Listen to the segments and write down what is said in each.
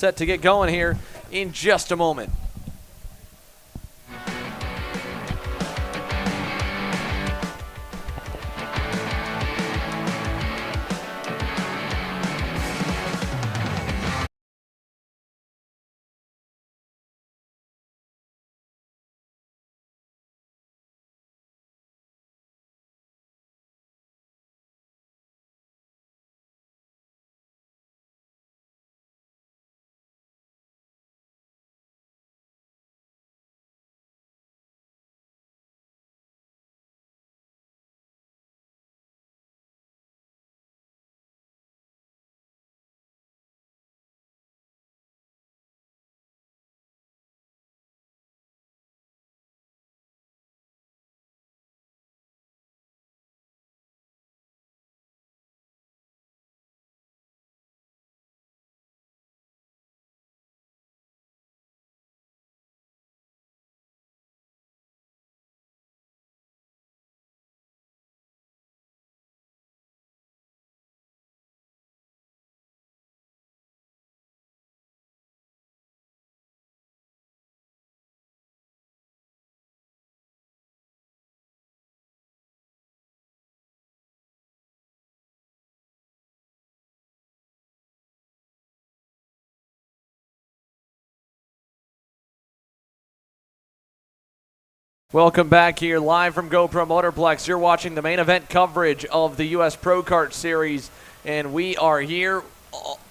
Set to get going here in just a moment. Welcome back here live from GoPro Motorplex. You're watching the main event coverage of the U.S. Pro Kart Series, and we are here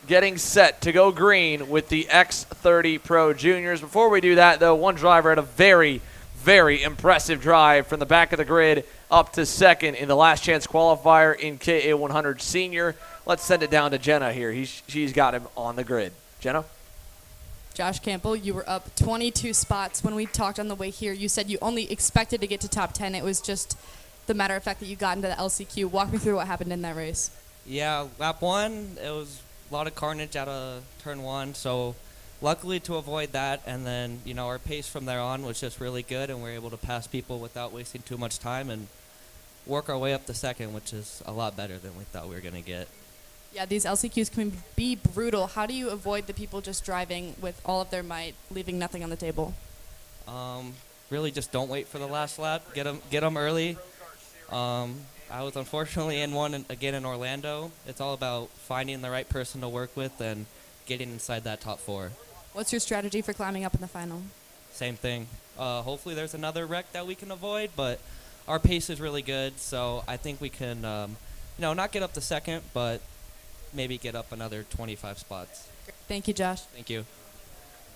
getting set to go green with the X30 Pro Juniors. Before we do that, though, one driver had a very, very impressive drive from the back of the grid up to second in the last chance qualifier in KA100 Sr. Let's send it down to Jenna here. She's got him on the grid. Jenna? Josh Campbell, you were up 22 spots when we talked on the way here. You said you only expected to get to top 10. It was just the matter of fact that you got into the LCQ. Walk me through what happened in that race. Yeah, lap one, it was a lot of carnage out of turn one. So luckily to avoid that, and then, you know, our pace from there on was just really good, and we were able to pass people without wasting too much time and work our way up to second, which is a lot better than we thought we were going to get. Yeah, these LCQs can be brutal. How do you avoid the people just driving with all of their might, leaving nothing on the table? Really just don't wait for the last lap. Get them early. I was unfortunately in one again in Orlando. It's all about finding the right person to work with and getting inside that top four. What's your strategy for climbing up in the final? Same thing. Hopefully there's another wreck that we can avoid, but our pace is really good, so I think we can, not get up to second, but maybe get up another 25 spots. Thank you, Josh. Thank you.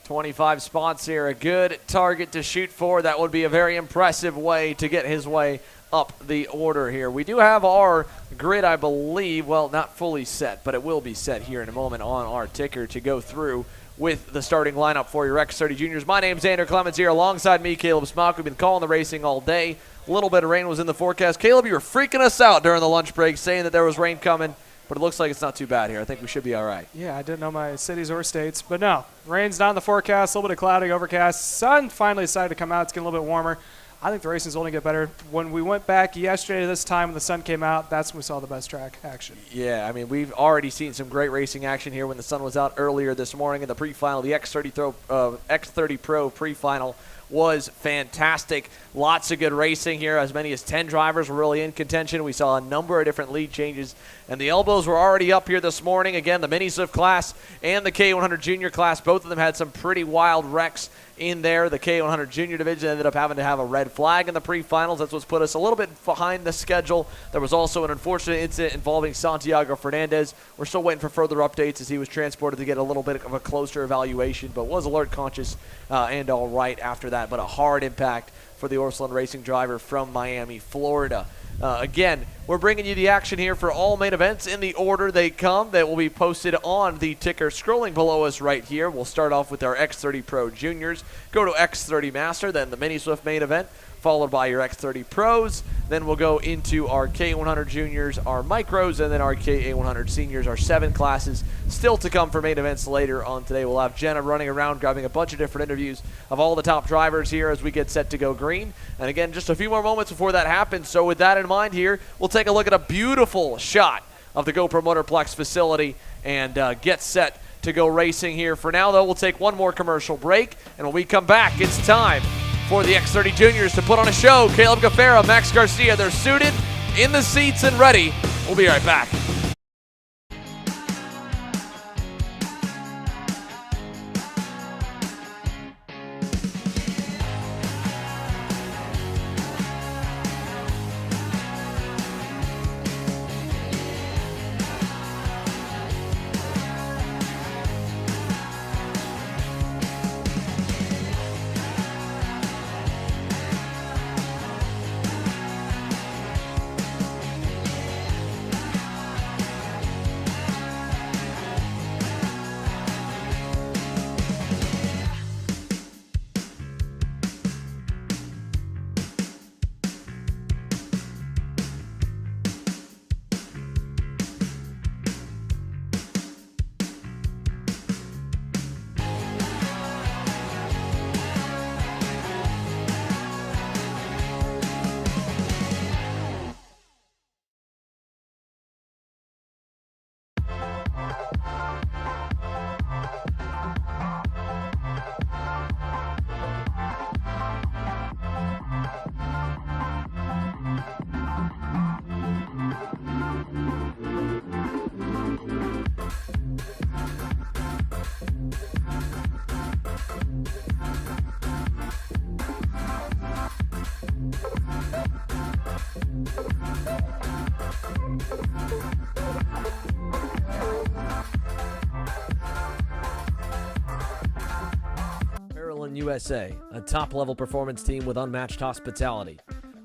25 spots here, a good target to shoot for. That would be a very impressive way to get his way up the order here. We do have our grid, I believe, well, not fully set, but it will be set here in a moment on our ticker to go through with the starting lineup for your X30 Juniors. My name's Xander Clemens here. Alongside me, Caleb Smock. We've been calling the racing all day. A little bit of rain was in the forecast. Caleb, you were freaking us out during the lunch break saying that there was rain coming. But it looks like it's not too bad here. I think we should be all right. Yeah, I didn't know my cities or states. But no, rain's not in the forecast. A little bit of cloudy, overcast. Sun finally decided to come out. It's getting a little bit warmer. I think the racing's only get better. When we went back yesterday this time when the sun came out, that's when we saw the best track action. Yeah, I mean, we've already seen some great racing action here when the sun was out earlier this morning in the pre-final. The X30 Pro pre-final was fantastic. Lots of good racing here. As many as 10 drivers were really in contention. We saw a number of different lead changes, and the elbows were already up here this morning. Again, the Mini Swift class and the KA100 Jr class, both of them had some pretty wild wrecks in there. The KA100 Jr division ended up having to have a red flag in the pre-finals. That's what's put us a little bit behind the schedule. There was also an unfortunate incident involving Santiago Fernandez. We're still waiting for further updates as he was transported to get a little bit of a closer evaluation, but was alert conscious and all right after that. But a hard impact for the Orslin Racing driver from Miami, Florida. Again, we're bringing you the action here for all main events in the order they come. That will be posted on the ticker scrolling below us right here. We'll start off with our X30 Pro Juniors, go to X30 Master, then the Mini Swift main event, followed by your X30 Pros. Then we'll go into our KA100 Juniors, our Micros, and then our KA100 Seniors, our 7 classes. Still to come for main events later on today. We'll have Jenna running around grabbing a bunch of different interviews of all the top drivers here as we get set to go green. And again, just a few more moments before that happens. So with that in mind here, we'll take a look at a beautiful shot of the GoPro Motorplex facility and get set to go racing here. For now, though, we'll take one more commercial break, and when we come back, it's time for the X30 Juniors to put on a show. Caleb Gaffera, Max Garcia, they're suited, in the seats, and ready. We'll be right back. USA, a top-level performance team with unmatched hospitality,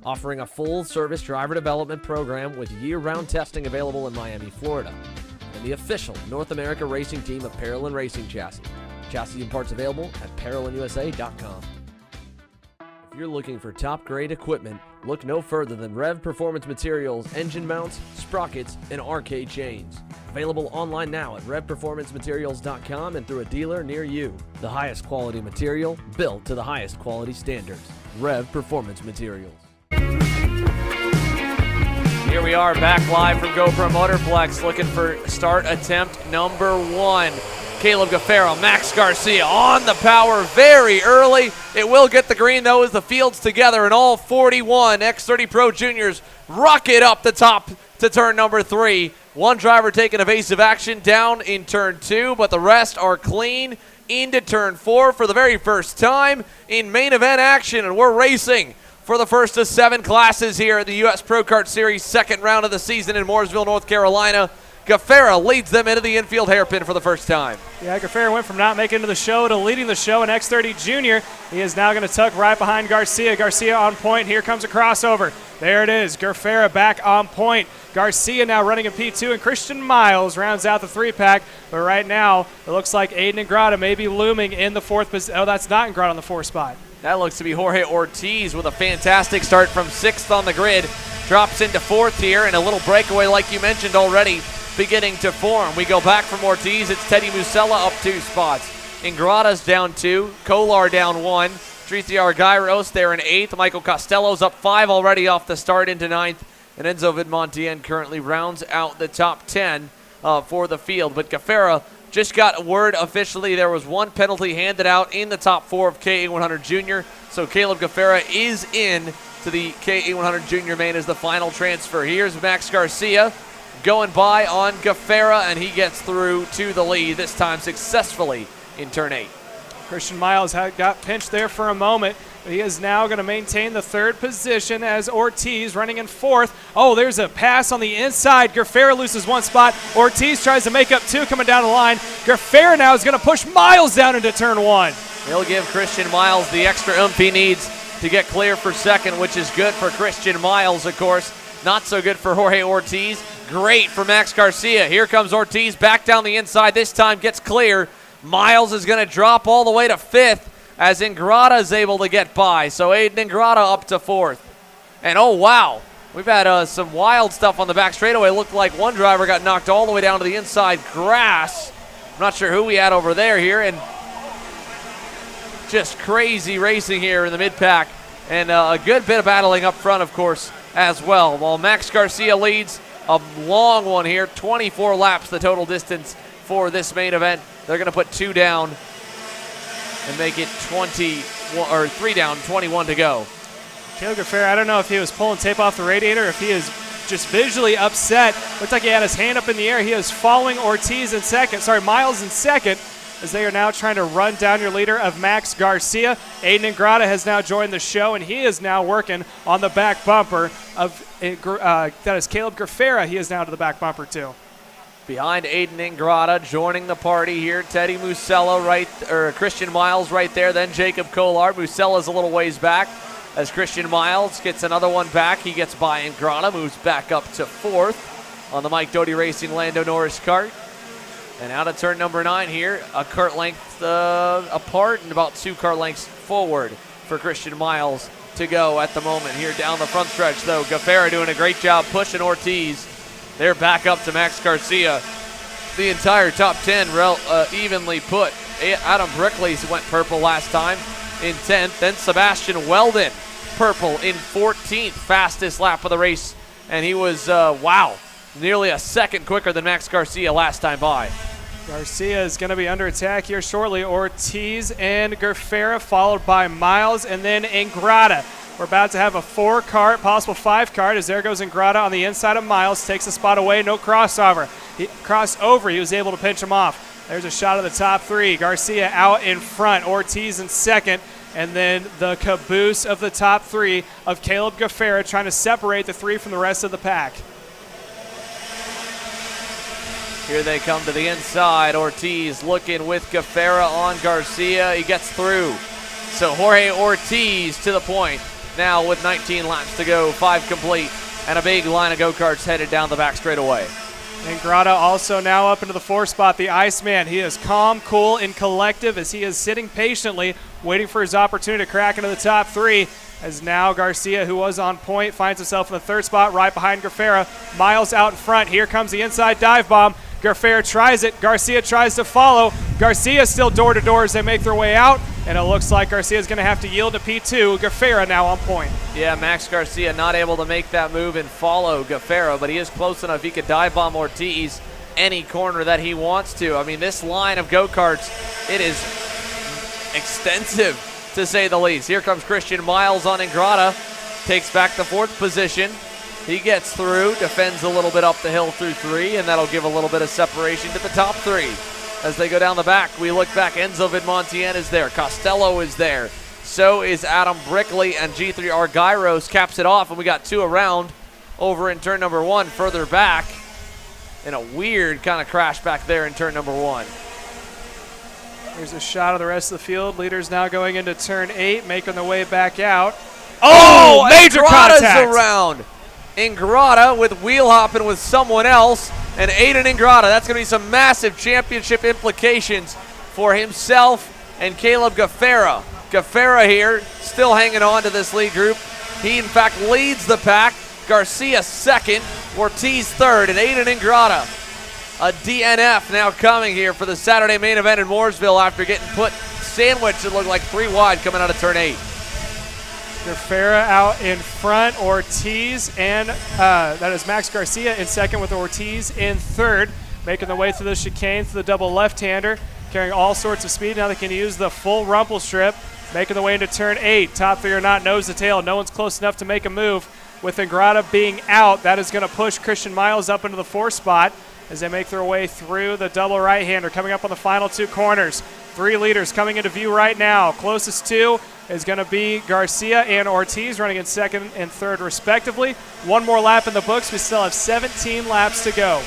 offering a full-service driver development program with year-round testing available in Miami, Florida, and the official North America racing team of Parolin Racing Chassis. Chassis and parts available at ParolinUSA.com. If you're looking for top-grade equipment, look no further than Rev Performance Materials engine mounts, sprockets, and arcade chains. Available online now at RevPerformanceMaterials.com and through a dealer near you. The highest quality material, built to the highest quality standards. Rev Performance Materials. Here we are back live from GoPro Motorplex, looking for start attempt number 1. Caleb Gaffera, Max Garcia on the power very early. It will get the green, though, as the field's together, and all 41 X30 Pro Juniors rocket up the top to turn number 3. One driver taking evasive action down in turn 2, but the rest are clean into turn 4 for the very first time in main event action, and we're racing for the first of 7 classes here at the U.S. Pro Kart Series second round of the season in Mooresville, North Carolina. Gaffera leads them into the infield hairpin for the first time. Yeah, Gaffera went from not making it to the show to leading the show in X30 Jr. He is now going to tuck right behind Garcia. Garcia on point. Here comes a crossover. There it is. Gaffera back on point. Garcia now running in P2, and Christian Miles rounds out the 3-pack. But right now, it looks like Aiden Ingrata may be looming in the 4th position. Oh, that's not Ingrata on the 4th spot. That looks to be Jorge Ortiz with a fantastic start from 6th on the grid. Drops into 4th here, and a little breakaway like you mentioned already beginning to form. We go back from Ortiz. It's Teddy Musella up 2 spots. Ingrata's down 2. Kolar down 1. Triciar Gyros there in 8th. Michael Costello's up 5 already off the start into 9th. And Enzo Vidmontien currently rounds out the top 10 for the field. But Gaffera just got word officially there was 1 penalty handed out in the top 4 of KA100 Jr. So Caleb Gaffera is in to the KA100 Jr main as the final transfer. Here's Max Garcia going by on Gaffera, and he gets through to the lead, this time successfully in turn 8. Christian Miles got pinched there for a moment, but he is now going to maintain the 3rd position as Ortiz running in 4th. Oh, there's a pass on the inside. Gaffera loses 1 spot. Ortiz tries to make up 2 coming down the line. Gaffera now is going to push Miles down into turn 1. He'll give Christian Miles the extra oomph he needs to get clear for 2nd, which is good for Christian Miles, of course. Not so good for Jorge Ortiz. Great for Max Garcia. Here comes Ortiz back down the inside. This time gets clear. Miles is going to drop all the way to 5th as Ingrata is able to get by. So Aiden Ingrata up to 4th. And oh, wow. We've had some wild stuff on the back straightaway. It looked like one driver got knocked all the way down to the inside grass. I'm not sure who we had over there here. And just crazy racing here in the mid-pack. And a good bit of battling up front, of course, as well. While Max Garcia leads a long one here, 24 laps the total distance for this main event. They're going to put 2 down and make it 3 down, 21 to go. Caleb Gaffera, I don't know if he was pulling tape off the radiator, if he is just visually upset. Looks like he had his hand up in the air. He is following Miles in second, as they are now trying to run down your leader of Max Garcia. Aiden Ingrata has now joined the show, and he is now working on the back bumper of that is Caleb Gaffera. He is now to the back bumper too. Behind Aiden Ingrata, joining the party here, Teddy Musella Christian Miles right there, then Jacob Collard. Musella's a little ways back as Christian Miles gets another one back. He gets by Ingrata, moves back up to 4th on the Mike Doty Racing Lando Norris kart. And out of turn number 9 here, a kart length apart and about 2 kart lengths forward for Christian Miles to go at the moment. Here down the front stretch, though, Gaffera doing a great job pushing Ortiz. They're back up to Max Garcia. The entire top 10 evenly put. Adam Brickley went purple last time in 10th. Then Sebastian Weldon, purple in 14th, fastest lap of the race. And he was, nearly a second quicker than Max Garcia last time by. Garcia is going to be under attack here shortly. Ortiz and Gaffera, followed by Miles and then Ingrata. We're about to have a 4-kart, possible 5-kart, as there goes Ingrata on the inside of Miles. Takes a spot away, no crossover. He was able to pinch him off. There's a shot of the top 3. Garcia out in front, Ortiz in second, and then the caboose of the top 3 of Caleb Gaffera trying to separate the 3 from the rest of the pack. Here they come to the inside. Ortiz looking with Gaffera on Garcia. He gets through. So Jorge Ortiz to the point. Now with 19 laps to go, 5 complete, and a big line of go-karts headed down the back straightaway. Ingrata also now up into the 4th spot, the Iceman. He is calm, cool, and collective as he is sitting patiently, waiting for his opportunity to crack into the top 3. As now Garcia, who was on point, finds himself in the 3rd spot right behind Gaffera. Miles out in front. Here comes the inside dive bomb. Gaffera tries it. Garcia tries to follow. Garcia still door to door as they make their way out. And it looks like Garcia is going to have to yield to P2. Gaffera now on point. Yeah, Max Garcia not able to make that move and follow Gaffera, but he is close enough. He could dive bomb Ortiz any corner that he wants to. I mean, this line of go-karts, it is extensive to say the least. Here comes Christian Miles on Ingrata. Takes back the 4th position. He gets through, defends a little bit up the hill through 3, and that'll give a little bit of separation to the top 3. As they go down the back, we look back. Enzo Vidmontian is there. Costello is there. So is Adam Brickley, and G3 Argyros caps it off, and we got 2 around over in turn number 1 further back. And a weird kind of crash back there in turn number 1. Here's a shot of the rest of the field. Leaders now going into turn 8, making their way back out. Oh, major contact! Around. Ingrata with wheel hopping with someone else, and Aiden Ingrata. That's going to be some massive championship implications for himself and Caleb Gaffera. Gaffera here still hanging on to this lead group. He, in fact, leads the pack. Garcia 2nd, Ortiz 3rd, and Aiden Ingrata. A DNF now coming here for the Saturday main event in Mooresville after getting put sandwiched. It looked like 3 wide coming out of turn 8. Gaffera out in front, Ortiz, and that is Max Garcia in second with Ortiz in 3rd, making their way through the chicane through the double left-hander, carrying all sorts of speed. Now they can use the full rumple strip, making their way into turn 8. Top 3 are not nose to tail. No one's close enough to make a move. With Ingrata being out, that is going to push Christian Miles up into the 4th spot as they make their way through the double right-hander, coming up on the final 2 corners. 3 leaders coming into view right now. Closest 2 is going to be Garcia and Ortiz running in 2nd and 3rd respectively. 1 more lap in the books. We still have 17 laps to go.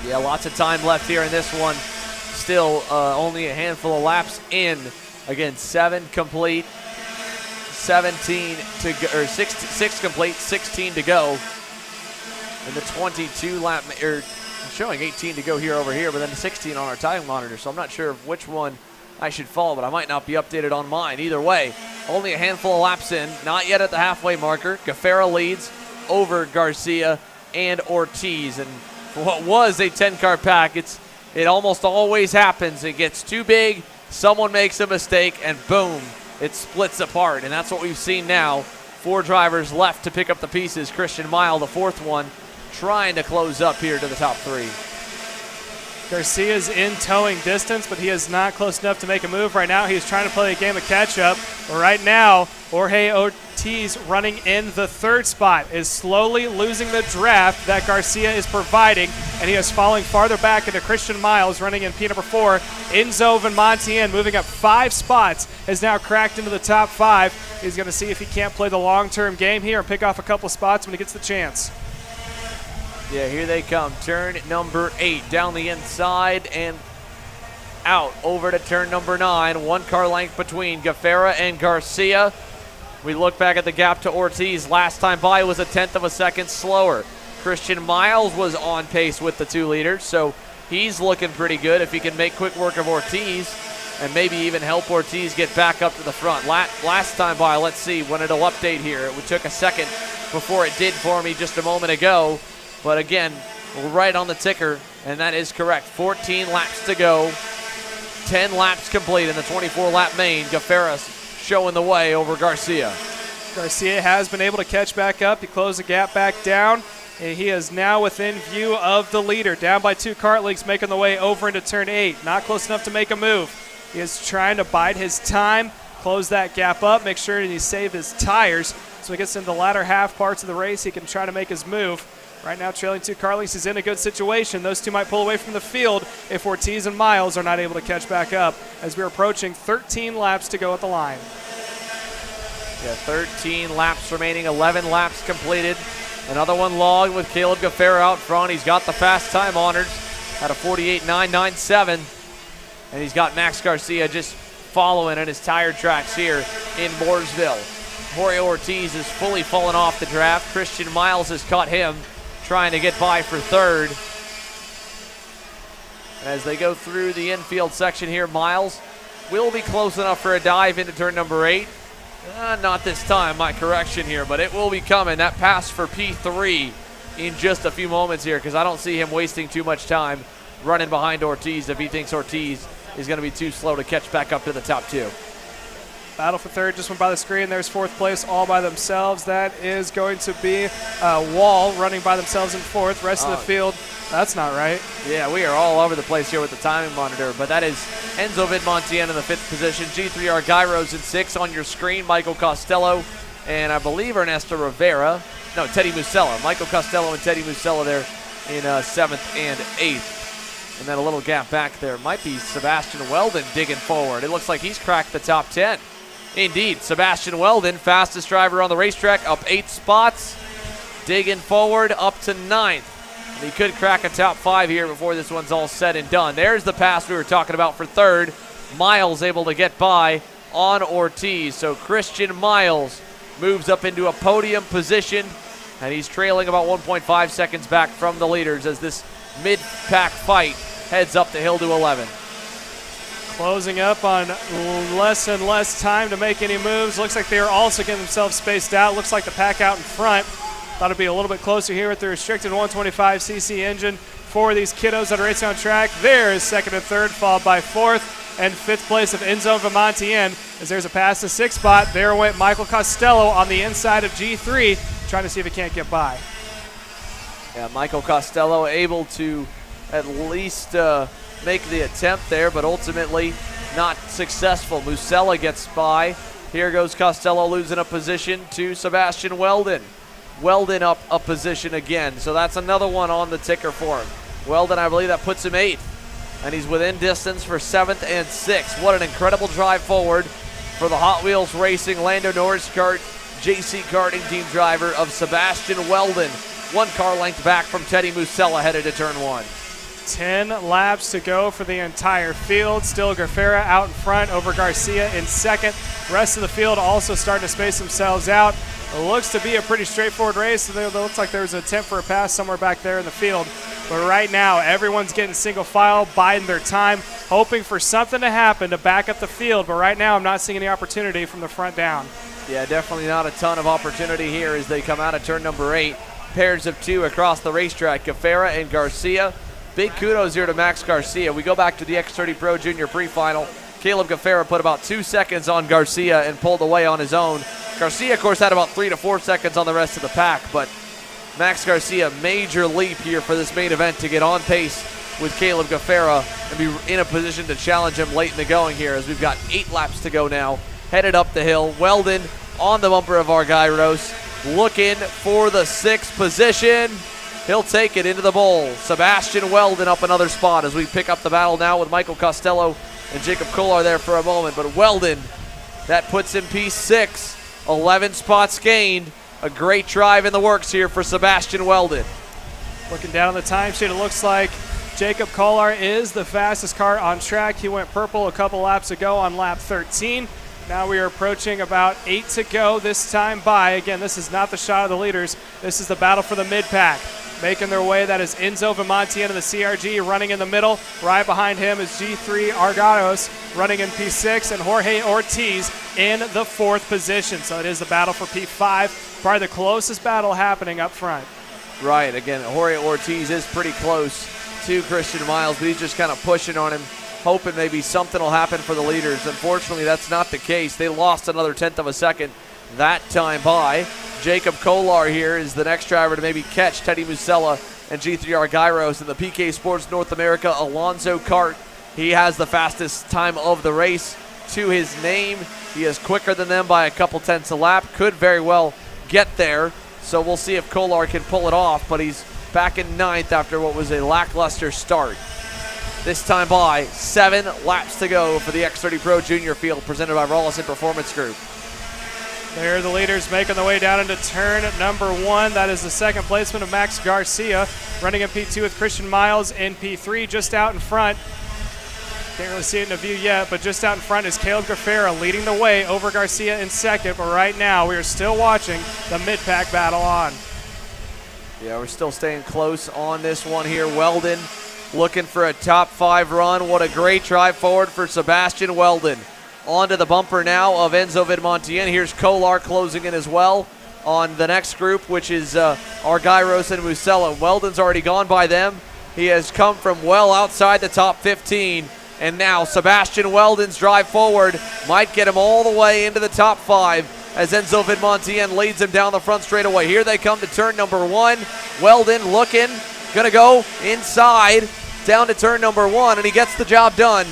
Yeah, lots of time left here in this one. Still only a handful of laps in. Again, 7 complete, 17 to go, or 6 complete, 16 to go. And the 22 lap, showing 18 to go here over here, but then 16 on our time monitor. So I'm not sure which one I should follow, but I might not be updated on mine. Either way, only a handful of laps in, not yet at the halfway marker. Gaffera leads over Garcia and Ortiz. And for what was a 10-car pack, it almost always happens. It gets too big, someone makes a mistake, and boom, it splits apart. And that's what we've seen now. 4 drivers left to pick up the pieces. Christian Mile, the 4th one, trying to close up here to the top 3. Garcia's in towing distance, but he is not close enough to make a move right now. He's trying to play a game of catch-up. But right now, Jorge Ortiz, running in the 3rd spot, is slowly losing the draft that Garcia is providing, and he is falling farther back into Christian Miles, running in P number 4. Enzo Montian, moving up 5 spots, has now cracked into the top 5. He's going to see if he can't play the long-term game here and pick off a couple spots when he gets the chance. Yeah, here they come. Turn number 8 down the inside and out over to turn number 9. 1 car length between Gaffera and Garcia. We look back at the gap to Ortiz. Last time by was a 1/10 of a second slower. Christian Miles was on pace with the 2 leaders, so he's looking pretty good if he can make quick work of Ortiz and maybe even help Ortiz get back up to the front. Last time by, let's see when it'll update here. It took a second before it did for me just a moment ago. But again, we're right on the ticker, and that is correct. 14 laps to go. 10 laps complete in the 24-lap main. Gaffera showing the way over Garcia. Garcia has been able to catch back up. He closed the gap back down, and he is now within view of the leader. Down by 2 kart lengths, making the way over into turn 8. Not close enough to make a move. He is trying to bide his time, close that gap up, make sure that he saves his tires. So he gets into the latter half parts of the race, he can try to make his move. Right now, trailing 2 car lengths is in a good situation. Those 2 might pull away from the field if Ortiz and Miles are not able to catch back up as we're approaching 13 laps to go at the line. Yeah, 13 laps remaining, 11 laps completed. Another one logged with Caleb Gaffera out front. He's got the fast time honors at a 48.997. And he's got Max Garcia just following in his tire tracks here in Mooresville. Jorge Ortiz is fully fallen off the draft. Christian Miles has caught him, trying to get by for 3rd. As they go through the infield section here, Miles will be close enough for a dive into turn number 8. Not this time, my correction here, but it will be coming. That pass for P3 in just a few moments here, because I don't see him wasting too much time running behind Ortiz if he thinks Ortiz is going to be too slow to catch back up to the top 2. Battle for 3rd just went by the screen. There's 4th place all by themselves. That is going to be Wall running by themselves in 4th. Rest of the field, that's not right. Yeah, we are all over the place here with the timing monitor, but that is Enzo Montian in the 5th position. G3R Gyros in 6th on your screen. Michael Costello and I believe Ernesto Rivera. No, Teddy Musella. Michael Costello and Teddy Musella there in 7th and 8th. And then a little gap back there. Might be Sebastian Weldon digging forward. It looks like he's cracked the top 10. Indeed, Sebastian Weldon, fastest driver on the racetrack, up 8 spots, digging forward up to 9th. And he could crack a top 5 here before this one's all said and done. There's the pass we were talking about for 3rd. Miles able to get by on Ortiz. So Christian Miles moves up into a podium position, and he's trailing about 1.5 seconds back from the leaders as this mid-pack fight heads up the hill to 11. Closing up on less and less time to make any moves. Looks like they are also getting themselves spaced out. Looks like the pack out in front. Thought it'd be a little bit closer here with the restricted 125cc engine for these kiddos that are racing on track. There is 2nd and 3rd, followed by 4th and 5th place of Enzo Montian. As there's a pass to 6th spot. There went Michael Costello on the inside of G3, trying to see if he can't get by. Yeah, Michael Costello able to at least make the attempt there, but ultimately not successful. Musella gets by. Here goes Costello losing a position to Sebastian Weldon. Weldon up a position again, so that's another one on the ticker for him. Weldon, I believe that puts him 8th, and he's within distance for 7th and 6th. What an incredible drive forward for the Hot Wheels Racing Lando Norris Kart JC Karting team driver of Sebastian Weldon. 1 car length back from Teddy Musella headed to turn 1. 10 laps to go for the entire field. Still Gaffera out in front over Garcia in 2nd. Rest of the field also starting to space themselves out. It looks to be a pretty straightforward race. It looks like there's an attempt for a pass somewhere back there in the field. But right now, everyone's getting single file, biding their time, hoping for something to happen to back up the field. But right now, I'm not seeing any opportunity from the front down. Yeah, definitely not a ton of opportunity here as they come out of turn number 8. Pairs of 2 across the racetrack, Gaffera and Garcia. Big kudos here to Max Garcia. We go back to the X30 Pro Jr Pre-Final. Caleb Gaffera put about 2 seconds on Garcia and pulled away on his own. Garcia, of course, had about 3 to 4 seconds on the rest of the pack, but Max Garcia, major leap here for this main event to get on pace with Caleb Gaffera and be in a position to challenge him late in the going here, as we've got 8 laps to go now, headed up the hill. Weldon on the bumper of Argyros, looking for the 6th position. He'll take it into the bowl. Sebastian Weldon up another spot as we pick up the battle now with Michael Costello and Jacob Kolar there for a moment. But Weldon, that puts him P6, 11 spots gained. A great drive in the works here for Sebastian Weldon. Looking down on the timesheet, it looks like Jacob Kolar is the fastest car on track. He went purple a couple laps ago on lap 13. Now we are approaching about 8 to go this time by. Again, this is not the shot of the leaders. This is the battle for the mid-pack. Making their way, that is Enzo Vimontian of the CRG running in the middle. Right behind him is G3 Argados running in P6, and Jorge Ortiz in the 4th position. So it is the battle for P5. Probably the closest battle happening up front. Right, again, Jorge Ortiz is pretty close to Christian Miles, but he's just kind of pushing on him, hoping maybe something will happen for the leaders. Unfortunately, that's not the case. They lost another 1/10 of a second that time by. Jacob Kolar here is the next driver to maybe catch Teddy Musella and G3 Argyros in the PK Sports North America Alonso Kart. He has the fastest time of the race to his name. He is quicker than them by a couple tenths a lap. Could very well get there. So we'll see if Kolar can pull it off, but he's back in 9th after what was a lackluster start. This time by 7 laps to go for the X30 Pro Jr field presented by Rollison Performance Group. There are the leaders making their way down into turn number 1. That is the 2nd placement of Max Garcia, running in P2 with Christian Miles in P3. Just out in front, can't really see it in the view yet, but just out in front is Caleb Gaffera leading the way over Garcia in 2nd. But right now, we are still watching the mid-pack battle on. Yeah, we're still staying close on this one here. Weldon looking for a top 5 run. What a great drive forward for Sebastian Weldon. Onto the bumper now of Enzo Vidmontien. Here's Kolar closing in as well on the next group, which is Argyros and Musella. Weldon's already gone by them. He has come from well outside the top 15. And now Sebastian Weldon's drive forward might get him all the way into the top 5 as Enzo Vidmontien leads him down the front straightaway. Here they come to turn number 1. Weldon looking, gonna go inside down to turn number 1, and he gets the job done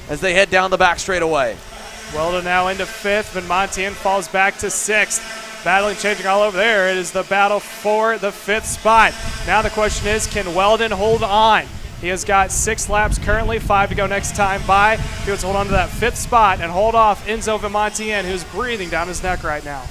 as they head down the back straightaway. Weldon now into 5th. Vidmontien falls back to 6th. Battling, changing all over there. It is the battle for the 5th spot. Now the question is, can Weldon hold on? He has got 6 laps currently, 5 to go next time by. He wants to hold on to that 5th spot and hold off Enzo Vidmontien, who's breathing down his neck right now.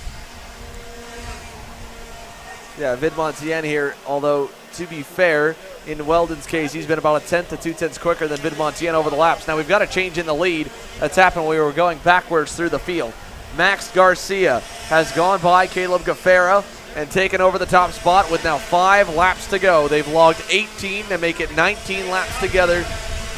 Yeah, Vidmontien here, although to be fair, in Weldon's case, he's been about 1/10 to 2/10 quicker than Vidmontien over the laps. Now we've got a change in the lead that's happened. We were going backwards through the field. Max Garcia has gone by Caleb Gaffera and taken over the top spot with now 5 laps to go. They've logged 18 to make it 19 laps together.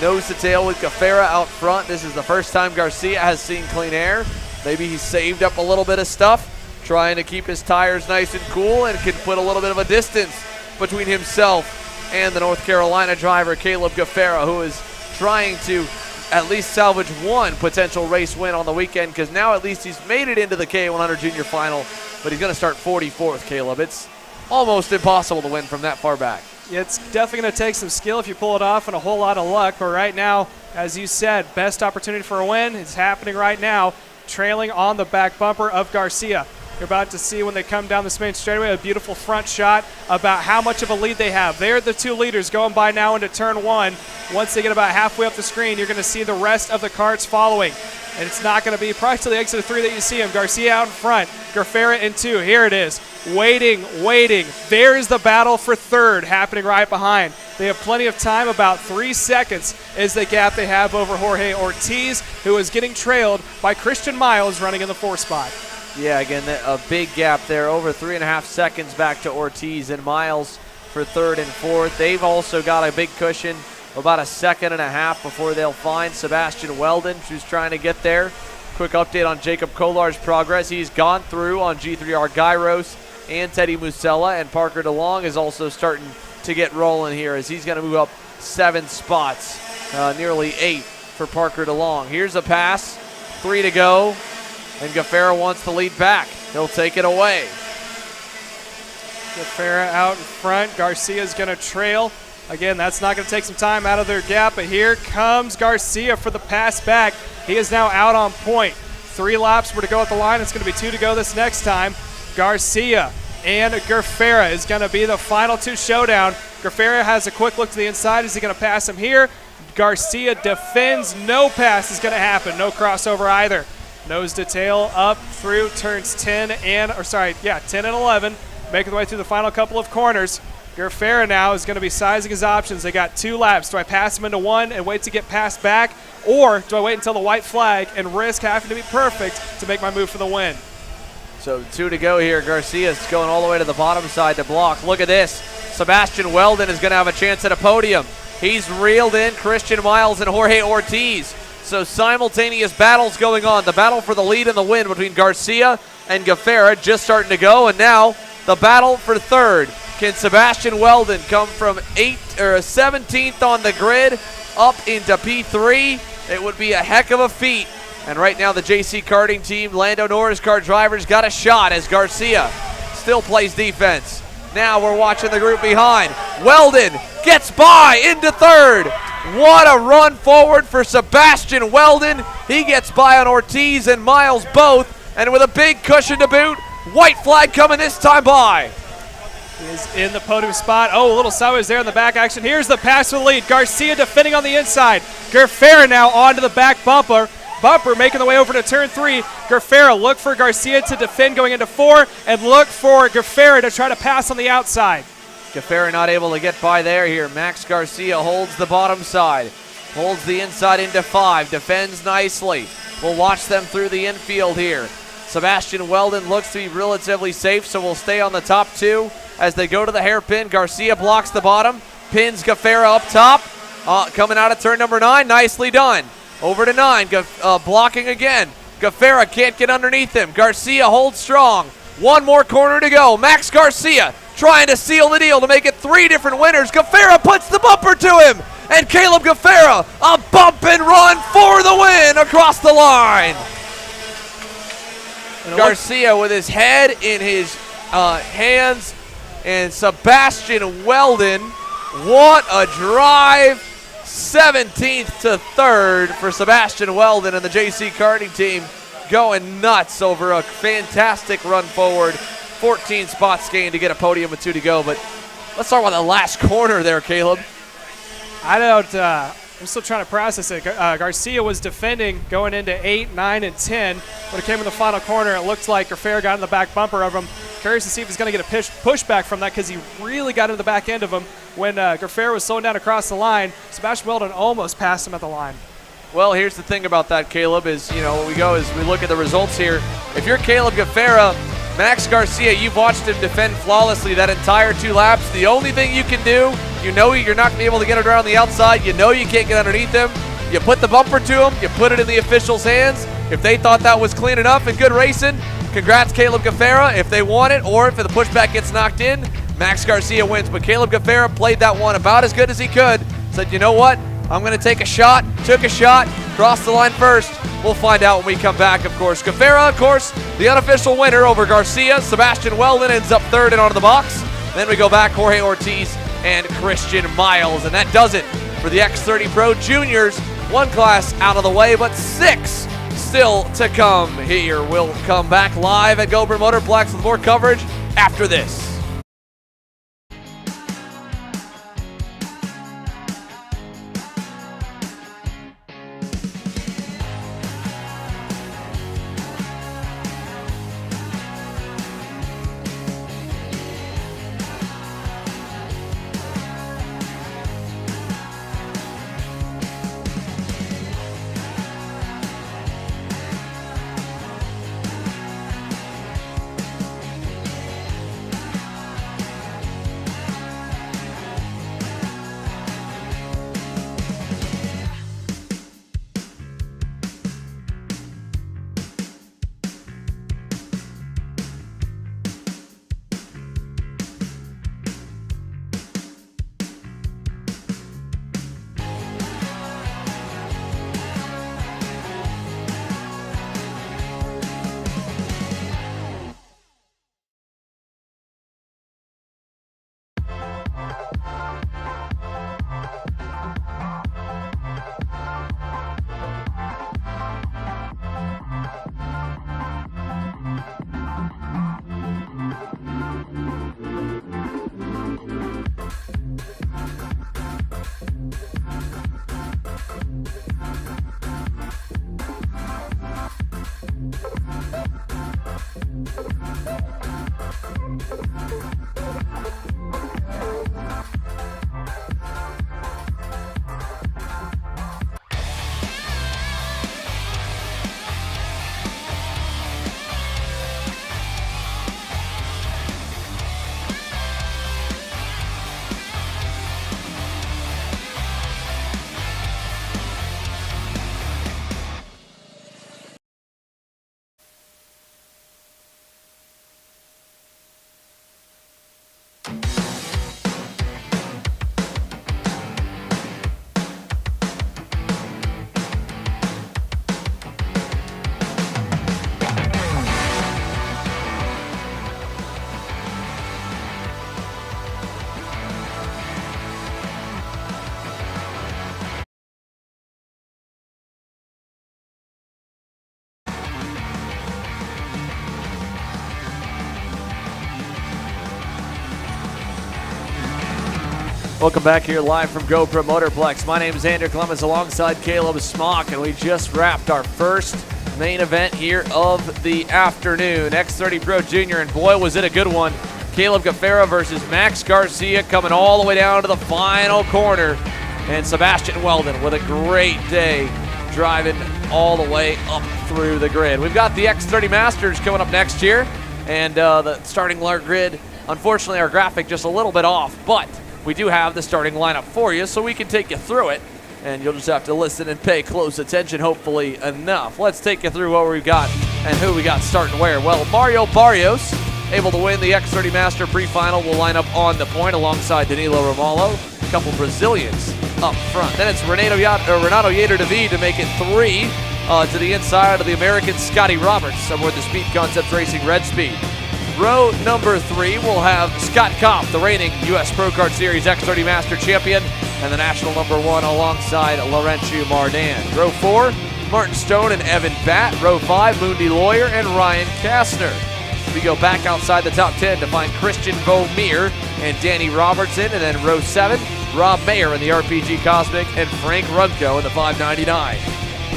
Nose to tail with Gaffera out front. This is the first time Garcia has seen clean air. Maybe he's saved up a little bit of stuff, trying to keep his tires nice and cool, and can put a little bit of a distance between himself and the North Carolina driver, Caleb Gaffera, who is trying to at least salvage one potential race win on the weekend, because now at least he's made it into the KA100 Jr Final, but he's going to start 44th, Caleb. It's almost impossible to win from that far back. Yeah, it's definitely going to take some skill if you pull it off and a whole lot of luck, but right now, as you said, best opportunity for a win is happening right now, trailing on the back bumper of Garcia. You're about to see when they come down this main straightaway a beautiful front shot about how much of a lead they have. They're the 2 leaders going by now into turn 1. Once they get about halfway up the screen, you're going to see the rest of the karts following. And it's not going to be probably till the exit of 3 that you see him. Garcia out in front, Gaffera in 2. Here it is. Waiting. There is the battle for 3rd happening right behind. They have plenty of time. About 3 seconds is the gap they have over Jorge Ortiz, who is getting trailed by Christian Miles running in the 4th spot. Yeah, again, a big gap there, over 3.5 seconds back to Ortiz and Miles for 3rd and 4th. They've also got a big cushion, about 1.5 seconds before they'll find Sebastian Weldon, who's trying to get there. Quick update on Jacob Kolar's progress. He's gone through on G3 Argyros and Teddy Musella, and Parker DeLong is also starting to get rolling here as he's going to move up 7 spots, nearly 8 for Parker DeLong. Here's a pass, 3 to go. And Gaffera wants the lead back. He'll take it away. Farah out in front. Garcia's going to trail. Again, that's not going to take some time out of their gap, but here comes Garcia for the pass back. He is now out on point. 3 laps were to go at the line. It's going to be 2 to go this next time. Garcia and Gerfera is going to be the final 2 showdown. Gerfera has a quick look to the inside. Is he going to pass him here? Garcia defends. No pass is going to happen. No crossover either. Nose to tail up through turns 10 and 11. Making the way through the final couple of corners. Gerfera now is going to be sizing his options. They got 2 laps. Do I pass him into 1 and wait to get passed back? Or do I wait until the white flag and risk having to be perfect to make my move for the win? So 2 to go here. Garcia's going all the way to the bottom side to block. Look at this. Sebastian Weldon is going to have a chance at a podium. He's reeled in Christian Miles and Jorge Ortiz. So simultaneous battles going on. The battle for the lead and the win between Garcia and Gerfera just starting to go. And now the battle for third. Can Sebastian Weldon come from 17th on the grid up into P3? It would be a heck of a feat. And right now the JC karting team, Lando Norris car drivers, got a shot as Garcia still plays defense. Now we're watching the group behind. Weldon gets by into third. What a run forward for Sebastian Weldon. He gets by on Ortiz and Miles both, and with a big cushion to boot. White flag coming this time by. Is in the podium spot. Oh, a little sideways there in the back action. Here's the pass for the lead. Garcia defending on the inside. Gerfera now onto the back bumper. Bumper making the way over to turn 3. Gerfera look for Garcia to defend going into 4 and look for Gerfera to try to pass on the outside. Gerfera not able to get by there here. Max Garcia holds the bottom side. Holds the inside into 5. Defends nicely. We'll watch them through the infield here. Sebastian Weldon looks to be relatively safe, so we'll stay on the top 2 as they go to the hairpin. Garcia blocks the bottom. Pins Gerfera up top. Coming out of turn number 9. Nicely done. Over to 9. Blocking again. Gerfera can't get underneath him. Garcia holds strong. 1 more corner to go. Max Garcia trying to seal the deal to make it 3 different winners. Gerfera puts the bumper to him. And Caleb Gerfera, a bump and run for the win across the line. Garcia with his head in his hands. And Sebastian Weldon, what a drive. 17th to 3rd for Sebastian Weldon and the JC karting team, going nuts over a fantastic run forward. 14 spots gained to get a podium with 2 to go. But let's talk about the last corner there, Caleb. I'm still trying to process it. Garcia was defending going into 8, 9, and 10. When it came in the final corner, it looked like Gerfera got in the back bumper of him. Curious to see if he's going to get a pushback from that because he really got into the back end of him. When Gerfera was slowing down across the line, Sebastian Weldon almost passed him at the line. Well, here's the thing about that, Caleb, is, when we go is we look at the results here. If you're Caleb Gerfera, Max Garcia, you've watched him defend flawlessly that entire 2 laps. The only thing you can do, you're not going to be able to get it around the outside. You can't get underneath him. You put the bumper to him. You put it in the officials' hands. If they thought that was clean enough and good racing, congrats, Caleb Gerfera. If they want it, or if the pushback gets knocked in, Max Garcia wins. But Caleb Gerfera played that one about as good as he could. Said, you know what? I'm going to take a shot. Took a shot. Crossed the line first. We'll find out when we come back, of course. Gerfera, of course, the unofficial winner over Garcia. Sebastian Weldon ends up 3rd and onto the box. Then we go back, Jorge Ortiz and Christian Miles. And that does it for the X30 Pro Juniors. 1 class out of the way, but 6 still to come here. We'll come back live at Gober Motorplex with more coverage after this. Welcome back here live from GoPro Motorplex. My name is Andrew Clemens alongside Caleb Smock, and we just wrapped our first main event here of the afternoon. X30 Pro Jr., and boy, was it a good one. Caleb Gaffera versus Max Garcia coming all the way down to the final corner. And Sebastian Weldon with a great day driving all the way up through the grid. We've got the X30 Masters coming up next year, and the starting grid, unfortunately our graphic just a little bit off, but we do have the starting lineup for you, so we can take you through it, and you'll just have to listen and pay close attention, hopefully enough. Let's take you through what we've got and who we got starting where. Well, Mario Barrios, able to win the X30 Master pre-final, will line up on the point alongside Danilo Romalo. A couple Brazilians up front. Then it's Renato Yater David to make it 3 to the inside of the American Scotty Roberts aboard the Speed Concepts Racing Red Speed. Row number 3 will have Scott Kopp, the reigning U.S. Pro Kart Series X30 Master Champion, and the national number 1 alongside Laurentiu Mardan. Row 4, Martin Stone and Evan Batt. Row 5, Mundi Lawyer and Ryan Kastner. We go back outside the top 10 to find Christian Beaumere and Danny Robertson, and then row 7, Rob Mayer in the RPG Cosmic and Frank Runco in the 599.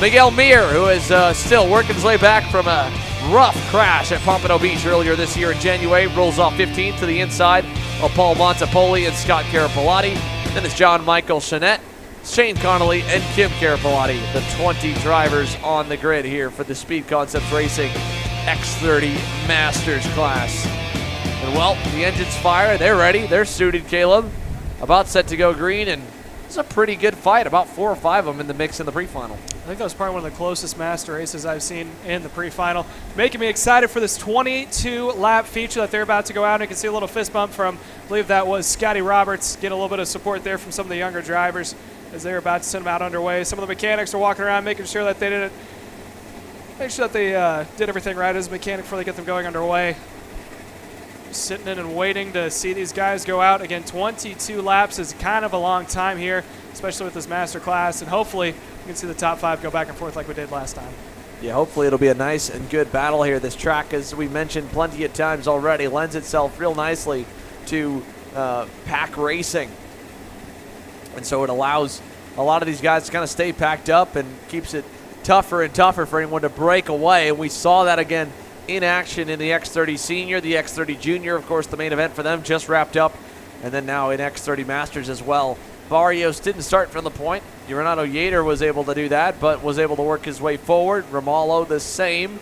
Miguel Mir, who is still working his way back from a rough crash at Pompano Beach earlier this year in January, rolls off 15th to the inside of Paul Montepoli and Scott Carapolati. Then it's John Michael Chanette, Shane Connolly, and Kim Carapolati, the 20 drivers on the grid here for the Speed Concepts Racing X30 Masters class. And well, the engines fire, they're ready, they're suited, Caleb. About set to go green, and it's a pretty good fight, about 4 or 5 of them in the mix in the pre-final. I think that was probably one of the closest master races I've seen in the pre-final. Making me excited for this 22-lap feature that they're about to go out. And you can see a little fist bump from, I believe that was Scotty Roberts, getting a little bit of support there from some of the younger drivers as they're about to send them out underway. Some of the mechanics are walking around making sure that they did everything right as a mechanic before they get them going underway. Just sitting in and waiting to see these guys go out. Again, 22 laps is kind of a long time here, especially with this master class, and hopefully we can see the top 5 go back and forth like we did last time. Yeah, hopefully it'll be a nice and good battle here. This track, as we mentioned plenty of times already, lends itself real nicely to pack racing. And so it allows a lot of these guys to kind of stay packed up and keeps it tougher and tougher for anyone to break away. And we saw that again in action in the X30 Senior, the X30 Junior, of course, the main event for them just wrapped up, and then now in X30 Masters as well. Barrios didn't start from the point. Renato Yater was able to do that, but was able to work his way forward. Romalo the same.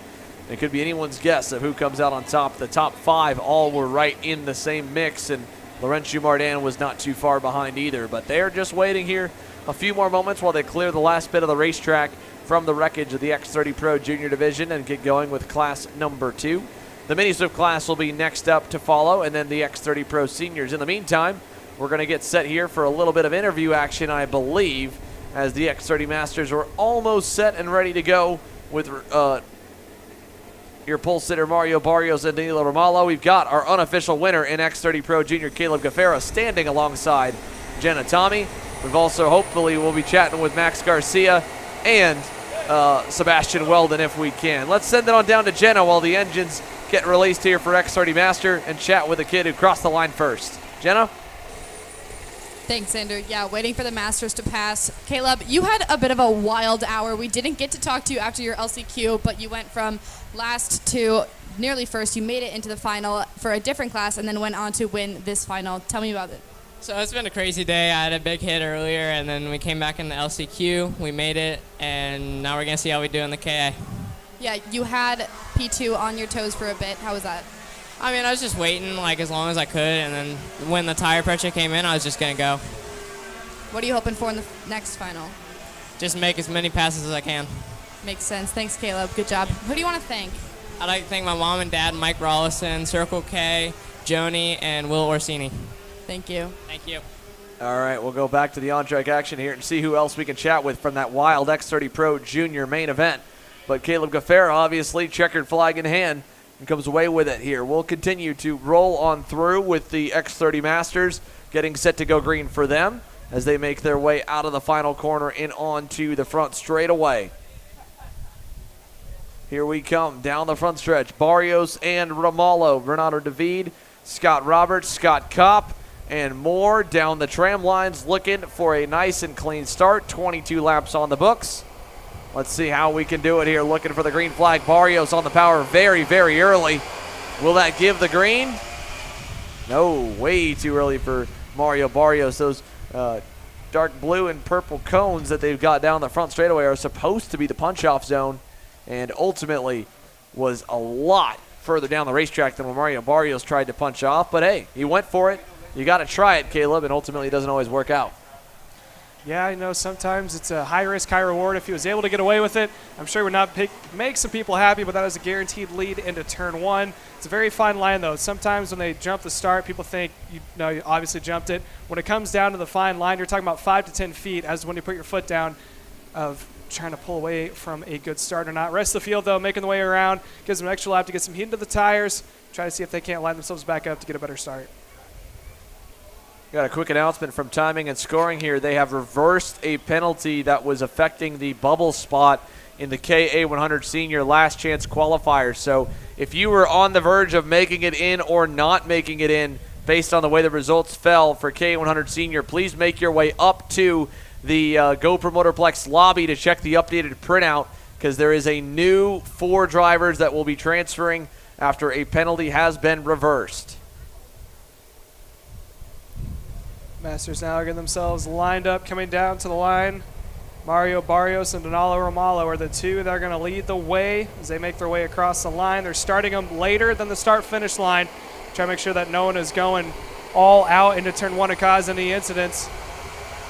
It could be anyone's guess of who comes out on top. The top 5 all were right in the same mix, and Laurentiu Mardan was not too far behind either. But they're just waiting here a few more moments while they clear the last bit of the racetrack from the wreckage of the X30 Pro Junior Division and get going with class number 2. The Mini Swift class will be next up to follow, and then the X30 Pro Seniors. In the meantime, we're going to get set here for a little bit of interview action, I believe, as the X30 Masters are almost set and ready to go with your pole sitter Mario Barrios and Danilo Romalo. We've got our unofficial winner in X30 Pro Junior, Caleb Gaffera, standing alongside Jenna Tommy. We've also, hopefully, we'll be chatting with Max Garcia and Sebastian Weldon if we can. Let's send it on down to Jenna while the engines get released here for X30 Master and chat with the kid who crossed the line first. Jenna? Thanks, Andrew. Yeah, waiting for the Masters to pass. Caleb, you had a bit of a wild hour. We didn't get to talk to you after your LCQ, but you went from last to nearly first. You made it into the final for a different class and then went on to win this final. Tell me about it. So it's been a crazy day. I had a big hit earlier, and then we came back in the LCQ. We made it, and now we're going to see how we do in the KA. Yeah, you had P2 on your toes for a bit. How was that? I mean, I was just waiting like as long as I could, and then when the tire pressure came in, I was just going to go. What are you hoping for in the next final? Just make as many passes as I can. Makes sense. Thanks, Caleb. Good job. Who do you want to thank? I'd like to thank my mom and dad, Mike Rollison, Circle K, Joni, and Will Orsini. Thank you. Thank you. All right, we'll go back to the on-track action here and see who else we can chat with from that wild X30 Pro Junior main event. But Caleb Gaffera, obviously, checkered flag in hand, and comes away with it here. We'll continue to roll on through with the X30 Masters, getting set to go green for them as they make their way out of the final corner and onto the front straightaway. Here we come down the front stretch. Barrios and Romalo, Renato David, Scott Roberts, Scott Kopp, and more down the tram lines, looking for a nice and clean start. 22 laps on the books. Let's see how we can do it here. Looking for the green flag. Barrios on the power very, very early. Will that give the green? No, way too early for Mario Barrios. Those dark blue and purple cones that they've got down the front straightaway are supposed to be the punch-off zone, and ultimately was a lot further down the racetrack than when Mario Barrios tried to punch off. But hey, he went for it. You got to try it, Caleb, and ultimately it doesn't always work out. Yeah, you know, sometimes it's a high risk, high reward. If he was able to get away with it, I'm sure it would not make some people happy, but that is a guaranteed lead into turn one. It's a very fine line, though. Sometimes when they jump the start, people think, you obviously jumped it. When it comes down to the fine line, you're talking about 5 to 10 feet as when you put your foot down of trying to pull away from a good start or not. Rest of the field, though, making the way around, gives them an extra lap to get some heat into the tires, try to see if they can't line themselves back up to get a better start. Got a quick announcement from timing and scoring here. They have reversed a penalty that was affecting the bubble spot in the KA100 Sr last chance qualifier. So if you were on the verge of making it in or not making it in based on the way the results fell for KA100 Sr, please make your way up to the Go Promoterplex lobby to check the updated printout, because there is a new 4 drivers that will be transferring after a penalty has been reversed. Masters now getting themselves lined up, coming down to the line. Mario Barrios and Donalo Romalo are the two that are going to lead the way as they make their way across the line. They're starting them later than the start-finish line. Try to make sure that no one is going all out into turn one to cause any incidents.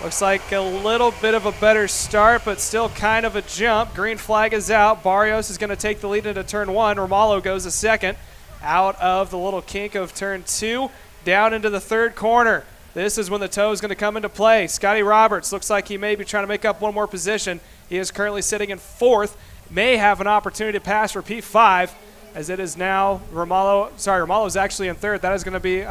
Looks like a little bit of a better start, but still kind of a jump. Green flag is out. Barrios is going to take the lead into turn one. Romalo goes a second out of the little kink of turn two, down into the third corner. This is when the toe is going to come into play. Scotty Roberts looks like he may be trying to make up one more position. He is currently sitting in fourth. May have an opportunity to pass for P5, as it is now Romalo. Sorry, Romalo's actually in third. That is going to be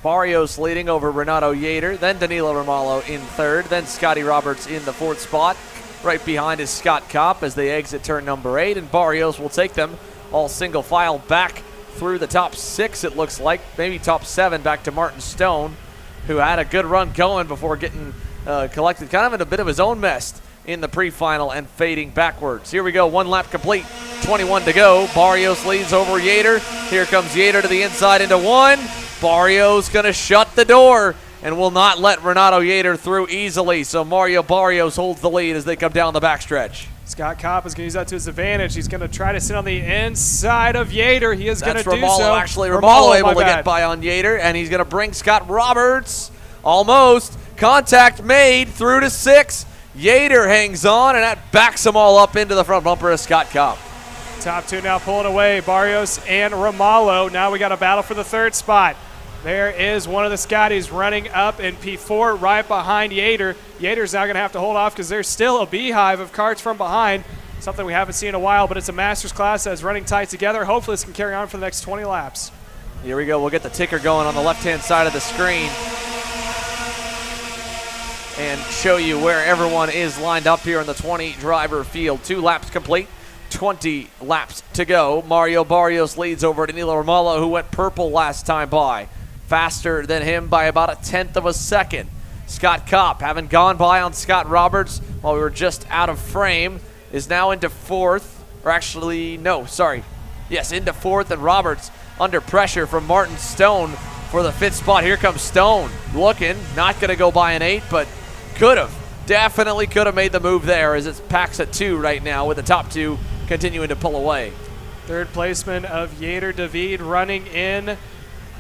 Barrios leading over Renato Yater, then Danilo Romalo in third, then Scotty Roberts in the fourth spot. Right behind is Scott Kopp as they exit turn number 8, and Barrios will take them all single file back through the top 6, it looks like, maybe top 7, back to Martin Stone, who had a good run going before getting collected kind of in a bit of his own mess in the pre-final and fading backwards. Here we go, 1 lap complete, 21 to go. Barrios leads over Yater. Here comes Yater to the inside into 1. Barrios going to shut the door and will not let Renato Yater through easily. So Mario Barrios holds the lead as they come down the backstretch. Scott Kopp is going to use that to his advantage. He's going to try to sit on the inside of Yater. He is going to do Romalo, so. Actually, Romalo able to get by on Yater, and he's going to bring Scott Roberts almost. Contact made through to 6. Yater hangs on, and that backs them all up into the front bumper of Scott Kopp. Top 2 now pulling away, Barrios and Romalo. Now we got a battle for the third spot. There is one of the Scotties running up in P4 right behind Yater. Yater's now going to have to hold off because there's still a beehive of karts from behind, something we haven't seen in a while, but it's a Masters class that's running tight together. Hopefully this can carry on for the next 20 laps. Here we go. We'll get the ticker going on the left-hand side of the screen and show you where everyone is lined up here in the 20-driver field. 2 laps complete. 20 laps to go. Mario Barrios leads over Danilo Romalo, who went purple last time by. Faster than him by about 1/10 of a second. Scott Kopp, having gone by on Scott Roberts while we were just out of frame, is now into 4th. Or actually, no, sorry. Yes, into 4th, and Roberts under pressure from Martin Stone for the 5th spot. Here comes Stone, looking, not going to go by an 8, but could have. Definitely could have made the move there, as it's packs at 2 right now, with the top 2 continuing to pull away. Third placement of Yater David running in.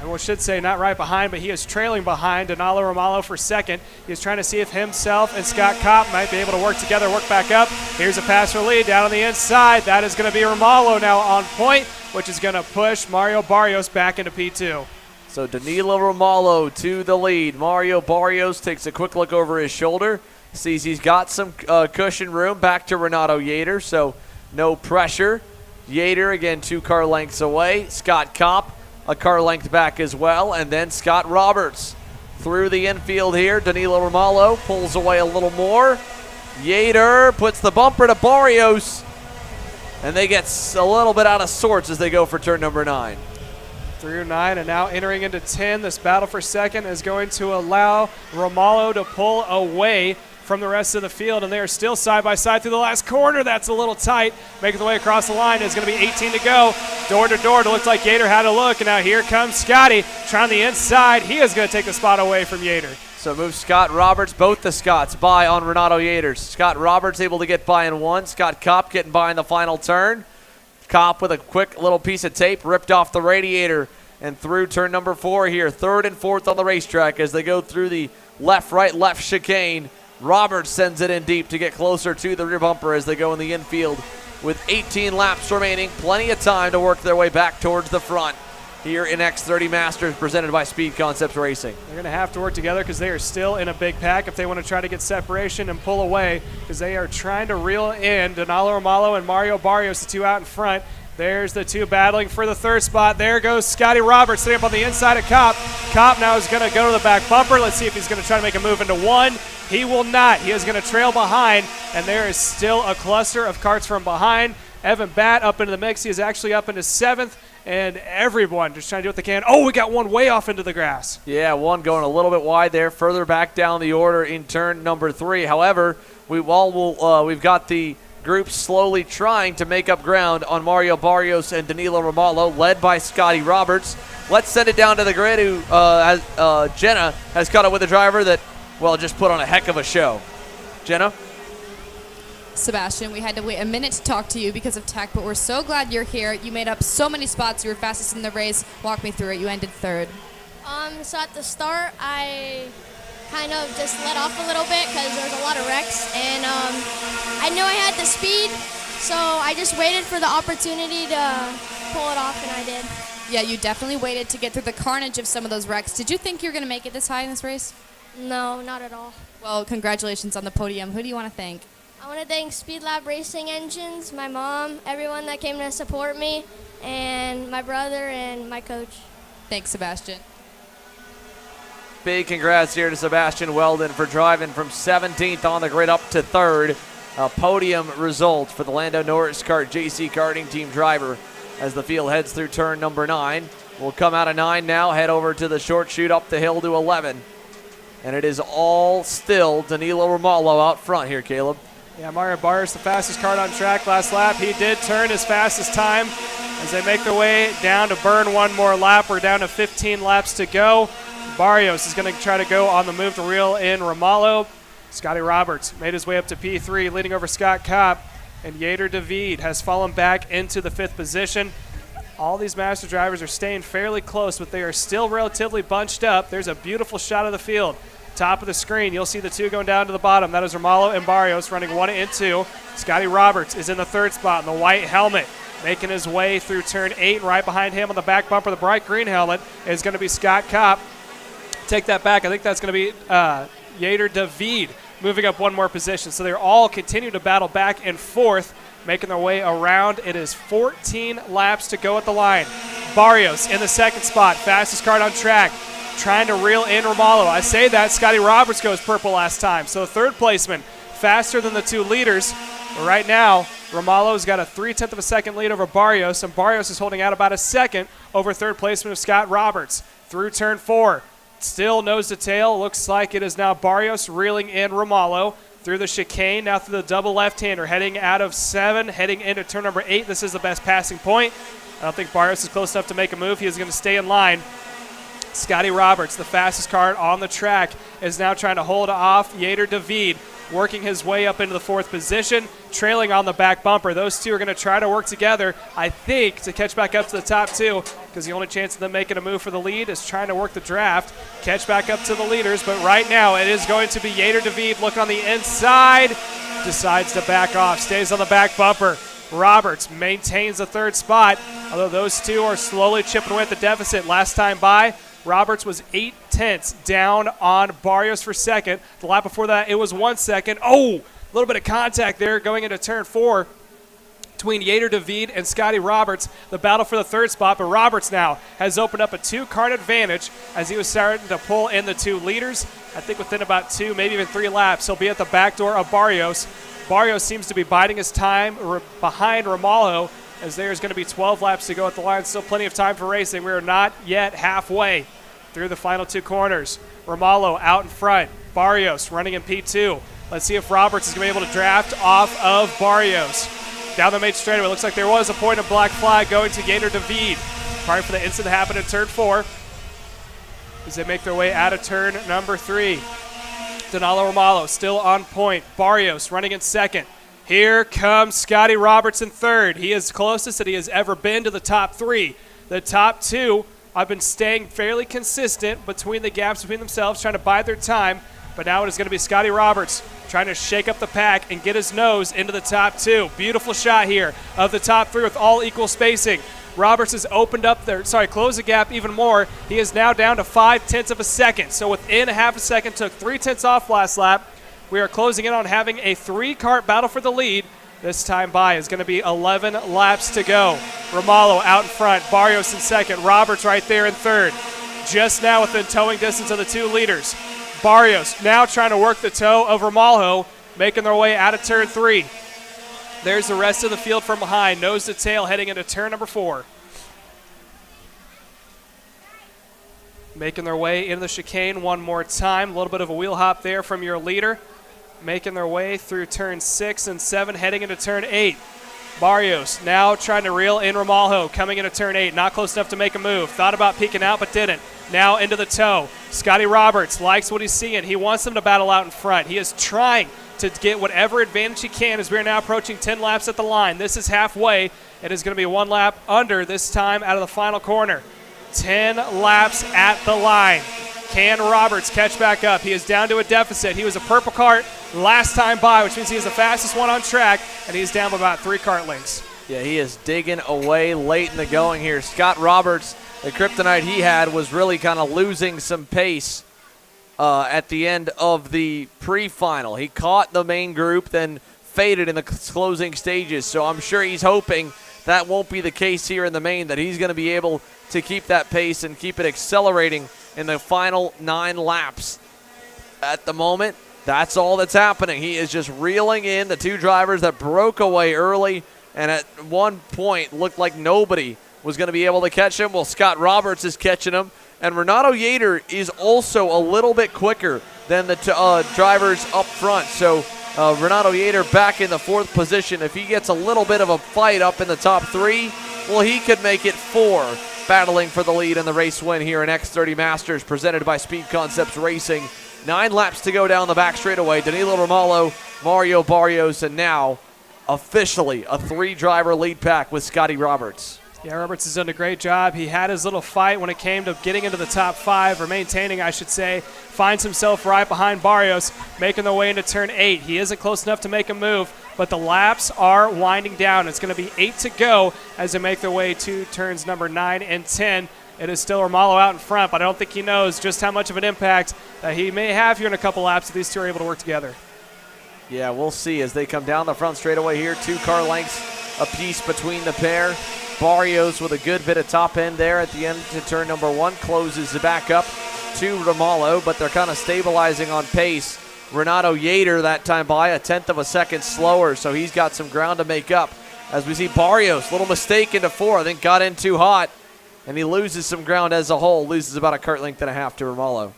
I should say not right behind, but he is trailing behind Danilo Romalo for second. He's trying to see if himself and Scott Kopp might be able to work together, work back up. Here's a pass for lead down on the inside. That is going to be Romalo now on point, which is going to push Mario Barrios back into P2. So Danilo Romalo to the lead. Mario Barrios takes a quick look over his shoulder, sees he's got some cushion room back to Renato Yater, so no pressure. Yater, again, 2 car lengths away. Scott Kopp, a car length back as well, and then Scott Roberts through the infield here. Danilo Romalo pulls away a little more. Yater puts the bumper to Barrios, and they get a little bit out of sorts as they go for turn number 9. through 9, and now entering into 10. This battle for second is going to allow Romalo to pull away from the rest of the field, and they are still side by side through the last corner. That's a little tight. Making the way across the line is going to be 18 to go. Door to door. It looks like Yater had a look, and now here comes Scotty trying the inside. He is going to take the spot away from Yater. So moves Scott Roberts, both the Scotts by on Renato Yaters. Scott Roberts able to get by in one. Scott Kopp getting by in the final turn. Kopp with a quick little piece of tape, ripped off the radiator and through turn number 4 here. Third and fourth on the racetrack as they go through the left, right, left chicane. Roberts sends it in deep to get closer to the rear bumper as they go in the infield with 18 laps remaining. Plenty of time to work their way back towards the front here in X30 Masters presented by Speed Concepts Racing. They're going to have to work together because they are still in a big pack if they want to try to get separation and pull away, because they are trying to reel in Danilo Romalo and Mario Barrios, the two out in front. There's the two battling for the third spot. There goes Scotty Roberts sitting up on the inside of Kopp. Kopp now is going to go to the back bumper. Let's see if he's going to try to make a move into one. He will not. He is going to trail behind, and there is still a cluster of karts from behind. Evan Batt up into the mix. He is actually up into 7th, and everyone just trying to do what they can. Oh, we got one way off into the grass. Yeah, one going a little bit wide there, further back down the order in turn number 3. However, we've got the group slowly trying to make up ground on Mario Barrios and Danilo Romalo, led by Scotty Roberts. Let's send it down to the grid, who Jenna has caught up with a driver that, well, just put on a heck of a show. Jenna? Sebastian, we had to wait a minute to talk to you because of tech, but we're so glad you're here. You made up so many spots. You were fastest in the race. Walk me through it. You ended 3rd. So at the start, I kind of just let off a little bit because there was a lot of wrecks, and I knew I had the speed, so I just waited for the opportunity to pull it off, and I did. Yeah, you definitely waited to get through the carnage of some of those wrecks. Did you think you were going to make it this high in this race? No, not at all. Well, congratulations on the podium. Who do you want to thank? I want to thank Speed Lab Racing Engines, my mom, everyone that came to support me, and my brother and my coach. Thanks, Sebastian. Big congrats here to Sebastian Weldon for driving from 17th on the grid up to 3rd. A podium result for the Lando Norris Kart JC Karting Team driver as the field heads through turn number 9. We'll come out of 9 now, head over to the short chute up the hill to 11. And it is all still Danilo Romalo out front here, Caleb. Yeah, Mario Barrios, the fastest kart on track last lap. He did turn his fastest time as they make their way down to burn one more lap. We're down to 15 laps to go. Barrios is going to try to go on the move to reel in Romalo. Scotty Roberts made his way up to P3, leading over Scott Kopp. And Yater David has fallen back into the 5th position. All these master drivers are staying fairly close, but they are still relatively bunched up. There's a beautiful shot of the field. Top of the screen, you'll see the two going down to the bottom. That is Romalo and Barrios running 1 and 2. Scotty Roberts is in the 3rd spot in the white helmet, making his way through turn 8. And right behind him on the back bumper, the bright green helmet, is going to be Scott Kopp. Take that back. I think that's going to be Yater David moving up one more position. So they're all continuing to battle back and forth, making their way around. It is 14 laps to go at the line. Barrios in the 2nd spot, fastest kart on track, trying to reel in Romalo. I say that, Scotty Roberts goes purple last time. So 3rd placement, faster than the 2 leaders. But right now, Romalo's got a 0.3 of a second lead over Barrios, and Barrios is holding out about a second over 3rd placement of Scott Roberts. Through turn 4, still nose to tail. Looks like it is now Barrios reeling in Romalo through the chicane, now through the double left-hander, heading out of 7, heading into turn number 8. This is the best passing point. I don't think Barrios is close enough to make a move. He is going to stay in line. Scotty Roberts, the fastest kart on the track, is now trying to hold off Yater David, working his way up into the 4th position, trailing on the back bumper. Those two are going to try to work together, I think, to catch back up to the top 2, because the only chance of them making a move for the lead is trying to work the draft, catch back up to the leaders. But right now it is going to be Yater David. Look on the inside, decides to back off, stays on the back bumper. Roberts maintains the 3rd spot, although those two are slowly chipping away at the deficit. Last time by, Roberts was 0.8 down on Barrios for 2nd. The lap before that, it was 1 second. Oh, a little bit of contact there going into turn 4 between Yater David and Scotty Roberts. The battle for the 3rd spot, but Roberts now has opened up a 2-kart advantage as he was starting to pull in the 2 leaders. I think within about 2, maybe even 3 laps, he'll be at the back door of Barrios. Barrios seems to be biding his time behind Romalo, as there's going to be 12 laps to go at the line. Still plenty of time for racing. We are not yet halfway through the final 2 corners. Romalo out in front. Barrios running in P2. Let's see if Roberts is going to be able to draft off of Barrios. Down the main straightaway, looks like there was a point of black flag going to Gator David. Probably for the incident that happened in turn 4. As they make their way out of turn number 3. Donalo Romalo still on point. Barrios running in second. Here comes Scotty Roberts in third. He is closest that he has ever been to the top 3. The top 2 have been staying fairly consistent between the gaps between themselves, trying to bide their time. But now it is going to be Scotty Roberts trying to shake up the pack and get his nose into the top 2. Beautiful shot here of the top 3 with all equal spacing. Roberts has opened up closed the gap even more. He is now down to 0.5 of a second. So within a half a second, took 0.3 off last lap. We are closing in on having a 3-kart battle for the lead. This time by is going to be 11 laps to go. Romalo out in front, Barrios in second, Roberts right there in third. Just now within towing distance of the 2 leaders. Barrios now trying to work the toe of Romalo, making their way out of turn 3. There's the rest of the field from behind, nose to tail heading into turn number 4. Making their way into the chicane one more time. A little bit of a wheel hop there from your leader. Making their way through turn 6 and 7, heading into turn 8. Barrios now trying to reel in Romalho, coming into turn 8. Not close enough to make a move. Thought about peeking out, but didn't. Now into the toe. Scotty Roberts likes what he's seeing. He wants them to battle out in front. He is trying to get whatever advantage he can as we are now approaching 10 laps at the line. This is halfway. It is going to be 1 lap under this time out of the final corner. 10 laps at the line. Can Roberts catch back up? He is down to a deficit. He was a purple cart last time by, which means he is the fastest one on track, and he's down by about 3 kart lengths. Yeah, he is digging away late in the going here. Scott Roberts, the kryptonite he had, was really kind of losing some pace at the end of the pre-final. He caught the main group, then faded in the closing stages, so I'm sure he's hoping that won't be the case here in the main, that he's going to be able to keep that pace and keep it accelerating in the final 9 laps. At the moment, that's all that's happening. He is just reeling in the 2 drivers that broke away early, and at one point looked like nobody was going to be able to catch him. Well, Scott Roberts is catching him, and Renato Yater is also a little bit quicker than the drivers up front. So Renato Yater back in the 4th position. If he gets a little bit of a fight up in the top 3, well, he could make it 4, battling for the lead in the race win here in X30 Masters, presented by Speed Concepts Racing. 9 laps to go down the back straightaway. Danilo Romalo, Mario Barrios, and now officially a 3-driver lead pack with Scotty Roberts. Yeah, Roberts has done a great job. He had his little fight when it came to getting into the top 5, or maintaining, I should say. Finds himself right behind Barrios, making their way into turn 8. He isn't close enough to make a move, but the laps are winding down. It's going to be 8 to go as they make their way to turns number 9 and 10. It is still Romalo out in front, but I don't think he knows just how much of an impact he may have here in a couple laps if these 2 are able to work together. Yeah, we'll see as they come down the front straightaway here. 2 car lengths apiece between the pair. Barrios with a good bit of top end there at the end to turn number 1. Closes the back up to Romalo, but they're kind of stabilizing on pace. Renato Yater that time by 1/10 of a second slower, so he's got some ground to make up. As we see Barrios, little mistake into 4. I think got in too hot, and he loses some ground as a whole. Loses about a kart length and a half to Romalo.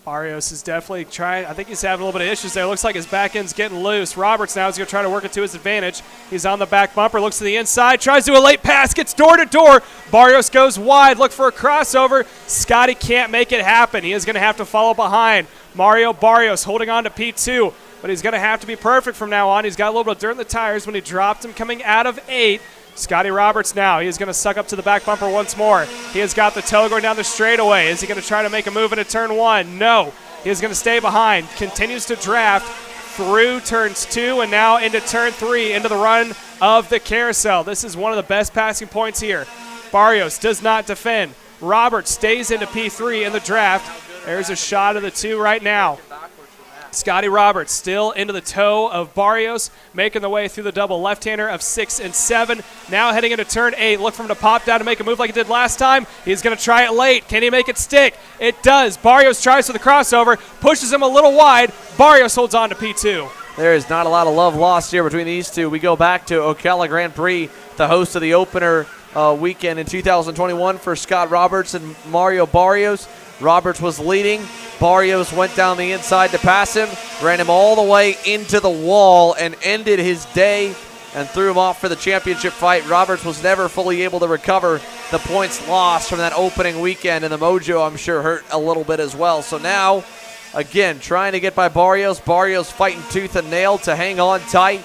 Barrios is definitely trying. I think he's having a little bit of issues there. Looks like his back end's getting loose. Roberts now is going to try to work it to his advantage. He's on the back bumper, looks to the inside, tries to do a late pass, gets door to door. Barrios goes wide, look for a crossover. Scotty can't make it happen. He is going to have to follow behind. Mario Barrios holding on to P2, but he's going to have to be perfect from now on. He's got a little bit of dirt in the tires when he dropped him coming out of 8. Scotty Roberts now, he is going to suck up to the back bumper once more. He has got the toe going down the straightaway. Is he going to try to make a move into turn 1? No. He is going to stay behind, continues to draft through turns 2 and now into turn 3, into the run of the carousel. This is one of the best passing points here. Barrios does not defend. Roberts stays into P3 in the draft. There's a shot of the 2 right now. Scotty Roberts still into the toe of Barrios, making the way through the double left-hander of 6 and 7. Now heading into turn 8. Look for him to pop down to make a move like he did last time. He's going to try it late. Can he make it stick? It does. Barrios tries for the crossover, pushes him a little wide. Barrios holds on to P2. There is not a lot of love lost here between these two. We go back to Ocala Grand Prix, the host of the opener weekend in 2021 for Scott Roberts and Mario Barrios. Roberts was leading. Barrios went down the inside to pass him, ran him all the way into the wall and ended his day and threw him off for the championship fight. Roberts was never fully able to recover the points lost from that opening weekend, and the mojo, I'm sure, hurt a little bit as well. So now, again, trying to get by Barrios. Barrios fighting tooth and nail to hang on tight.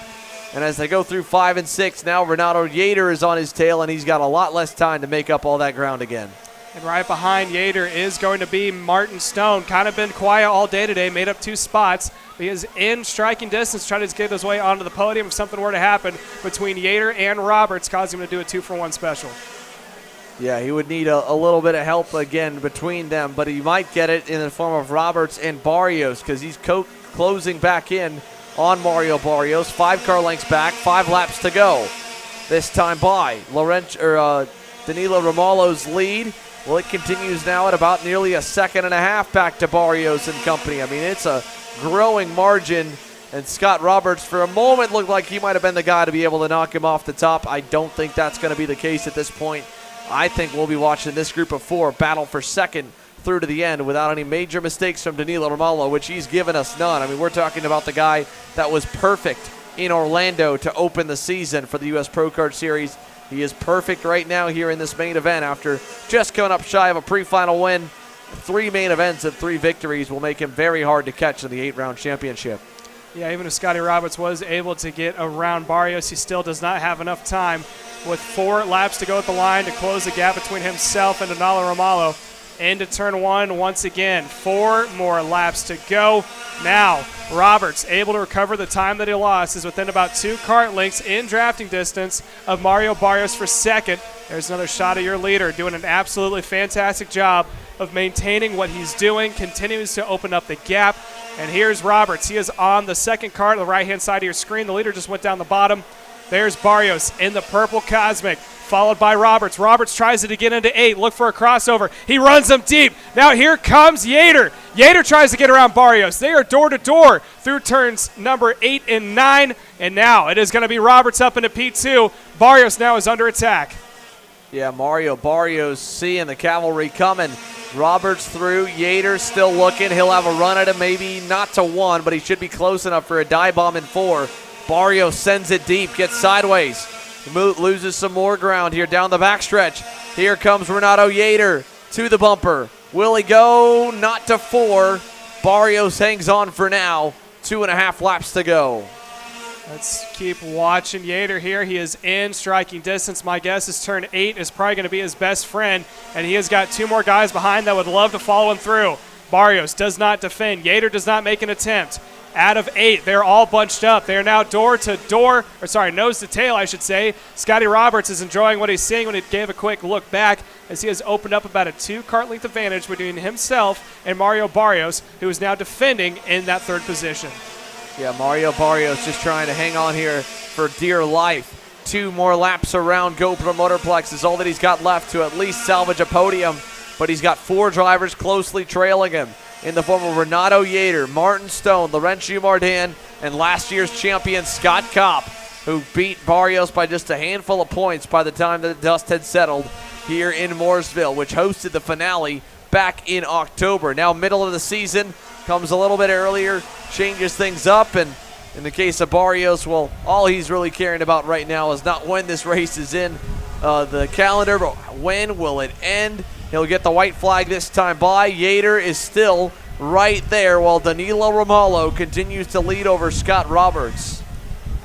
And as they go through 5 and 6, now Renato Yater is on his tail, and he's got a lot less time to make up all that ground again. And right behind Yater is going to be Martin Stone. Kind of been quiet all day today, made up 2 spots. He is in striking distance, trying to get his way onto the podium if something were to happen between Yater and Roberts, causing him to do a 2-for-1 special. Yeah, he would need a little bit of help again between them, but he might get it in the form of Roberts and Barrios because he's closing back in on Mario Barrios. 5 car lengths back, 5 laps to go. This time by Danilo Romalo's lead. Well, it continues now at about nearly a second and a half back to Barrios and company. I mean, it's a growing margin, and Scott Roberts for a moment looked like he might have been the guy to be able to knock him off the top. I don't think that's going to be the case at this point. I think we'll be watching this group of 4 battle for second through to the end without any major mistakes from Danilo Romalo, which he's given us none. I mean, we're talking about the guy that was perfect in Orlando to open the season for the U.S. Pro Kart Series. He is perfect right now here in this main event after just coming up shy of a pre-final win. 3 main events and 3 victories will make him very hard to catch in the 8-round championship. Yeah, even if Scotty Roberts was able to get around Barrios, he still does not have enough time with 4 laps to go at the line to close the gap between himself and Danilo Romalo. Into turn 1 once again. 4 more laps to go. Now, Roberts able to recover the time that he lost, is within about 2 kart lengths in drafting distance of Mario Barrios for second. There's another shot of your leader doing an absolutely fantastic job of maintaining what he's doing, continues to open up the gap. And here's Roberts. He is on the second kart on the right-hand side of your screen. The leader just went down the bottom. There's Barrios in the purple Cosmic, followed by Roberts. Roberts tries to get into 8, look for a crossover. He runs them deep. Now here comes Yater. Yater tries to get around Barrios. They are door-to-door through turns number 8 and 9. And now it is going to be Roberts up into P2. Barrios now is under attack. Yeah, Mario Barrios seeing the cavalry coming. Roberts through. Yater still looking. He'll have a run at him, maybe not to 1, but he should be close enough for a dive bomb in 4. Barrios sends it deep, gets sideways. Loses some more ground here down the backstretch. Here comes Renato Yater to the bumper. Will he go? Not to 4. Barrios hangs on for now. 2.5 laps to go. Let's keep watching Yater here. He is in striking distance. My guess is turn 8 is probably going to be his best friend, and he has got 2 more guys behind that would love to follow him through. Barrios does not defend. Yater does not make an attempt. Out of 8, they're all bunched up. They are now nose to tail, I should say. Scotty Roberts is enjoying what he's seeing when he gave a quick look back as he has opened up about a 2 kart length advantage between himself and Mario Barrios, who is now defending in that 3rd position. Yeah, Mario Barrios just trying to hang on here for dear life. 2 more laps around GoPro Motorplex is all that he's got left to at least salvage a podium, but he's got 4 drivers closely trailing him in the form of Renato Yater, Martin Stone, Laurent Jumardin, and last year's champion Scott Kopp, who beat Barrios by just a handful of points by the time that the dust had settled here in Mooresville, which hosted the finale back in October. Now middle of the season, comes a little bit earlier, changes things up, and in the case of Barrios, well, all he's really caring about right now is not when this race is in the calendar, but when will it end. He'll get the white flag this time by. Yater is still right there while Danilo Romalo continues to lead over Scott Roberts.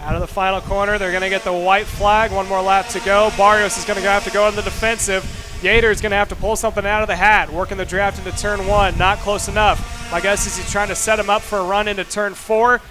Out of the final corner, they're going to get the white flag. 1 more lap to go. Barrios is going to have to go on the defensive. Yater is going to have to pull something out of the hat, working the draft into turn 1. Not close enough. My guess is he's trying to set him up for a run into turn 4.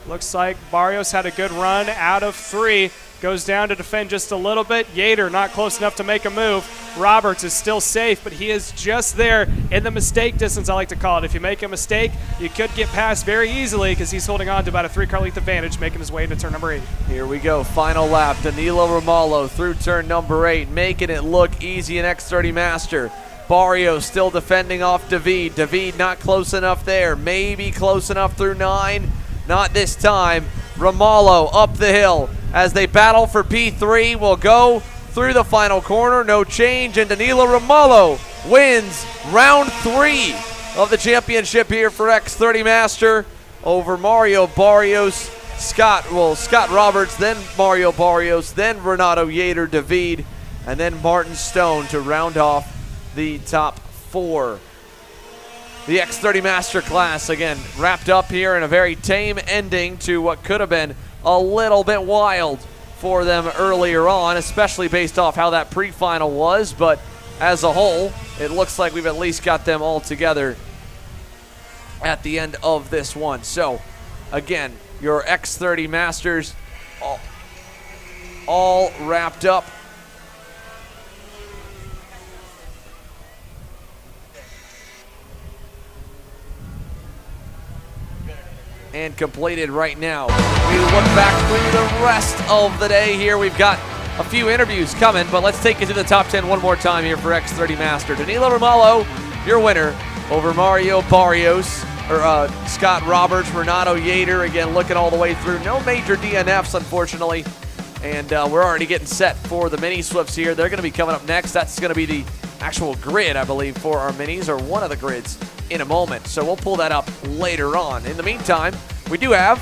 Looks like Barrios had a good run out of 3. Goes down to defend just a little bit. Yater not close enough to make a move. Roberts is still safe, but he is just there in the mistake distance, I like to call it. If you make a mistake, you could get past very easily because he's holding on to about a 3 car length advantage, making his way into turn number 8. Here we go, final lap. Danilo Romalo through turn number 8, making it look easy in X30 Master. Barrios still defending off David. David not close enough there. Maybe close enough through 9. not this time. Romalo up the hill as they battle for P3. Will go through the final corner, no change, and Danilo Romalo wins round 3 of the championship here for X30 Master over Mario Barrios, Scott Roberts, then Mario Barrios, then Renato Yater David, and then Martin Stone to round off the top 4. The X30 Master class, again, wrapped up here in a very tame ending to what could have been a little bit wild for them earlier on, especially based off how that pre-final was. But as a whole, it looks like we've at least got them all together at the end of this one. So, again, your X30 Masters all wrapped up. And completed right now. We look back through the rest of the day here. We've got a few interviews coming, but let's take it to the top 10 one more time here for X30 Master. Danilo Romalo, your winner over Mario Barrios, or Scott Roberts, Renato Yater, again, looking all the way through. No major DNFs, unfortunately. And we're already getting set for the mini Swifts here. They're going to be coming up next. That's going to be the actual grid, I believe, for our minis, or one of the grids in a moment. So we'll pull that up later on. In the meantime, we do have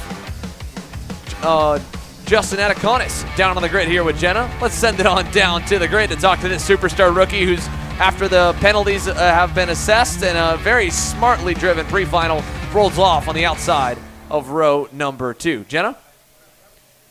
Justin Ataconis down on the grid here with Jenna. Let's send it on down to the grid to talk to this superstar rookie who's, after the penalties have been assessed and a very smartly driven pre-final, rolls off on the outside of row number 2. Jenna?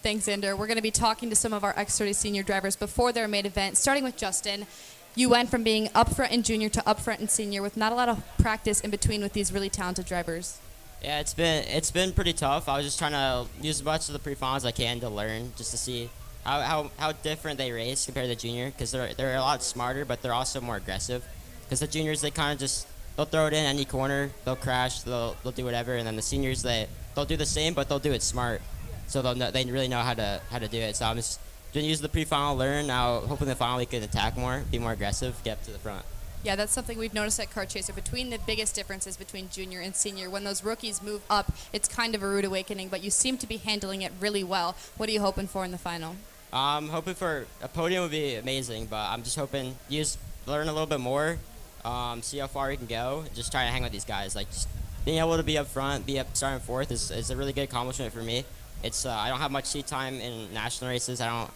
Thanks, Xander. We're going to be talking to some of our X30 senior drivers before their main event, starting with Justin. You went from being up front in junior to up front in senior with not a lot of practice in between with these really talented drivers. Yeah, it's been pretty tough. I was just trying to use as much of the pre-finals as I can to learn, just to see how different they race compared to the junior, because they're a lot smarter, but they're also more aggressive. Because the juniors, they kind of just, they'll throw it in any corner, they'll crash, they'll do whatever, and then the seniors, they'll do the same, but they'll do it smart. So they really know how to do it. So I'm just going to use the pre-final, learn. Now, hopefully in the final we can attack more, be more aggressive, get up to the front. Yeah, that's something we've noticed at Kart Chaser. Between the biggest differences between junior and senior, when those rookies move up, it's kind of a rude awakening, but you seem to be handling it really well. What are you hoping for in the final? I'm hoping for a podium would be amazing, but I'm just hoping learn a little bit more, see how far we can go, just try to hang with these guys. Like, just being able to be up front, starting 4th is a really good accomplishment for me. It's I don't have much seat time in national races. I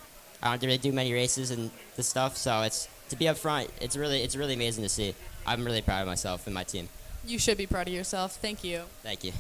don't really do many races and this stuff, so to be up front, it's really amazing to see. I'm really proud of myself and my team. You should be proud of yourself. Thank you. Thank you.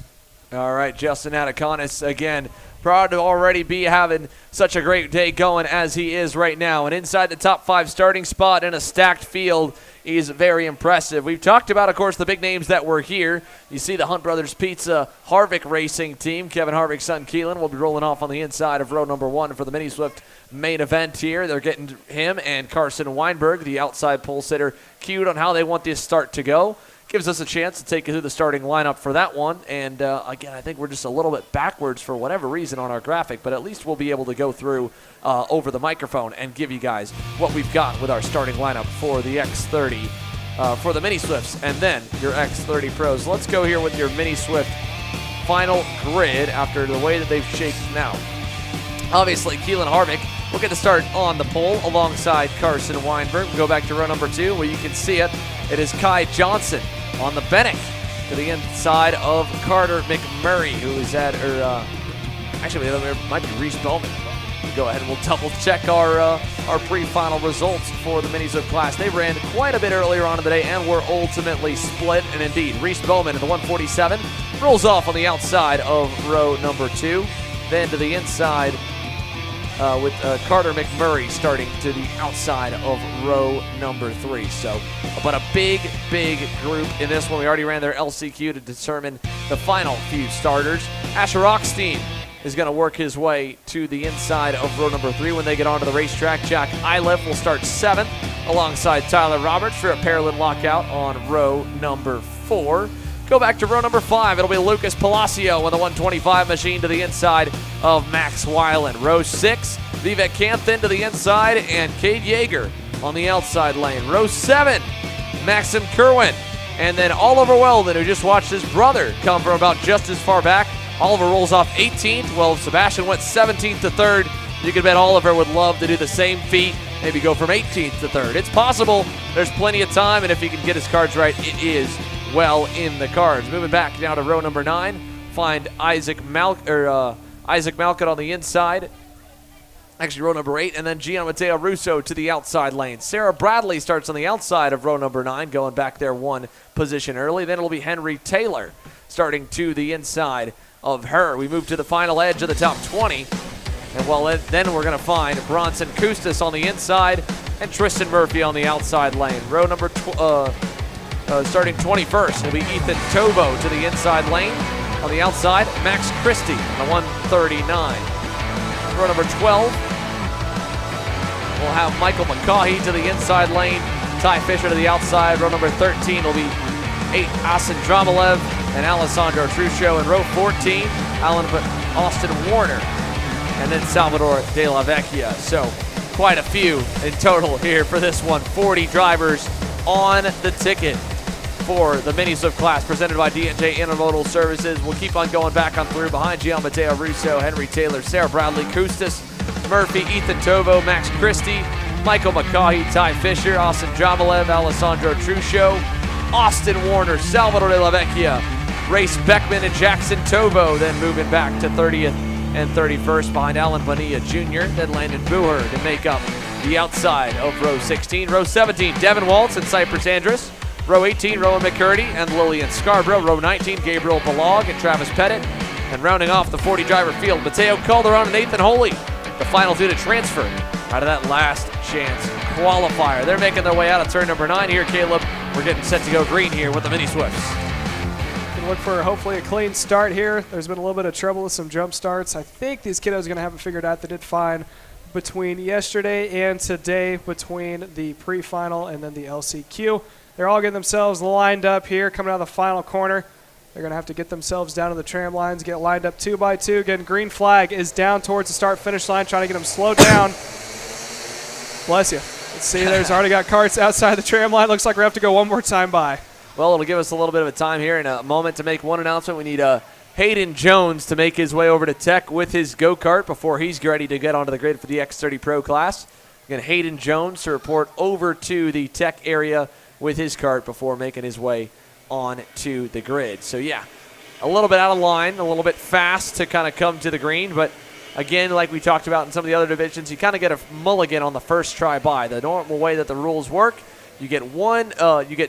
All right, Justin Ataconis, again, proud to already be having such a great day going as he is right now. And inside the top 5 starting spot in a stacked field is very impressive. We've talked about, of course, the big names that were here. You see the Hunt Brothers Pizza Harvick Racing team. Kevin Harvick's son, Keelan, will be rolling off on the inside of row number 1 for the Mini Swift main event here. They're getting him and Carson Weinberg, the outside pole sitter, cued on how they want this start to go. Gives us a chance to take you through the starting lineup for that one. And, again, I think we're just a little bit backwards for whatever reason on our graphic, but at least we'll be able to go through over the microphone and give you guys what we've got with our starting lineup for the X30, for the Mini Swifts, and then your X30 Pros. Let's go here with your Mini Swift final grid after the way that they've shaped now. Obviously, Keelan Harvick will get the start on the pole alongside Carson Weinberg. We'll go back to row number 2 where you can see it. It is Kai Johnson on the Bennett to the inside of Carter McMurray, who is at, actually, it might be Reese Bowman. We'll go ahead and we'll double check our pre-final results for the Mini Swift class. They ran quite a bit earlier on in the day and were ultimately split. And indeed, Reese Bowman in the 147 rolls off on the outside of row number 2. Then to the inside with Carter McMurray starting to the outside of row number 3. So, but a big group in this one. We already ran their LCQ to determine the final few starters. Asher Rockstein is going to work his way to the inside of row number 3 when they get onto the racetrack. Jack Iliff will start 7th alongside Tyler Roberts for a Paralin lockout on row number 4. Go back to row number 5. It'll be Lucas Palacio with a 125 machine to the inside of Max Weiland. Row 6, Vivek Canthan to the inside and Cade Yeager on the outside lane. Row 7, Maxim Kerwin. And then Oliver Weldon, who just watched his brother come from about just as far back, Oliver rolls off 18th. Well, if Sebastian went 17th to 3rd, you could bet Oliver would love to do the same feat, maybe go from 18th to 3rd. It's possible. There's plenty of time, and if he can get his cards right, it is well in the cards. Moving back now to row number 9, find Isaac Malcott on the inside. Actually, row number 8, and then Gianmatteo Russo to the outside lane. Sarah Bradley starts on the outside of row number 9, going back there one position early. Then it'll be Henry Taylor starting to the inside of her. We move to the final edge of the top 20. And well, then we're going to find Bronson Kustis on the inside and Tristan Murphy on the outside lane. Row number starting 21st will be Ethan Tovo to the inside lane. On the outside, Max Christie on the 139. Row number 12, we'll have Michael McCaughey to the inside lane, Ty Fisher to the outside. Row number 13 will be 8 Asen Dramilev and Alessandro Truccio. In row 14, Austin Warner, and then Salvador De La Vecchia. So quite a few in total here for this one. 40 drivers on the ticket for the Mini Swift class presented by D&J Intermodal Services. We'll keep on going back on through behind Gianmatteo Russo, Henry Taylor, Sarah Bradley, Kustis, Murphy, Ethan Tovo, Max Christie, Michael McCaughey, Ty Fisher, Austin Dramilev, Alessandro Truccio, Austin Warner, Salvador De La Vecchia, Race Beckman, and Jackson Tovo. Then moving back to 30th and 31st behind Alan Bonilla Jr., then Landon Booher to make up the outside of row 16. Row 17, Devin Waltz and Cypress Andrus. Row 18, Rowan McCurdy and Lillian Scarborough. Row 19, Gabriel Balog and Travis Pettit. And rounding off the 40-driver field, Mateo Calderon and Nathan Holy. The final two to transfer out of that last chance qualifier. They're making their way out of turn number 9 here, Caleb. We're getting set to go green here with the Mini Swifts. Can look for hopefully a clean start here. There's been a little bit of trouble with some jump starts. I think these kiddos are going to have it figured out. They did fine between yesterday and today, between the pre-final and then the LCQ. They're all getting themselves lined up here, coming out of the final corner. They're going to have to get themselves down to the tram lines, get lined up 2 by 2. Again, green flag is down towards the start-finish line, trying to get them slowed down. Bless you. Let's see, there's already got carts outside the tram line. Looks like we have to go one more time by. Well, it'll give us a little bit of a time here in a moment to make one announcement. We need Hayden Jones to make his way over to Tech with his go-kart before he's ready to get onto the grid for the X30 Pro class. Again, Hayden Jones to report over to the Tech area with his kart before making his way on to the grid. So yeah, a little bit out of line, a little bit fast to kind of come to the green, but again, like we talked about in some of the other divisions, you kind of get a mulligan on the first try by. The normal way that the rules work, you get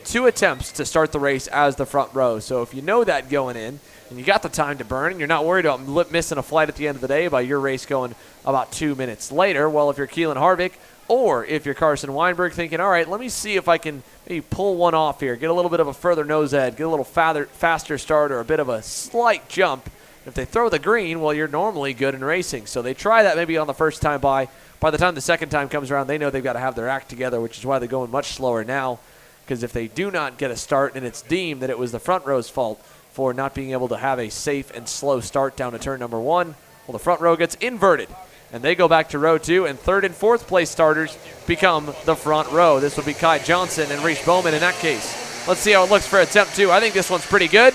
2 attempts to start the race as the front row. So if you know that going in, and you got the time to burn, and you're not worried about missing a flight at the end of the day by your race going about 2 minutes later, well, if you're Keelan Harvick, or if you're Carson Weinberg thinking, all right, let me see if I can maybe pull one off here, get a little bit of a further nose edge, get a little faster start or a bit of a slight jump. If they throw the green, well, you're normally good in racing. So they try that maybe on the first time by. By the time the second time comes around, they know they've got to have their act together, which is why they're going much slower now. Because if they do not get a start and it's deemed that it was the front row's fault for not being able to have a safe and slow start down to turn number 1, well, the front row gets inverted. And they go back to row 2, and 3rd and 4th place starters become the front row. This would be Kai Johnson and Reese Bowman in that case. Let's see how it looks for attempt 2. I think this one's pretty good,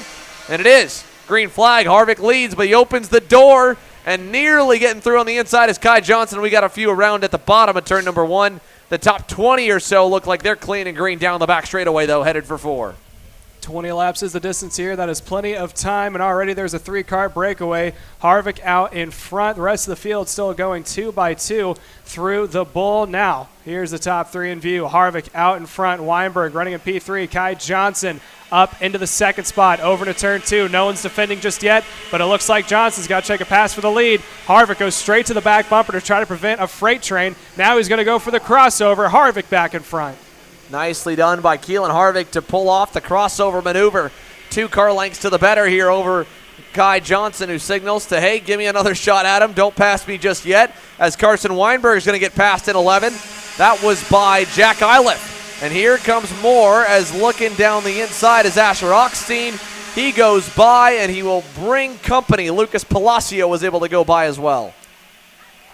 and it is. Green flag, Harvick leads, but he opens the door, and nearly getting through on the inside is Kai Johnson. We got a few around at the bottom of turn number 1. The top 20 or so look like they're clean and green down the back straightaway, though, headed for 4. 20 laps is the distance here. That is plenty of time, and already there's a 3-car breakaway. Harvick out in front. The rest of the field still going 2 by 2 through the bull. Now, here's the top 3 in view. Harvick out in front. Weinberg running in P3. Kai Johnson up into the 2nd spot. Over to turn 2. No one's defending just yet, but it looks like Johnson's got to take a pass for the lead. Harvick goes straight to the back bumper to try to prevent a freight train. Now he's going to go for the crossover. Harvick back in front. Nicely done by Keelan Harvick to pull off the crossover maneuver. 2 car lengths to the better here over Kai Johnson, who signals to, hey, give me another shot at him. Don't pass me just yet, as Carson Weinberg is going to get passed in 11. That was by Jack Iliff. And here comes Moore as looking down the inside is Asher Oxteen. He goes by, and he will bring company. Lucas Palacio was able to go by as well.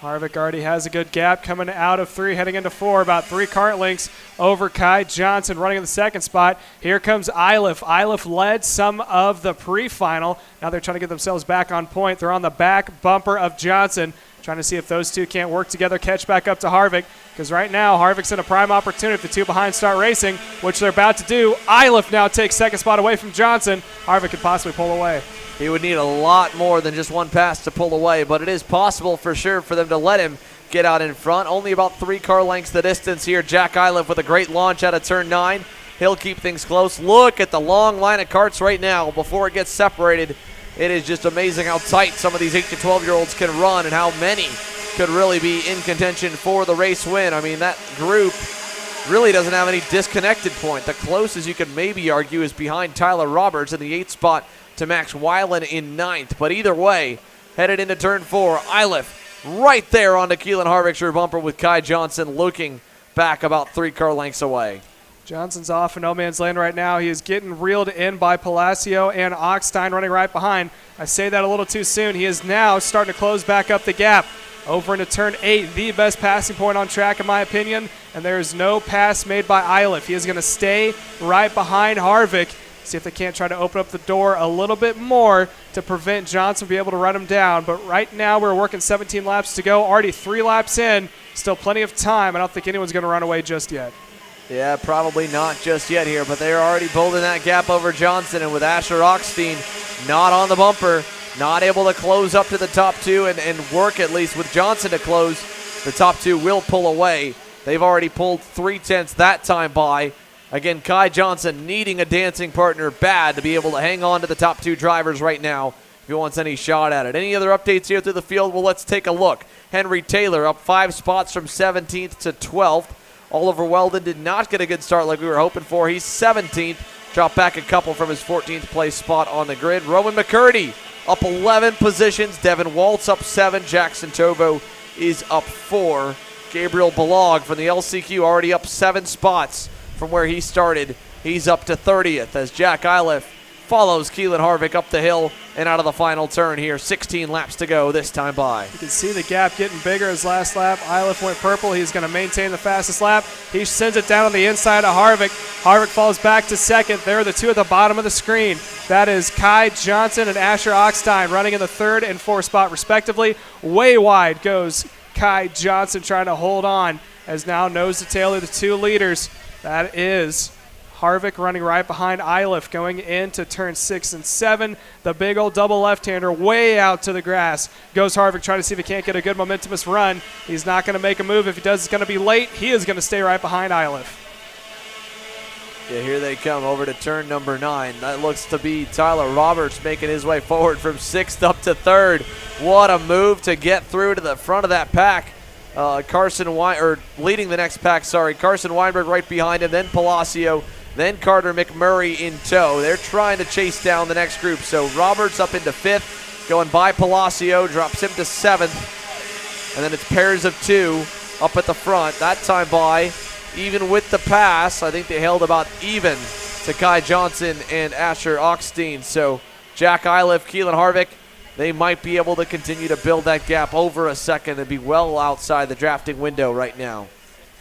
Harvick already has a good gap coming out of 3, heading into 4, about 3 kart lengths over Kai Johnson, running in the second spot. Here comes Iliff. Iliff led some of the pre-final. Now they're trying to get themselves back on point. They're on the back bumper of Johnson, trying to see if those two can't work together, catch back up to Harvick, because right now Harvick's in a prime opportunity if the two behind start racing, which they're about to do. Iliff now takes second spot away from Johnson. Harvick could possibly pull away. He would need a lot more than just one pass to pull away, but it is possible for sure for them to let him get out in front. Only about 3 car lengths the distance here. Jack Iliff with a great launch out of turn 9. He'll keep things close. Look at the long line of karts right now before it gets separated. It is just amazing how tight some of these 8 to 12-year-olds can run and how many could really be in contention for the race win. I mean, that group really doesn't have any disconnected point. The closest you could maybe argue is behind Tyler Roberts in the 8th spot to Max Weiland in 9th. But either way, headed into turn 4, Iliff right there on the Keelan Harvick's rear bumper with Kai Johnson looking back about 3 car lengths away. Johnson's off in no man's land right now. He is getting reeled in by Palacio and Oxtein running right behind. I say that a little too soon. He is now starting to close back up the gap. Over into turn 8, the best passing point on track in my opinion, and there is no pass made by Iliff. He is going to stay right behind Harvick. See if they can't try to open up the door a little bit more to prevent Johnson from being able to run him down. But right now we're working 17 laps to go. Already 3 laps in. Still plenty of time. I don't think anyone's going to run away just yet. Yeah, probably not just yet here, but they're already building that gap over Johnson. And with Asher Oxtein not on the bumper, not able to close up to the top 2 and work at least with Johnson to close, the top 2 will pull away. They've already pulled 3/10 that time by. Again, Kai Johnson needing a dancing partner bad to be able to hang on to the top 2 drivers right now if he wants any shot at it. Any other updates here through the field? Well, let's take a look. Henry Taylor up 5 spots from 17th to 12th. Oliver Weldon did not get a good start like we were hoping for. He's 17th, dropped back a couple from his 14th place spot on the grid. Roman McCurdy up 11 positions. Devin Waltz up 7. Jackson Tobo is up 4. Gabriel Balog from the LCQ already up 7 spots from where he started. He's up to 30th as Jack Iliff follows Keelan Harvick up the hill and out of the final turn here. 16 laps to go this time by. You can see the gap getting bigger as last lap. Iliff went purple. He's going to maintain the fastest lap. He sends it down on the inside of Harvick. Harvick falls back to second. There are the 2 at the bottom of the screen. That is Kai Johnson and Asher Oxtein running in the 3rd and 4th spot respectively. Way wide goes Kai Johnson trying to hold on as now nose to tail are the 2 leaders. That is Harvick running right behind Iliff going into turn 6 and 7. The big old double left-hander way out to the grass. Goes Harvick trying to see if he can't get a good momentumous run. He's not going to make a move. If he does, it's going to be late. He is going to stay right behind Iliff. Yeah, here they come over to turn number 9. That looks to be Tyler Roberts making his way forward from 6th up to 3rd. What a move to get through to the front of that pack. Leading the next pack, Carson Weinberg right behind him, then Palacio, then Carter McMurray in tow. They're trying to chase down the next group. So Roberts up into 5th, going by Palacio, drops him to 7th, and then it's pairs of 2 up at the front. That time by, even with the pass, I think they held about even to Kai Johnson and Asher Oxtein. So Jack Iliff, Keelan Harvick, they might be able to continue to build that gap over a second and be well outside the drafting window right now.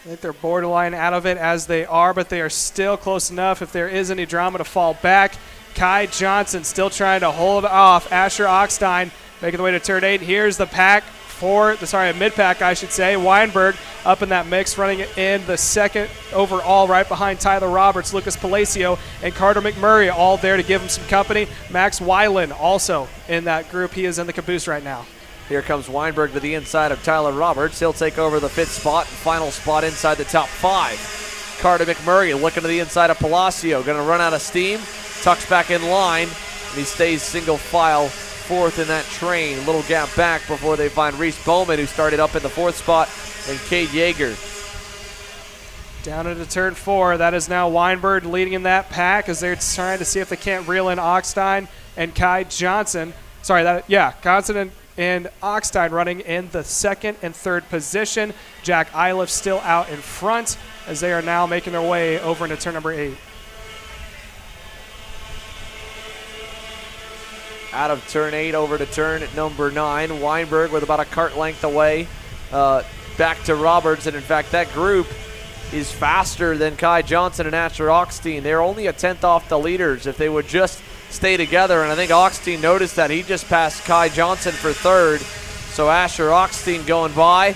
I think they're borderline out of it as they are, but they are still close enough if there is any drama to fall back. Kai Johnson still trying to hold off Asher Oxtein, making the way to turn 8. Here's the pack mid-pack, I should say. Weinberg up in that mix, running in the 2nd overall right behind Tyler Roberts, Lucas Palacio, and Carter McMurray, all there to give him some company. Max Weiland also in that group. He is in the caboose right now. Here comes Weinberg to the inside of Tyler Roberts. He'll take over the 5th spot, final spot inside the top 5. Carter McMurray looking to the inside of Palacio. Going to run out of steam, tucks back in line, and he stays single file 4th in that train. A little gap back before they find Reese Bowman, who started up in the 4th spot, and Cade Yeager. Down into turn 4. That is now Weinberg leading in that pack as they're trying to see if they can't reel in Oxtein and Kai Johnson. Johnson and Oxtein running in the 2nd and 3rd position. Jack Iliff still out in front as they are now making their way over into turn number 8. Out of turn 8 over to turn number 9. Weinberg with about a kart length away back to Roberts. And in fact, that group is faster than Kai Johnson and Asher Augstein. They're only a tenth off the leaders if they would just stay together. And I think Augstein noticed that. He just passed Kai Johnson for third. So Asher Augstein going by.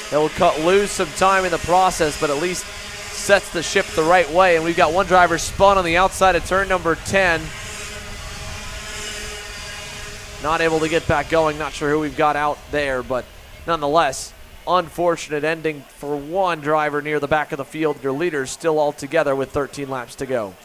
He'll lose some time in the process, but at least sets the ship the right way. And we've got one driver spun on the outside of turn number 10. Not able to get back going. Not sure who we've got out there, but nonetheless, unfortunate ending for one driver near the back of the field. Your leaders still all together with 13 laps to go.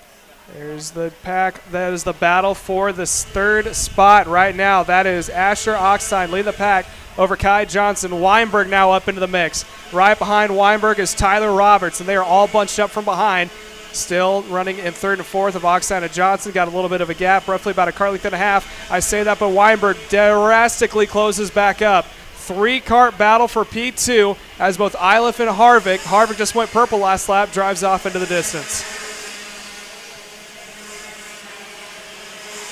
There's the pack. That is the battle for this third spot right now. That is Asher Augstein lead the pack over Kai Johnson. Weinberg now up into the mix. Right behind Weinberg is Tyler Roberts, and they are all bunched up from behind. Still running in third and fourth of Augstein and Johnson. Got a little bit of a gap, roughly about a car length and a half. I say that, but Weinberg drastically closes back up. 3-cart battle for P2 as both Iliff and Harvick just went purple last lap, drives off into the distance.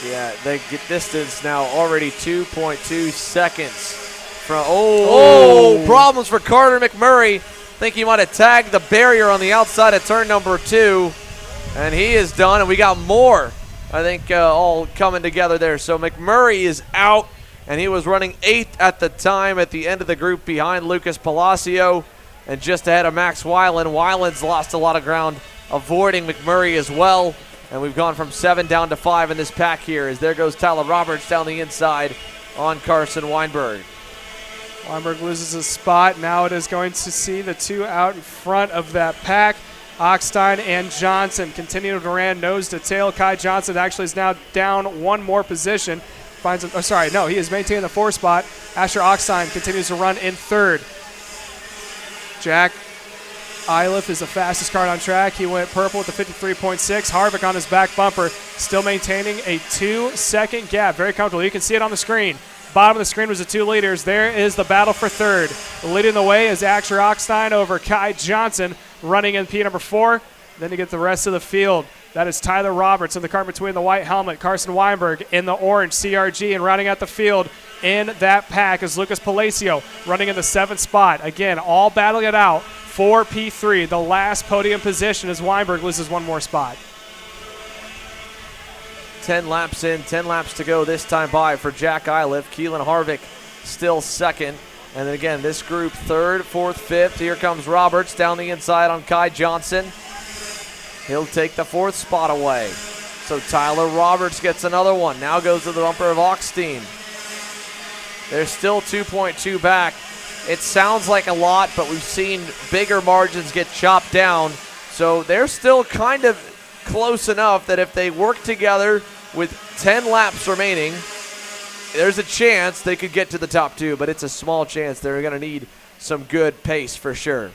Yeah, they get distance now already 2.2 seconds from. Problems for Carter McMurray. Think he might have tagged the barrier on the outside of turn number 2, and he is done. And we got more, I think, all coming together there. So McMurray is out, and he was running 8th at the time at the end of the group behind Lucas Palacio and just ahead of Max Weiland. Weiland's lost a lot of ground avoiding McMurray as well. And we've gone from 7 down to 5 in this pack here as there goes Tyler Roberts down the inside on Carson Weinberg. Weinberg loses a spot. Now it is going to see the two out in front of that pack. Augstein and Johnson continue to run nose to tail. Kai Johnson actually is now down one more position. He is maintaining the 4 spot. Asher Augstein continues to run in third. Jack Iliff is the fastest car on track. He went purple with the 53.6. Harvick on his back bumper, still maintaining a 2-second gap. Very comfortable. You can see it on the screen. Bottom of the screen was the 2 leaders. There is the battle for third. Leading the way is Asher Augstein over Kai Johnson, running in P number 4. Then you get the rest of the field. That is Tyler Roberts in the car between the white helmet. Carson Weinberg in the orange CRG, and rounding out the field in that pack is Lucas Palacio running in the 7th spot. Again, all battling it out for P3. The last podium position as Weinberg loses one more spot. 10 laps in, 10 laps to go this time by for Jack Iliff. Keelan Harvick still second. And then again, this group 3rd, 4th, 5th. Here comes Roberts down the inside on Kai Johnson. He'll take the 4th spot away. So Tyler Roberts gets another one. Now goes to the bumper of Augstein. They're still 2.2 back. It sounds like a lot, but we've seen bigger margins get chopped down. So they're still kind of close enough that if they work together with 10 laps remaining, there's a chance they could get to the top 2, but it's a small chance. They're going to need some good pace for sure.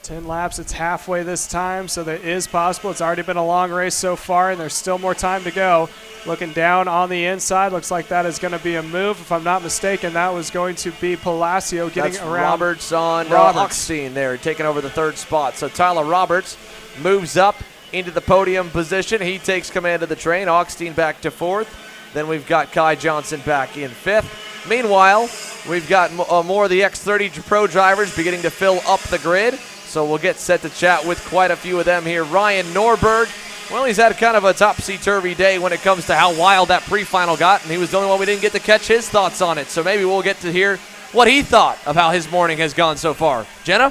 10 laps, it's halfway this time, so that is possible. It's already been a long race so far, and there's still more time to go. Looking down on the inside, looks like that is going to be a move. If I'm not mistaken, that was going to be Palacio getting That's around. Roberts on Augstein there, taking over the 3rd spot. So Tyler Roberts moves up into the podium position. He takes command of the train. Augstein back to 4th. Then we've got Kai Johnson back in 5th. Meanwhile, we've got more of the X30 Pro drivers beginning to fill up the grid. So we'll get set to chat with quite a few of them here. Ryan Norberg, well, he's had kind of a topsy-turvy day when it comes to how wild that pre-final got, and he was the only one we didn't get to catch his thoughts on it. So maybe we'll get to hear what he thought of how his morning has gone so far. Jenna?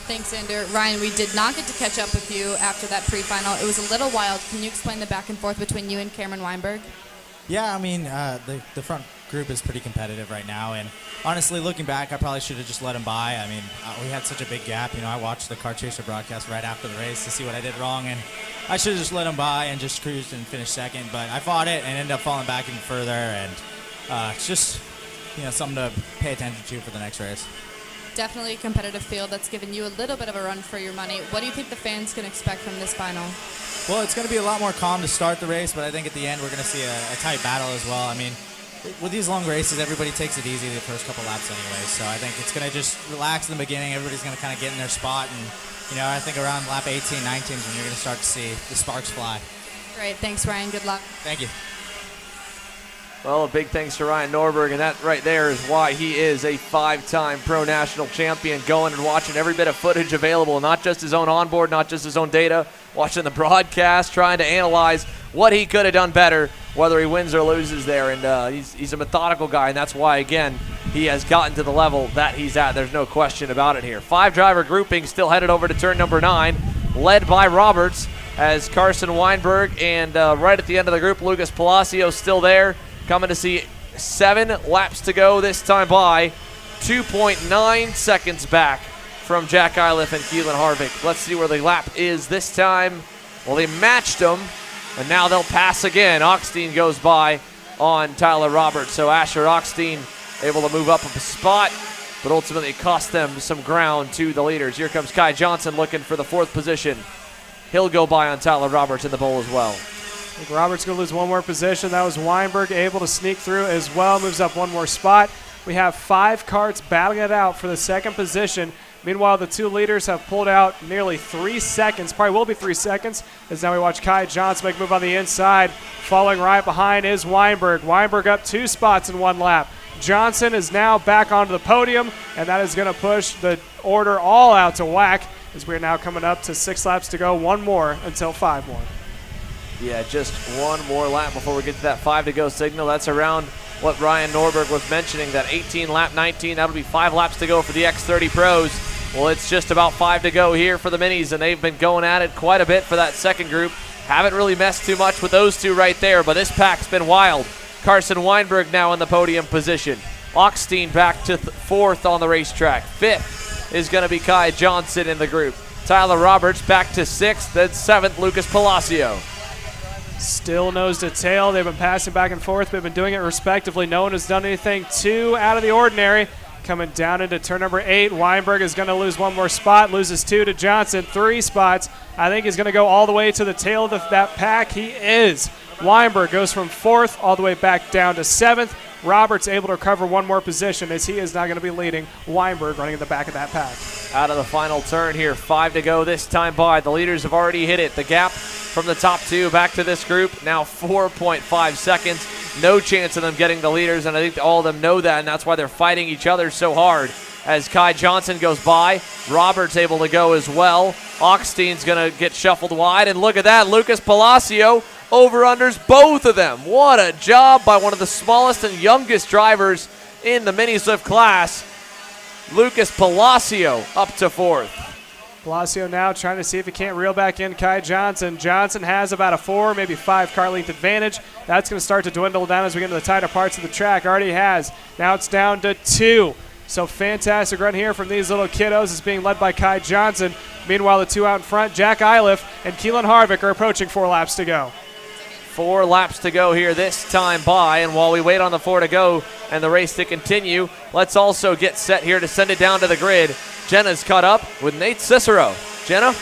Thanks, Andrew. Ryan, we did not get to catch up with you after that pre-final. It was a little wild. Can you explain the back and forth between you and Cameron Weinberg? Yeah, I mean, the front group is pretty competitive right now, and honestly, looking back, I probably should have just let him by. I mean, we had such a big gap. You know, I watched the Kart Chaser broadcast right after the race to see what I did wrong, and I should have just let him by and just cruised and finished second, but I fought it and ended up falling back even further, and it's just, you know, something to pay attention to for the next race. Definitely a competitive field that's given you a little bit of a run for your money. What do you think the fans can expect from this final? Well, it's going to be a lot more calm to start the race, but I think at the end we're going to see a tight battle as well. I mean, with these long races, everybody takes it easy the first couple laps anyway, so I think it's going to just relax in the beginning. Everybody's going to kind of get in their spot, and, you know, I think around lap 18, 19 is when you're going to start to see the sparks fly. Great. Thanks, Ryan. Good luck. Thank you. Well, a big thanks to Ryan Norberg, and that right there is why he is a 5-time Pro National Champion, going and watching every bit of footage available, not just his own onboard, not just his own data, watching the broadcast, trying to analyze what he could have done better, whether he wins or loses there. And he's a methodical guy, and that's why, again, he has gotten to the level that he's at. There's no question about it here. 5-driver grouping still headed over to turn number 9, led by Roberts, as Carson Weinberg, and right at the end of the group, Lucas Palacio still there, coming to see 7 laps to go this time by 2.9 seconds back from Jack Iliff and Keelan Harvick. Let's see where the lap is this time. Well, they matched them, and now they'll pass again. Oxtein goes by on Tyler Roberts, so Asher Oxtein able to move up a spot, but ultimately it cost them some ground to the leaders. Here comes Kai Johnson looking for the 4th position. He'll go by on Tyler Roberts in the bowl as well. I think Roberts going to lose one more position. That was Weinberg able to sneak through as well, moves up one more spot. We have 5 karts battling it out for the 2nd position. Meanwhile, the 2 leaders have pulled out nearly 3 seconds, probably will be 3 seconds, as now we watch Kai Johnson make a move on the inside. Following right behind is Weinberg. Weinberg up 2 spots in 1 lap. Johnson is now back onto the podium, and that is going to push the order all out to whack, as we are now coming up to 6 laps to go, 1 more until 5 more. Yeah, just 1 more lap before we get to that 5 to go signal. That's around what Ryan Norberg was mentioning, that 18 lap 19. That'll be 5 laps to go for the X30 Pros. Well, it's just about 5 to go here for the minis, and they've been going at it quite a bit for that 2nd group. Haven't really messed too much with those 2 right there, but this pack's been wild. Carson Weinberg now in the podium position. Oxtein back to 4th on the racetrack. 5th is going to be Kai Johnson in the group. Tyler Roberts back to 6th, then 7th, Lucas Palacio. Still nose to tail. They've been passing back and forth. They've been doing it respectively. No one has done anything too out of the ordinary. Coming down into turn number 8, Weinberg is going to lose 1 more spot, loses 2 to Johnson, 3 spots. I think he's going to go all the way to the tail of that pack. He is. Weinberg goes from 4th all the way back down to 7th. Roberts able to recover 1 more position, as he is now going to be leading. Weinberg running in the back of that pack. Out of the final turn here, 5 to go this time by. The leaders have already hit it. The gap from the top 2 back to this group, now 4.5 seconds. No chance of them getting the leaders, and I think all of them know that, and that's why they're fighting each other so hard. As Kai Johnson goes by, Roberts able to go as well. Oxtein's going to get shuffled wide, and look at that, Lucas Palacio over-unders both of them. What a job by one of the smallest and youngest drivers in the mini Swift class. Lucas Palacio up to 4th. Palacio now trying to see if he can't reel back in Kai Johnson. Johnson has about a 4, maybe 5 car length advantage. That's going to start to dwindle down as we get into the tighter parts of the track. Already has. Now it's down to 2. So fantastic run here from these little kiddos. It's being led by Kai Johnson. Meanwhile, the 2 out in front, Jack Iliff and Keelan Harvick, are approaching 4 laps to go. 4 laps to go here this time by, and while we wait on the 4 to go and the race to continue, let's also get set here to send it down to the grid. Jenna's caught up with Nate Cicero. Jenna?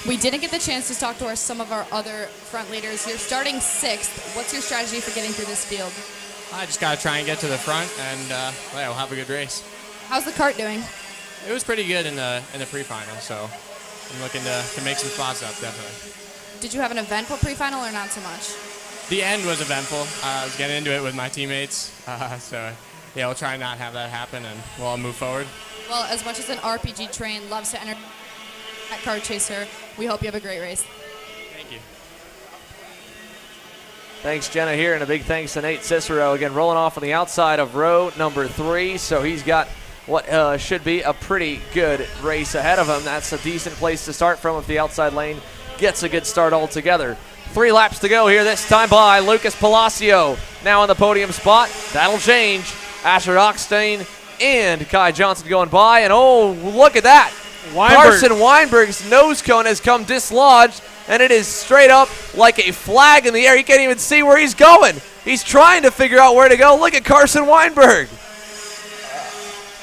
We didn't get the chance to talk to some of our other front leaders. You're starting 6th. What's your strategy for getting through this field? I just got to try and get to the front, and we'll have a good race. How's the kart doing? It was pretty good in the pre-final, so I'm looking to make some spots up, definitely. Did you have an eventful pre-final or not so much? The end was eventful. I was getting into it with my teammates, so yeah, we'll try and not have that happen, and we'll all move forward. Well, as much as an RPG train loves to enter that car chaser, we hope you have a great race. Thank you. Thanks, Jenna, here, and a big thanks to Nate Cicero. Again, rolling off on the outside of row number 3, so he's got what should be a pretty good race ahead of him. That's a decent place to start from if the outside lane gets a good start altogether. 3 laps to go here this time by. Lucas Palacio now on the podium spot. That'll change. Asher Oxtein and Kai Johnson going by, and oh, look at that. Carson Weinberg's nose cone has come dislodged, and it is straight up like a flag in the air. He can't even see where he's going. He's trying to figure out where to go. Look at Carson Weinberg.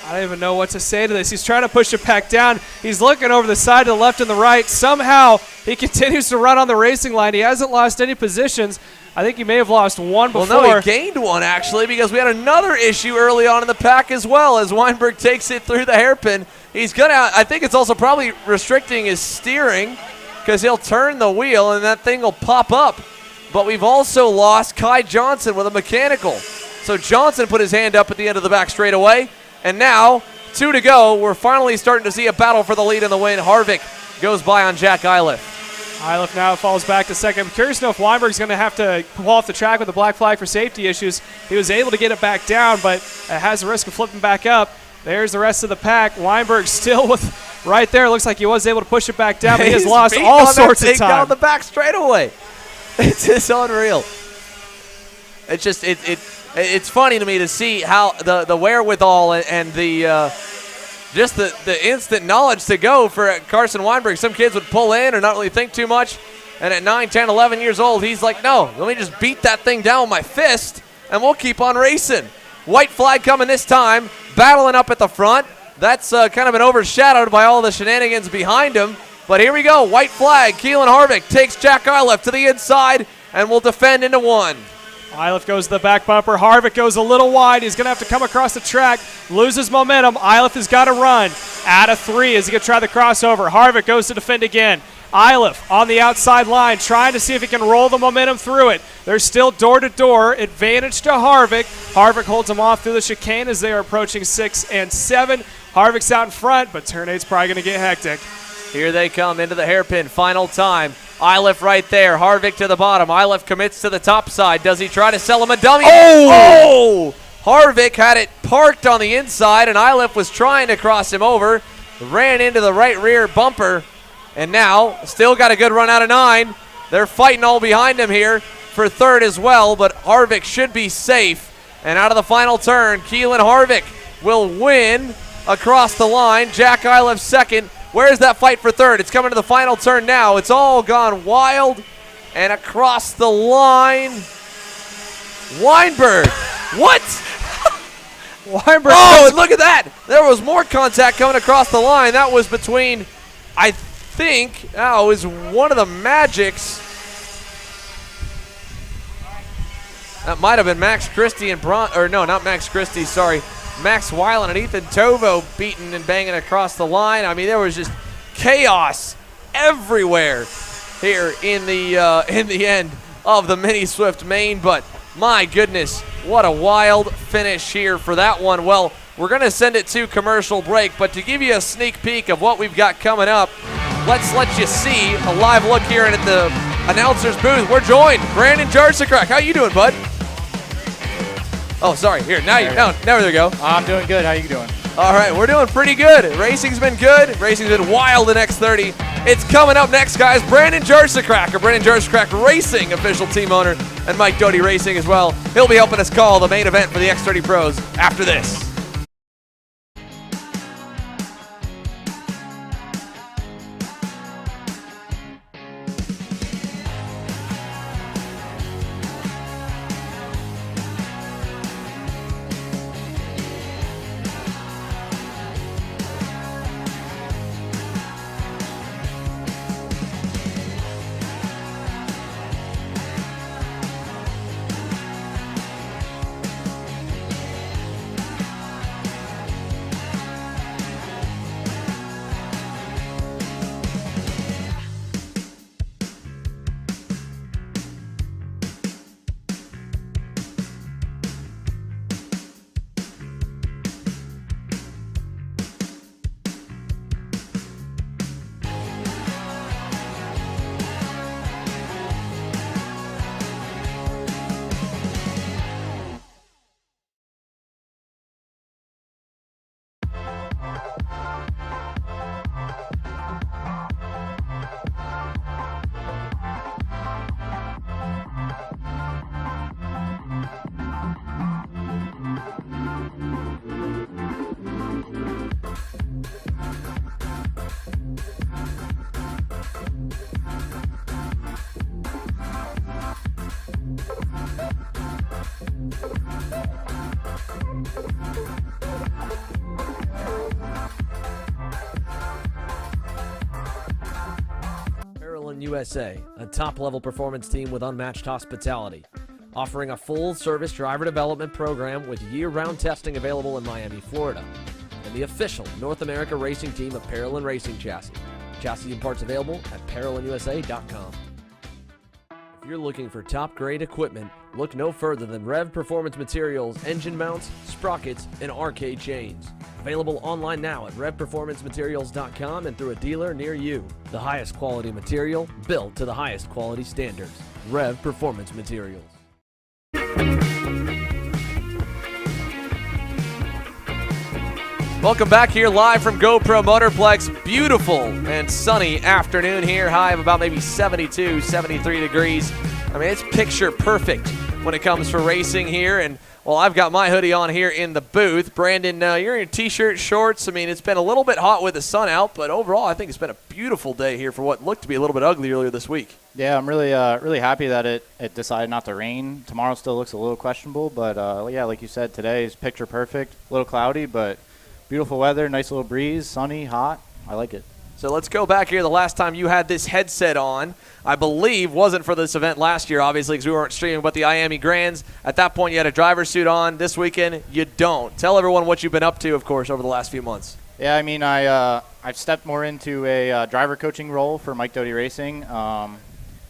I don't even know what to say to this. He's trying to push it back down. He's looking over the side to the left and the right. Somehow, he continues to run on the racing line. He hasn't lost any positions. I think he may have lost 1 before. Well, no, he gained 1, actually, because we had another issue early on in the pack as well, as Weinberg takes it through the hairpin. He's going to, I think it's also probably restricting his steering, because he'll turn the wheel, and that thing will pop up. but we've also lost Kai Johnson with a mechanical. So Johnson put his hand up at the end of the back straightaway, and now 2 to go. We're finally starting to see a battle for the lead in the win. Harvick goes by on Jack Iliff. Iliff now falls back to second. I'm curious to know if Weinberg's going to have to pull off the track with a black flag for safety issues. He was able to get it back down, but it has the risk of flipping back up. There's the rest of the pack. Weinberg still with right there. Looks like he was able to push it back down, but he has lost all sorts of time. Down the back straightaway. It's just unreal. It's just it's funny to me to see how the wherewithal and the just the instant knowledge to go for Carson Weinberg. Some kids would pull in or not really think too much, and at 9, 10, 11 years old, he's like, no, let me just beat that thing down with my fist, and we'll keep on racing. White flag coming this time, battling up at the front. That's kind of been overshadowed by all the shenanigans behind him, but here we go, white flag. Keelan Harvick takes Jack Iliff to the inside and will defend into 1. Iliff goes to the back bumper. Harvick goes a little wide. He's going to have to come across the track, loses momentum. Iliff has got to run. Out of 3 is he going to try the crossover. Harvick goes to defend again. Iliff on the outside line, trying to see if he can roll the momentum through it. There's still door-to-door advantage to Harvick. Harvick holds him off through the chicane as they are approaching 6 and 7. Harvick's out in front, but turn 8's probably going to get hectic. Here they come into the hairpin. Final time. Iliff right there. Harvick to the bottom. Iliff commits to the top side. Does he try to sell him a dummy? Oh! Harvick had it parked on the inside, and Iliff was trying to cross him over. Ran into the right rear bumper, and now still got a good run out of 9. They're fighting all behind him here for 3rd as well, but Harvick should be safe. And out of the final turn, Keelan Harvick will win across the line. Jack Iliff 2nd. Where's that fight for 3rd? It's coming to the final turn now. It's all gone wild. And across the line, Weinberg. What? Weinberg. Oh, and look at that. There was more contact coming across the line. That was between, I think, it was one of the Magics. That might have been Max Christie and not Max Christie, sorry. Max Weiland and Ethan Tovo beating and banging across the line. I mean, there was just chaos everywhere here in the end of the Mini Swift main. But my goodness, what a wild finish here for that one. Well, we're going to send it to commercial break, but to give you a sneak peek of what we've got coming up, let's let you see a live look here at the announcer's booth. We're joined, Brandon Jarsicrack. How you doing, bud? Oh, sorry. Here, now there you go. I'm doing good. How you doing? All right, we're doing pretty good. Racing's been good. Racing's been wild in X30. It's coming up next, guys. Brandon Jarsicrack, or Brandon Jarsicrack Racing official team owner, and Mike Doty Racing as well. He'll be helping us call the main event for the X30 Pros after this. USA, a top-level performance team with unmatched hospitality, offering a full-service driver development program with year-round testing available in Miami, Florida, and the official North America racing team of Parolin Racing Chassis. Chassis and parts available at ParolinUSA.com. If you're looking for top-grade equipment, look no further than Rev Performance Materials engine mounts, sprockets, and arcade chains. Available online now at revperformancematerials.com and through a dealer near you. The highest quality material, built to the highest quality standards. Rev Performance Materials. Welcome back here live from GoPro Motorplex. Beautiful and sunny afternoon here. High of about maybe 72, 73 degrees. I mean, it's picture perfect when it comes for racing here. And, well, I've got my hoodie on here in the booth. Brandon, you're in T-shirt, shorts. I mean, it's been a little bit hot with the sun out, but overall I think it's been a beautiful day here for what looked to be a little bit ugly earlier this week. Yeah, I'm really happy that it decided not to rain. Tomorrow still looks a little questionable, but, yeah, like you said, today is picture perfect. A little cloudy, but beautiful weather, nice little breeze, sunny, hot. I like it. So let's go back here. The last time you had this headset on, I believe, wasn't for this event last year, obviously, because we weren't streaming, but the Miami Grands. At that point, you had a driver's suit on. This weekend, you don't. Tell everyone what you've been up to, of course, over the last few months. Yeah, I mean, I've stepped more into a driver coaching role for Mike Doty Racing. We have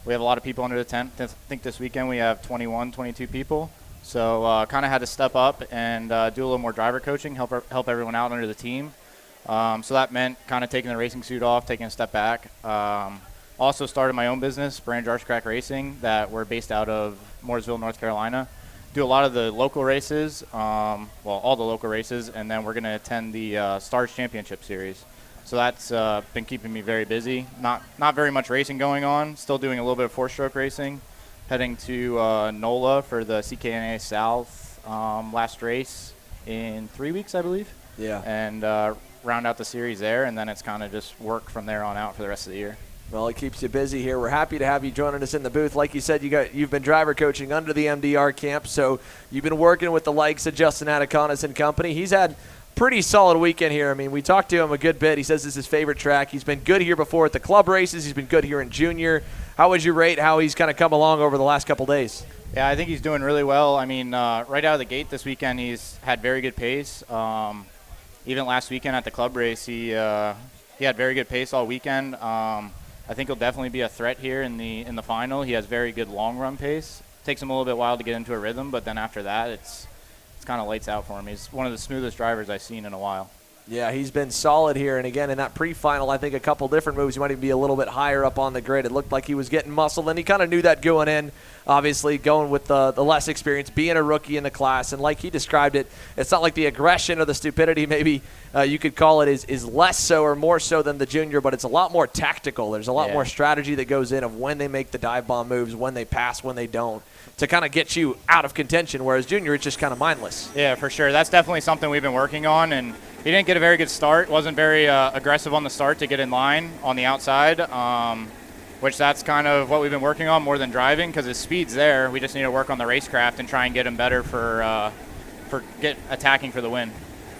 a lot of people under the tent. I think this weekend we have 21, 22 people. So kind of had to step up and do a little more driver coaching, help everyone out under the team. So that meant kind of taking the racing suit off, taking a step back. Also started my own business, Brand Arch Crack Racing, that we're based out of Mooresville, North Carolina. Do a lot of the local races, well, all the local races, and then we're going to attend the Stars Championship Series. So that's been keeping me very busy. Not very much racing going on, still doing a little bit of four-stroke racing. Heading to NOLA for the CKNA South last race in 3 weeks, I believe. Yeah. And round out the series there, and then it's kind of just work from there on out for the rest of the year. Well, it keeps you busy here. We're happy to have you joining us in the booth. Like you said, you've been driver coaching under the MDR camp, so you've been working with the likes of Justin Ataconis and company. He's had pretty solid weekend here. I mean, we talked to him a good bit. He says this is his favorite track. He's been good here before at the club races. He's been good here in junior. How would you rate how he's kind of come along over the last couple days? Yeah, I think he's doing really well. I mean, right out of the gate this weekend, he's had very good pace. Even last weekend at the club race, he had very good pace all weekend. I think he'll definitely be a threat here in the final. He has very good long run pace. Takes him a little bit while to get into a rhythm, but then after that, it's kind of lights out for him. He's one of the smoothest drivers I've seen in a while. Yeah, he's been solid here. And, again, in that pre-final, I think a couple different moves, he might even be a little bit higher up on the grid. It looked like he was getting muscle, and he kind of knew that going in, obviously, going with the less experience, being a rookie in the class. And like he described it, it's not like the aggression or the stupidity, maybe you could call it, is less so or more so than the junior, but it's a lot more tactical. There's a lot more strategy that goes in of when they make the dive bomb moves, when they pass, when they don't, to kind of get you out of contention, whereas junior, it's just kind of mindless. Yeah, for sure. That's definitely something we've been working on, and he didn't get a very good start. Wasn't very aggressive on the start to get in line on the outside, which that's kind of what we've been working on more than driving, because his speed's there. We just need to work on the racecraft and try and get him better for attacking for the win.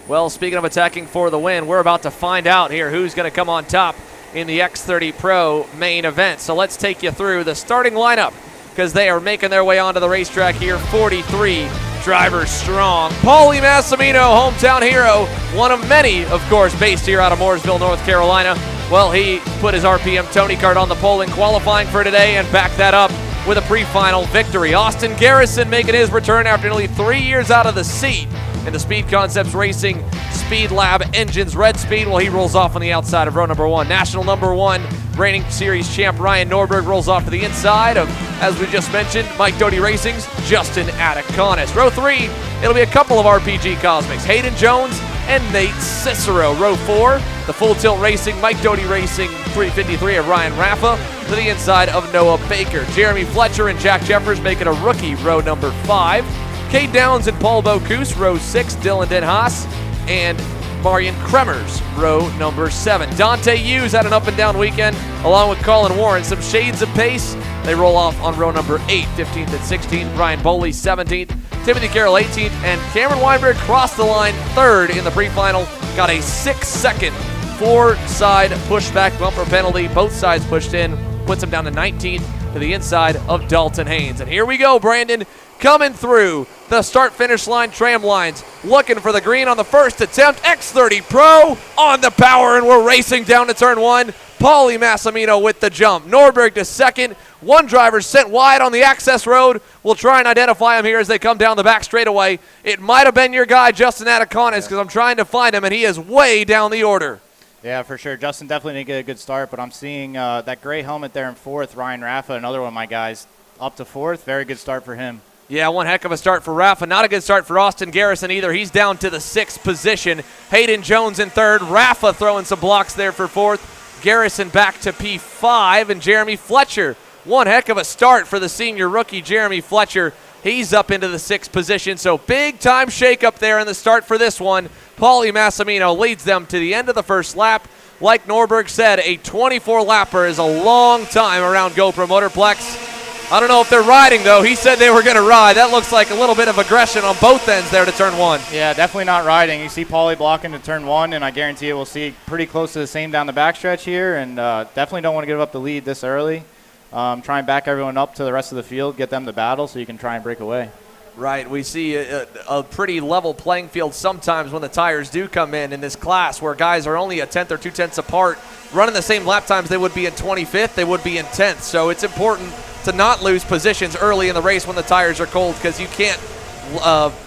Well, speaking of attacking for the win, we're about to find out here who's going to come on top in the X30 Pro main event. So let's take you through the starting lineup, because they are making their way onto the racetrack here, 43 drivers strong. Paulie Massimino, hometown hero, one of many, of course, based here out of Mooresville, North Carolina. Well, he put his RPM Tony Kart on the pole in qualifying for today and backed that up with a pre-final victory. Austin Garrison making his return after nearly 3 years out of the seat in the Speed Concepts Racing Speed Lab Engines Red Speed. Well, he rolls off on the outside of row number one. National number one reigning series champ Ryan Norberg rolls off to the inside of, as we just mentioned, Mike Doty Racing's Justin Ataconis. Row three, it'll be a couple of RPG Cosmics, Hayden Jones and Nate Cicero. Row four, the Full Tilt Racing, Mike Doty Racing 353 of Ryan Raffa to the inside of Noah Baker. Jeremy Fletcher and Jack Jeffers making a rookie row number 5. Cade Downs and Paul Bocuse, row 6, Dylan Den Haas, and Marion Kremers, row number 7. Dante Hughes had an up-and-down weekend, along with Colin Warren. Some shades of pace. They roll off on row number 8, 15th and 16th. Brian Boley, 17th. Timothy Carroll, 18th. And Cameron Weinberg crossed the line 3rd in the pre-final. Got a 6-second four-side pushback bumper penalty. Both sides pushed in. Puts him down to 19th to the inside of Dalton Haynes. And here we go, Brandon. Coming through the start-finish line tram lines, looking for the green on the first attempt. X30 Pro on the power, and we're racing down to turn 1. Paulie Massimino with the jump. Norberg to second. One driver sent wide on the access road. We'll try and identify him here as they come down the back straightaway. It might have been your guy, Justin Ataconis, because I'm trying to find him, and he is way down the order. Yeah, for sure. Justin definitely didn't get a good start, but I'm seeing that gray helmet there in fourth, Ryan Raffa, another one of my guys, up to fourth. Very good start for him. Yeah, one heck of a start for Raffa. Not a good start for Austin Garrison either. He's down to the 6th position. Hayden Jones in third. Raffa throwing some blocks there for fourth. Garrison back to P5, and Jeremy Fletcher. One heck of a start for the senior rookie, Jeremy Fletcher. He's up into the 6th position, so big-time shake-up there in the start for this one. Paulie Massimino leads them to the end of the first lap. Like Norberg said, a 24-lapper is a long time around GoPro Motorplex. I don't know if they're riding, though. He said they were going to ride. That looks like a little bit of aggression on both ends there to turn one. Yeah, definitely not riding. You see Paulie blocking to turn one, and I guarantee you we'll see pretty close to the same down the backstretch here, and definitely don't want to give up the lead this early. Try and back everyone up to the rest of the field, get them to battle so you can try and break away. Right. We see a pretty level playing field sometimes when the tires do come in this class where guys are only a 10th or 2/10 apart. Running the same lap times they would be in 25th, they would be in 10th. So it's important to not lose positions early in the race when the tires are cold because you can't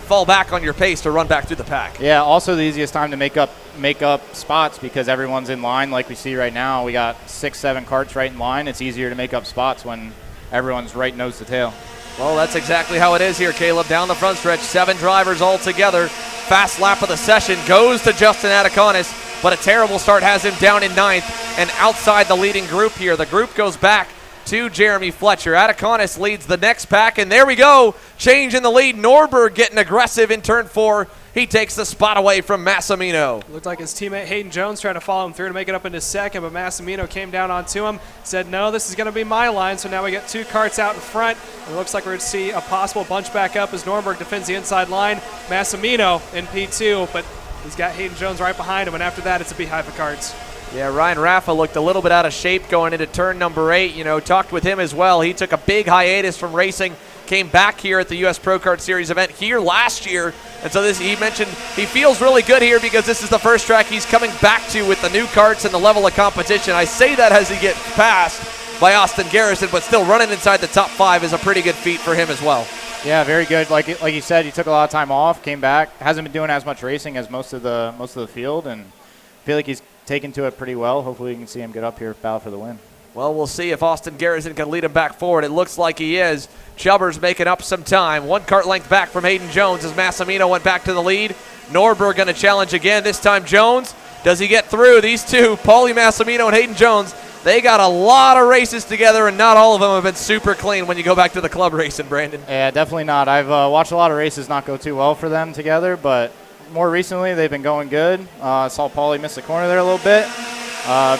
fall back on your pace to run back through the pack. Yeah, also the easiest time to make up spots because everyone's in line like we see right now. We got 6-7 carts right in line. It's easier to make up spots when everyone's right nose to tail. Well, that's exactly how it is here, Caleb. Down the front stretch, 7 drivers all together. Fast lap of the session goes to Justin Ataconis, but a terrible start has him down in 9th and outside the leading group here. The group goes back to Jeremy Fletcher. Ataconis leads the next pack, and there we go. Change in the lead. Norberg getting aggressive in turn 4. He takes the spot away from Massimino. Looked like his teammate Hayden Jones tried to follow him through to make it up into second, but Massimino came down onto him, said, no, this is going to be my line. So now we get 2 carts out in front. It looks like we're going to see a possible bunch back up as Norberg defends the inside line. Massimino in P2, but he's got Hayden Jones right behind him, and after that, it's a beehive of carts. Yeah, Ryan Raffa looked a little bit out of shape going into turn number 8. Talked with him as well. He took a big hiatus from racing, came back here at the U.S. Pro Kart Series event here last year. And so he mentioned he feels really good here because this is the first track he's coming back to with the new karts and the level of competition. I say that as he gets passed by Austin Garrison, but still running inside the top 5 is a pretty good feat for him as well. Yeah, very good. Like you said, he took a lot of time off, came back, hasn't been doing as much racing as most of the field, and I feel like he's taken to it pretty well. Hopefully we can see him get up here, battle for the win. Well, we'll see if Austin Garrison can lead him back forward. It looks like he is. Chubbers making up some time. 1 kart length back from Hayden Jones as Massimino went back to the lead. Norberg going to challenge again. This time Jones. Does he get through? These two, Paulie Massimino and Hayden Jones, they got a lot of races together, and not all of them have been super clean when you go back to the club racing, Brandon. Yeah, definitely not. I've watched a lot of races not go too well for them together, but more recently they've been going good. Saw Paulie miss the corner there a little bit.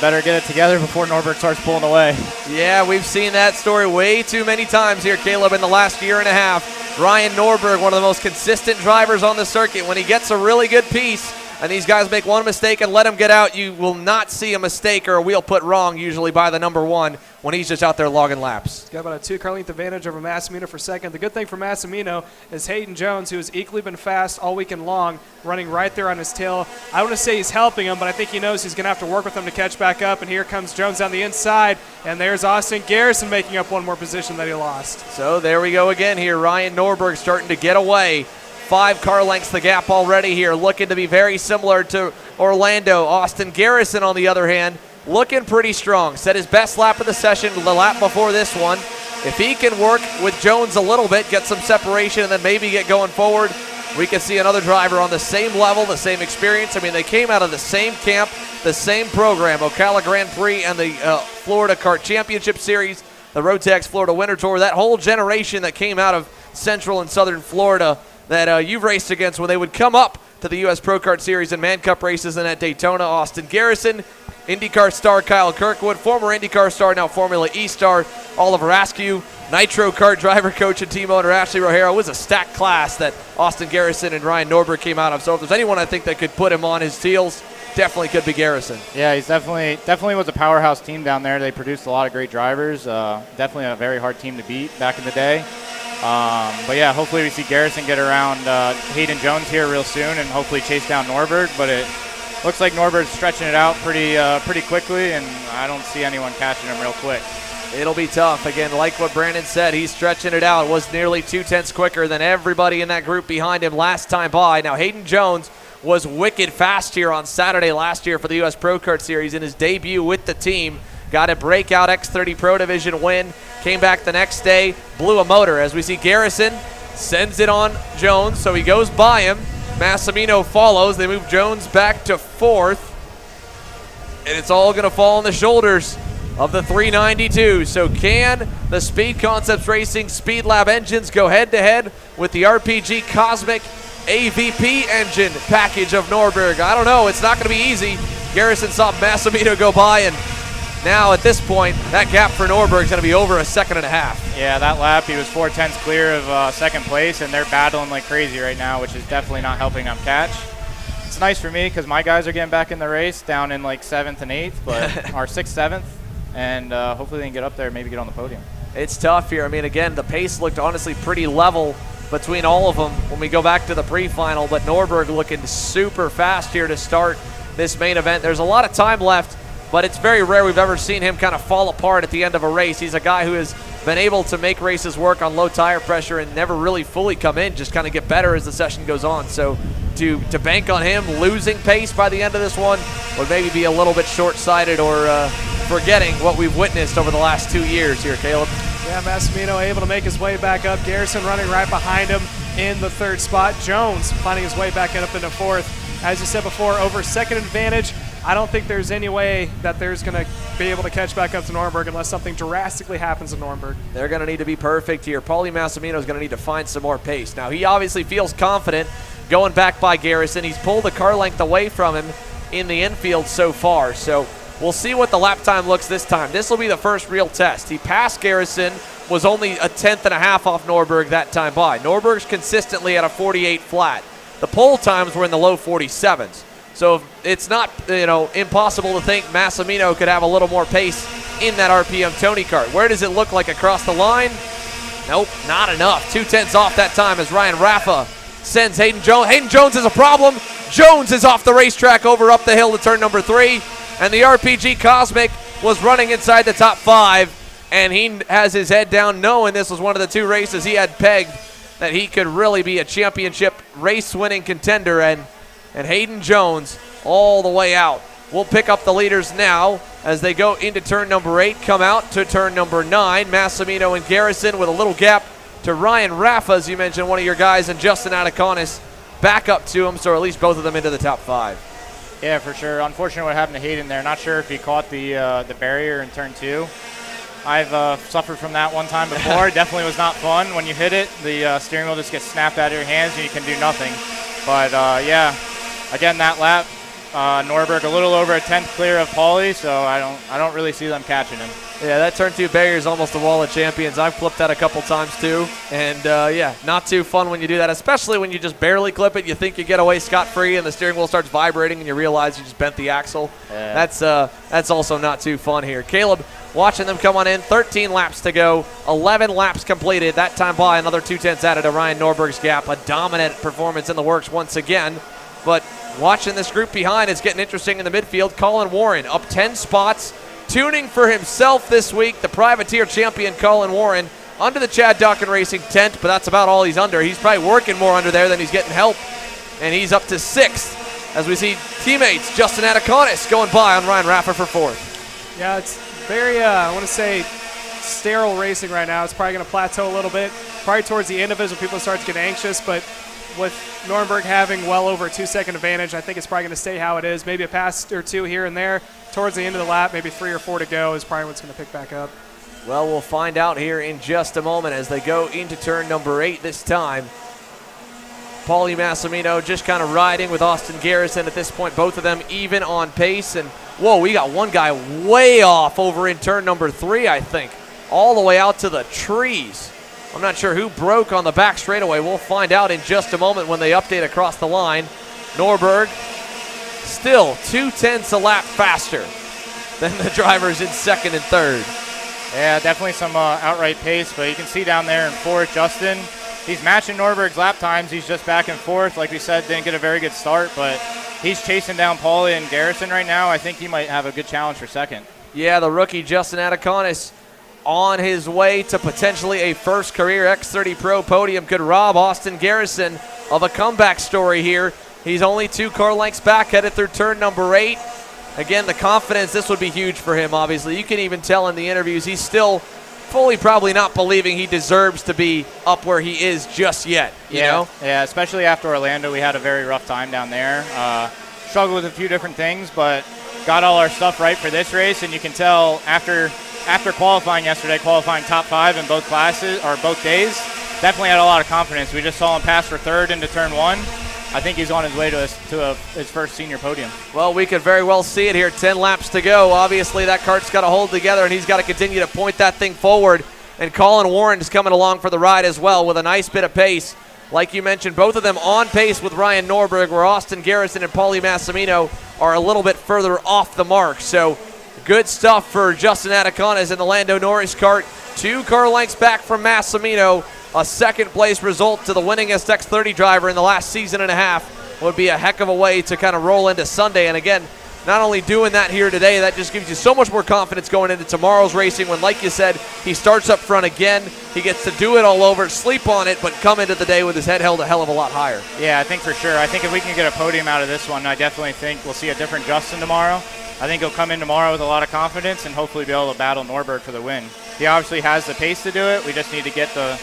Better get it together before Norberg starts pulling away. Yeah, we've seen that story way too many times here, Caleb, in the last year and a half. Ryan Norberg, one of the most consistent drivers on the circuit. When he gets a really good piece and these guys make one mistake and let him get out, you will not see a mistake or a wheel put wrong usually by the number 1 when he's just out there logging laps. He's got about a 2 car length advantage over Massimino for second. The good thing for Massimino is Hayden Jones, who has equally been fast all weekend long, running right there on his tail. I want to say he's helping him, but I think he knows he's going to have to work with him to catch back up. And here comes Jones on the inside, and there's Austin Garrison making up one more position that he lost. So there we go again here. Ryan Norberg starting to get away. 5 car lengths the gap already here, looking to be very similar to Orlando. Austin Garrison, on the other hand, looking pretty strong. Set his best lap of the session, the lap before this one. If he can work with Jones a little bit, get some separation, and then maybe get going forward, we can see another driver on the same level, the same experience. I mean, they came out of the same camp, the same program, Ocala Grand Prix and the Florida Kart Championship Series, the Rotax Florida Winter Tour, that whole generation that came out of Central and Southern Florida that you've raced against when they would come up to the U.S. Pro Kart Series and Man Cup races and at Daytona. Austin Garrison, IndyCar star Kyle Kirkwood, former IndyCar star, now Formula E star Oliver Askew, Nitro Kart driver, coach, and team owner Ashley Rohero. It was a stacked class that Austin Garrison and Ryan Norberg came out of. So if there's anyone I think that could put him on his heels, definitely could be Garrison. Yeah, he's definitely was a powerhouse team down there. They produced a lot of great drivers. Definitely a very hard team to beat back in the day. But yeah, hopefully we see Garrison get around Hayden Jones here real soon and hopefully chase down Norberg. But it looks like Norberg's stretching it out pretty quickly, and I don't see anyone catching him real quick. It'll be tough. Again, like what Brandon said, he's stretching it out. Was nearly 2/10 quicker than everybody in that group behind him last time by. Now, Hayden Jones was wicked fast here on Saturday last year for the U.S. Pro Kart Series in his debut with the team. Got a breakout X30 Pro Division win. Came back the next day, blew a motor. As we see Garrison sends it on Jones, so he goes by him. Massimino follows. They move Jones back to 4th. And it's all going to fall on the shoulders of the 392. So can the Speed Concepts Racing Speed Lab engines go head-to-head with the RPG Cosmic AVP engine package of Norberg? I don't know. It's not going to be easy. Garrison saw Massimino go by, and now at this point, that gap for Norberg is going to be over a 1.5 seconds. Yeah, that lap, he was 4/10 clear of second place, and they're battling like crazy right now, which is definitely not helping them catch. It's nice for me because my guys are getting back in the race down in like 7th and 8th, but our 6th, 7th, and hopefully they can get up there and maybe get on the podium. It's tough here. I mean, again, the pace looked honestly pretty level between all of them when we go back to the pre-final, but Norberg looking super fast here to start this main event. There's a lot of time left, but it's very rare we've ever seen him kind of fall apart at the end of a race. He's a guy who has been able to make races work on low tire pressure and never really fully come in, just kind of get better as the session goes on. So to bank on him losing pace by the end of this one would maybe be a little bit short-sighted or forgetting what we've witnessed over the last 2 years here, Caleb. Yeah, Massimino able to make his way back up. Garrison running right behind him in the 3rd spot. Jones finding his way back up into 4th. As you said before, over second advantage. I don't think there's any way that there's going to be able to catch back up to Norberg unless something drastically happens to Norberg. They're going to need to be perfect here. Paulie Massimino is going to need to find some more pace. Now, he obviously feels confident going back by Garrison. He's pulled the car length away from him in the infield so far. So we'll see what the lap time looks this time. This will be the first real test. He passed Garrison, was only 1/10.5 off Norberg that time by. Norberg's consistently at a 48 flat. The pole times were in the low 47s. So it's not, impossible to think Massimino could have a little more pace in that RPM Tony kart. Where does it look like across the line? Nope, not enough. 2/10 off that time as Ryan Raffa sends Hayden Jones. Hayden Jones is a problem. Jones is off the racetrack over up the hill to turn number 3. And the RPG Cosmic was running inside the top 5. And he has his head down knowing this was one of the 2 races he had pegged that he could really be a championship race-winning contender. And Hayden Jones all the way out. We'll pick up the leaders now as they go into turn number 8, come out to turn number 9. Massimino and Garrison with a little gap to Ryan Raffa, as you mentioned, one of your guys, and Justin Ataconis back up to him, so at least both of them into the top 5. Yeah, for sure. Unfortunately, what happened to Hayden there. Not sure if he caught the barrier in turn 2. I've suffered from that one time before. Definitely was not fun. When you hit it, the steering wheel just gets snapped out of your hands and you can do nothing. But yeah, again, that lap, Norberg a little over a 10th clear of Paulie, so I don't really see them catching him. Yeah, that turn 2 barrier is almost a wall of champions. I've clipped that a couple times too, and yeah, not too fun when you do that, especially when you just barely clip it. You think you get away scot-free, and the steering wheel starts vibrating, and you realize you just bent the axle. Yeah. That's also not too fun here. Caleb, watching them come on in, 13 laps to go, 11 laps completed. That time by another 2/10 added to Ryan Norberg's gap. A dominant performance in the works once again, but watching this group behind, it's getting interesting in the midfield. Colin Warren up 10 spots, tuning for himself this week. The privateer champion Colin Warren under the Chad Dawkin Racing tent, but that's about all he's under. He's probably working more under there than he's getting help, and he's up to 6th as we see teammates Justin Ataconis going by on Ryan Raffa for 4th. Yeah, it's very, I want to say, sterile racing right now. It's probably going to plateau a little bit. Probably towards the end of it when people start to get anxious, but with Norberg having well over a 2-second advantage, I think it's probably going to stay how it is. Maybe a pass or 2 here and there. Towards the end of the lap, maybe 3 or 4 to go is probably what's going to pick back up. Well, we'll find out here in just a moment as they go into turn number 8 this time. Paulie Massimino just kind of riding with Austin Garrison at this point. Both of them even on pace. And, whoa, we got one guy way off over in turn number 3, I think. All the way out to the trees. I'm not sure who broke on the back straightaway. We'll find out in just a moment when they update across the line. Norberg still 2/10 a lap faster than the drivers in 2nd and 3rd. Yeah, definitely some outright pace, but you can see down there in 4th, Justin, he's matching Norberg's lap times. He's just back and forth. Like we said, didn't get a very good start, but he's chasing down Paulie and Garrison right now. I think he might have a good challenge for 2nd. Yeah, the rookie Justin Ataconis on his way to potentially a first career X30 Pro podium, could rob Austin Garrison of a comeback story here. He's only 2 car lengths back, headed through turn number 8. Again, the confidence, this would be huge for him, obviously. You can even tell in the interviews he's still fully probably not believing he deserves to be up where he is just yet, you know? Yeah, especially after Orlando, we had a very rough time down there. Struggled with a few different things, but got all our stuff right for this race, and you can tell after qualifying yesterday, qualifying top 5 in both classes, or both days, definitely had a lot of confidence. We just saw him pass for 3rd into turn 1. I think he's on his way to his first senior podium. Well, we could very well see it here. 10 laps to go. Obviously, that kart's got to hold together, and he's got to continue to point that thing forward. And Colin Warren is coming along for the ride as well with a nice bit of pace. Like you mentioned, both of them on pace with Ryan Norberg, where Austin Garrison and Paulie Massimino are a little bit further off the mark. So good stuff for Justin Atacanes in the Lando Norris kart. 2 car lengths back from Massimino. A second-place result to the winningest X30 driver in the last season and a half would be a heck of a way to kind of roll into Sunday. And again, not only doing that here today, that just gives you so much more confidence going into tomorrow's racing when, like you said, he starts up front again. He gets to do it all over, sleep on it, but come into the day with his head held a hell of a lot higher. Yeah, I think for sure. I think if we can get a podium out of this one, I definitely think we'll see a different Justin tomorrow. I think he'll come in tomorrow with a lot of confidence and hopefully be able to battle Norberg for the win. He obviously has the pace to do it. We just need to get the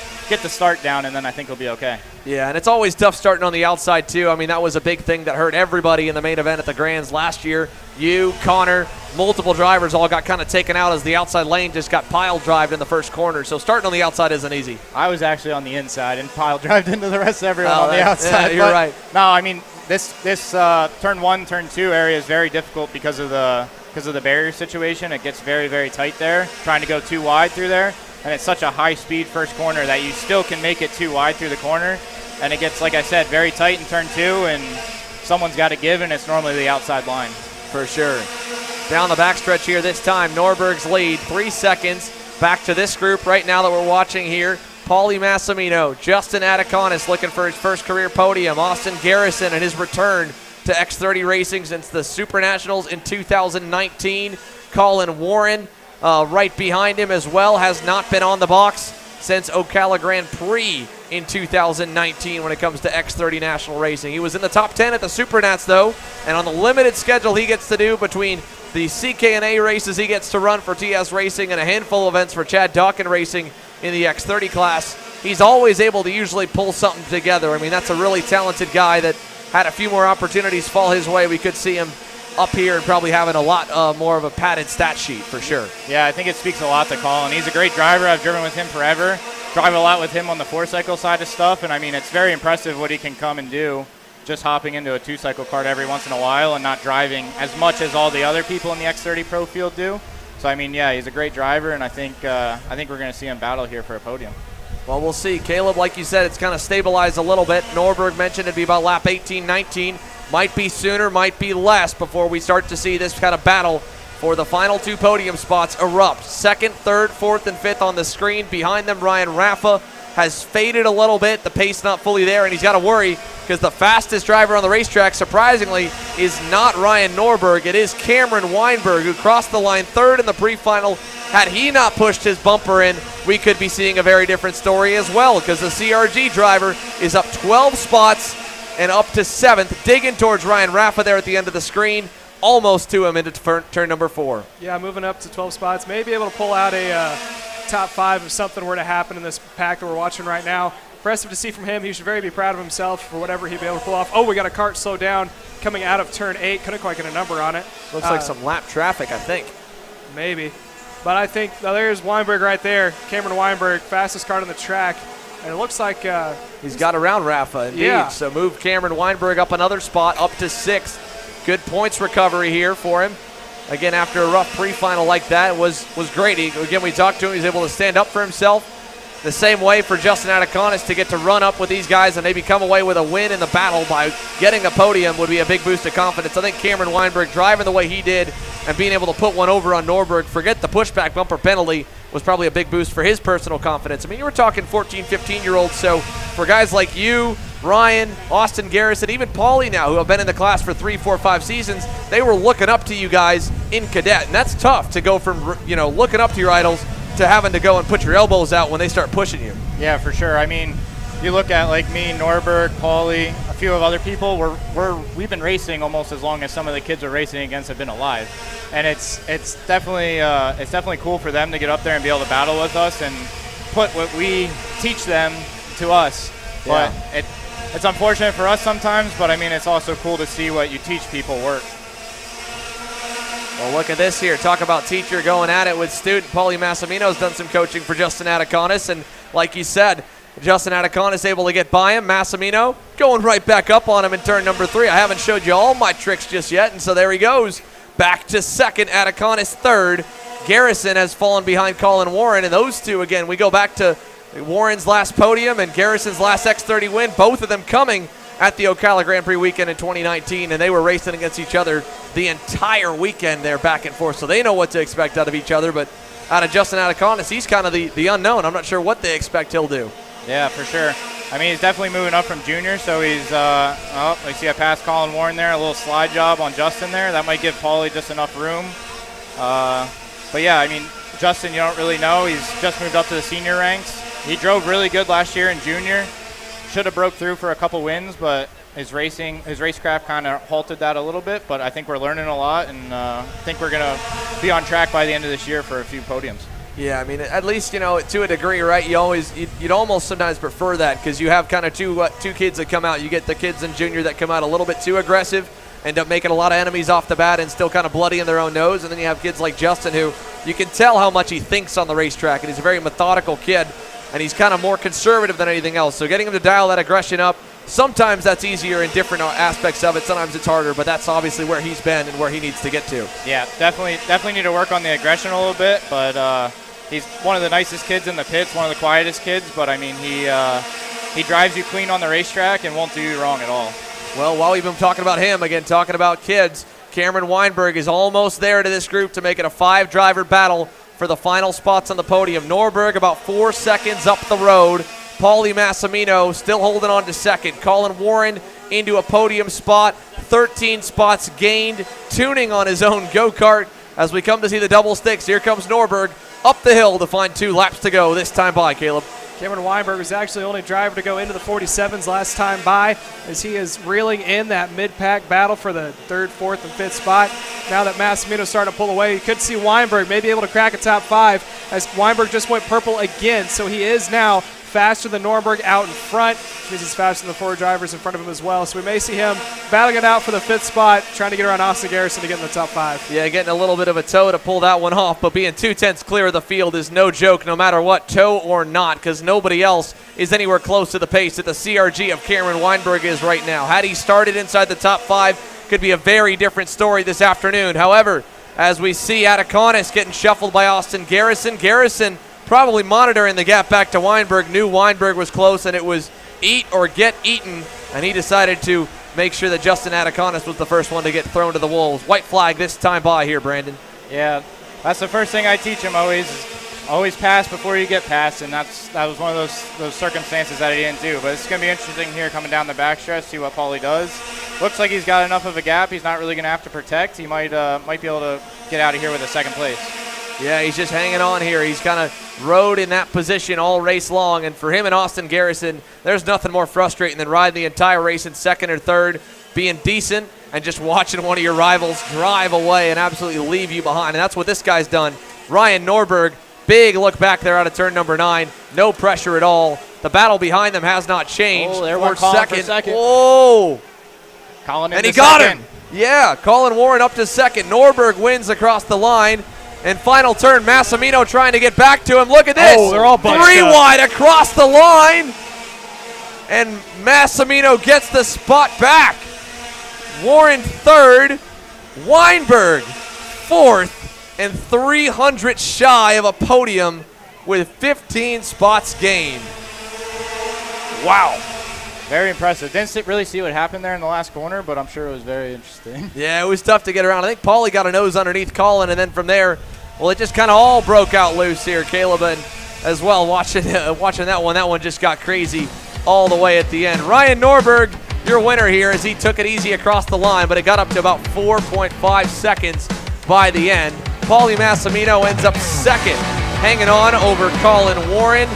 start down, and then I think he'll be okay. Yeah, and it's always tough starting on the outside, too. I mean, that was a big thing that hurt everybody in the main event at the Grands last year. You, Connor, multiple drivers all got kind of taken out as the outside lane just got pile drived in the first corner. So starting on the outside isn't easy. I was actually on the inside and pile drived into the rest of everyone on the outside. Yeah, you're right. No, I mean, this turn 1, turn 2 area is very difficult because of the barrier situation. It gets very, very tight there, trying to go too wide through there. And it's such a high-speed first corner that you still can make it too wide through the corner. And it gets, like I said, very tight in turn 2, and someone's got to give, and it's normally the outside line. For sure. Down the backstretch here this time, Norberg's lead, 3 seconds. Back to this group right now that we're watching here. Paulie Massimino, Justin Atacanes looking for his first career podium. Austin Garrison and his return to X30 racing since the Super Nationals in 2019. Colin Warren right behind him as well, has not been on the box since Ocala Grand Prix in 2019 when it comes to X30 National Racing. He was in the top 10 at the Super Nats, though, and on the limited schedule he gets to do between the CK&A races he gets to run for TS Racing and a handful of events for Chad Dawkin Racing in the X30 class, he's always able to usually pull something together. I mean, that's a really talented guy that had a few more opportunities fall his way. We could see him up here and probably having a lot more of a padded stat sheet for sure. Yeah, I think it speaks a lot to Colin. He's a great driver. I've driven with him forever. Drive a lot with him on the 4-cycle side of stuff, and I mean, it's very impressive what he can come and do, just hopping into a 2-cycle kart every once in a while and not driving as much as all the other people in the X30 Pro field do. So I mean, yeah, he's a great driver, and I think we're going to see him battle here for a podium. Well, we'll see. Caleb, like you said, it's kind of stabilized a little bit. Norberg mentioned it'd be about lap 18, 19. Might be sooner, might be less before we start to see this kind of battle for the final 2 podium spots erupt. 2nd, 3rd, 4th, and 5th on the screen. Behind them, Ryan Raffa has faded a little bit. The pace not fully there, and he's got to worry because the fastest driver on the racetrack, surprisingly, is not Ryan Norberg. It is Cameron Weinberg, who crossed the line 3rd in the pre-final. Had he not pushed his bumper in, we could be seeing a very different story as well, because the CRG driver is up 12 spots and up to 7th, digging towards Ryan Raffa there at the end of the screen, almost to him into turn number 4. Yeah, moving up to 12 spots. May be able to pull out a top 5 if something were to happen in this pack that we're watching right now. Impressive to see from him. He should very be proud of himself for whatever he'd be able to pull off. Oh, we got a kart slow down coming out of turn 8. Couldn't quite get a number on it. Looks like some lap traffic, I think. Maybe. But I think, there's Weinberg right there. Cameron Weinberg, fastest kart on the track. And it looks like he's got around Raffa, indeed. Yeah. So move Cameron Weinberg up another spot, up to 6th. Good points recovery here for him. Again, after a rough pre-final like that, was great. Again, we talked to him. He's able to stand up for himself. The same way for Justin Atacanes to get to run up with these guys and maybe come away with a win in the battle by getting a podium would be a big boost of confidence. I think Cameron Weinberg driving the way he did and being able to put one over on Norberg, forget the pushback bumper penalty, was probably a big boost for his personal confidence. I mean, you were talking 14, 15-year-olds, so for guys like you, Ryan, Austin Garrison, even Paulie now, who have been in the class for 3, 4, 5 seasons, they were looking up to you guys in cadet, and that's tough to go from, looking up to your idols to having to go and put your elbows out when they start pushing you. Yeah, for sure. I mean, you look at like me, Norberg, Paulie, a few of other people. We've been racing almost as long as some of the kids we're racing against have been alive, and it's definitely cool for them to get up there and be able to battle with us and put what we teach them to us. Yeah. But it's unfortunate for us sometimes, but I mean, it's also cool to see what you teach people work. Well, look at this here. Talk about teacher going at it with student. Paulie Massimino's done some coaching for Justin Ataconis, and like you said, Justin Ataconis able to get by him. Massimino going right back up on him in turn number 3. I haven't showed you all my tricks just yet, and so there he goes. Back to second, Ataconis third. Garrison has fallen behind Colin Warren, and those two, again, we go back to Warren's last podium and Garrison's last X30 win, both of them coming at the Ocala Grand Prix weekend in 2019, and they were racing against each other the entire weekend there back and forth, so they know what to expect out of each other. But out of Justin Ataconis, he's kind of the unknown. I'm not sure what they expect he'll do. Yeah, for sure. I mean, he's definitely moving up from junior, so he's, I see I passed Colin Warren there, a little slide job on Justin there. That might give Paulie just enough room. But yeah, I mean, Justin, you don't really know. He's just moved up to the senior ranks. He drove really good last year in junior. Should have broke through for a couple wins, but his racecraft kind of halted that a little bit. But I think we're learning a lot, and I think we're going to be on track by the end of this year for a few podiums. Yeah, I mean, at least, you know, to a degree, right? You'd almost sometimes prefer that because you have kind of two kids that come out. You get the kids in junior that come out a little bit too aggressive, end up making a lot of enemies off the bat and still kind of bloody in their own nose. And then you have kids like Justin who you can tell how much he thinks on the racetrack, and he's a very methodical kid, and he's kind of more conservative than anything else. So getting him to dial that aggression up, sometimes that's easier in different aspects of it. Sometimes it's harder, but that's obviously where he's been and where he needs to get to. Yeah, definitely need to work on the aggression a little bit, but he's one of the nicest kids in the pits, one of the quietest kids, but I mean, he drives you clean on the racetrack and won't do you wrong at all. Well, while we've been talking about him, again, talking about kids, Cameron Weinberg is almost there to this group to make it a 5-driver battle for the final spots on the podium. Norberg about 4 seconds up the road. Paulie Massimino still holding on to second. Colin Warren into a podium spot. 13 spots gained, tuning on his own go-kart. As we come to see the double sticks, here comes Norberg up the hill to find 2 laps to go this time by, Caleb. Cameron Weinberg was actually the only driver to go into the 47s last time by, as he is reeling in that mid-pack battle for the 3rd, 4th, and 5th spot. Now that Massimino's starting to pull away, you could see Weinberg maybe able to crack a top 5, as Weinberg just went purple again, so he is now faster than Norberg out in front, which means he's faster than the 4 drivers in front of him as well. So we may see him battling it out for the 5th spot, trying to get around Austin Garrison to get in the top 5. Yeah, getting a little bit of a toe to pull that one off, but being 2/10 clear of the field is no joke, no matter what, toe or not, because nobody else is anywhere close to the pace that the CRG of Cameron Weinberg is right now. Had he started inside the top 5, could be a very different story this afternoon. However, as we see Ataconis getting shuffled by Austin Garrison, Garrison probably monitoring the gap back to Weinberg, knew Weinberg was close and it was eat or get eaten, and he decided to make sure that Justin Ataconis was the first one to get thrown to the wolves. White flag this time by here, Brandon. Yeah, that's the first thing I teach him always pass before you get past, and that was one of those circumstances that he didn't do. But it's going to be interesting here coming down the backstretch, see what Paulie does. Looks like he's got enough of a gap. He's not really going to have to protect. He might be able to get out of here with a 2nd place. Yeah, he's just hanging on here. He's kind of rode in that position all race long, and for him and Austin Garrison, there's nothing more frustrating than riding the entire race in 2nd or 3rd, being decent, and just watching one of your rivals drive away and absolutely leave you behind. And that's what this guy's done. Ryan Norberg, big look back there out of turn number 9. No pressure at all. The battle behind them has not changed. Oh, there went Colin for second. Whoa! Colin and he got him. Yeah, Colin Warren up to 2nd. Norberg wins across the line. And final turn, Massimino trying to get back to him. Look at this. Oh, they're all bunched 3 up. wide across the line. And Massimino gets the spot back. Warren 3rd. Weinberg 4th. And 300 shy of a podium with 15 spots gained. Wow. Very impressive. Didn't really see what happened there in the last corner, but I'm sure it was very interesting. Yeah, it was tough to get around. I think Paulie got a nose underneath Colin, and then from there, well, it just kind of all broke out loose here, Caleb, and as well, watching that one just got crazy all the way at the end. Ryan Norberg, your winner here, as he took it easy across the line, but it got up to about 4.5 seconds by the end. Paulie Massimino ends up 2nd hanging on over Colin Warren.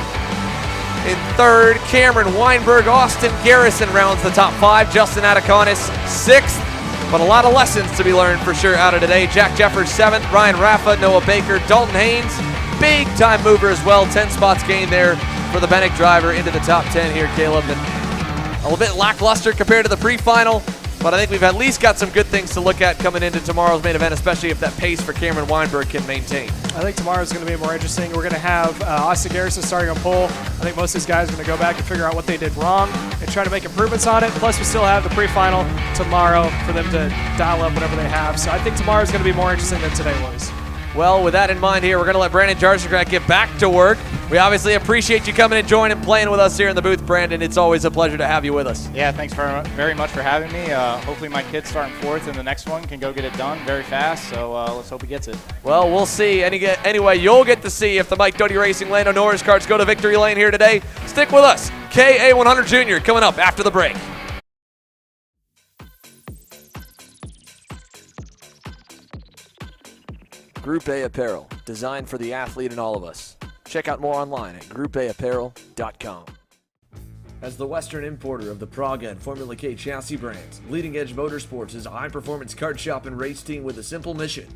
In third, Cameron Weinberg, Austin Garrison rounds the top 5. Justin Ataconis, 6th. But a lot of lessons to be learned for sure out of today. Jack Jeffers, 7th. Ryan Raffa, Noah Baker, Dalton Haynes, big time mover as well. 10 spots gained there for the Bennick driver into the top 10 here, Caleb. And a little bit lackluster compared to the pre-final, but I think we've at least got some good things to look at coming into tomorrow's main event, especially if that pace for Cameron Weinberg can maintain. I think tomorrow's going to be more interesting. We're going to have Austin Garrison starting on pole. I think most of these guys are going to go back and figure out what they did wrong and try to make improvements on it. Plus, we still have the pre-final tomorrow for them to dial up whatever they have. So I think tomorrow's going to be more interesting than today was. Well, with that in mind here, we're going to let Brandon Jarsigrat get back to work. We obviously appreciate you coming and joining and playing with us here in the booth, Brandon. It's always a pleasure to have you with us. Yeah, thanks very much for having me. Hopefully my kid starting 4th in the next one can go get it done very fast, so let's hope he gets it. Well, we'll see. Anyway, you'll get to see if the Mike Doty Racing Lando Norris carts go to victory lane here today. Stick with us. KA100 Jr. coming up after the break. Group A Apparel, designed for the athlete and all of us. Check out more online at groupAapparel.com. As the Western importer of the Praga and Formula K chassis brands, Leading Edge Motorsports is a high-performance kart shop and race team with a simple mission: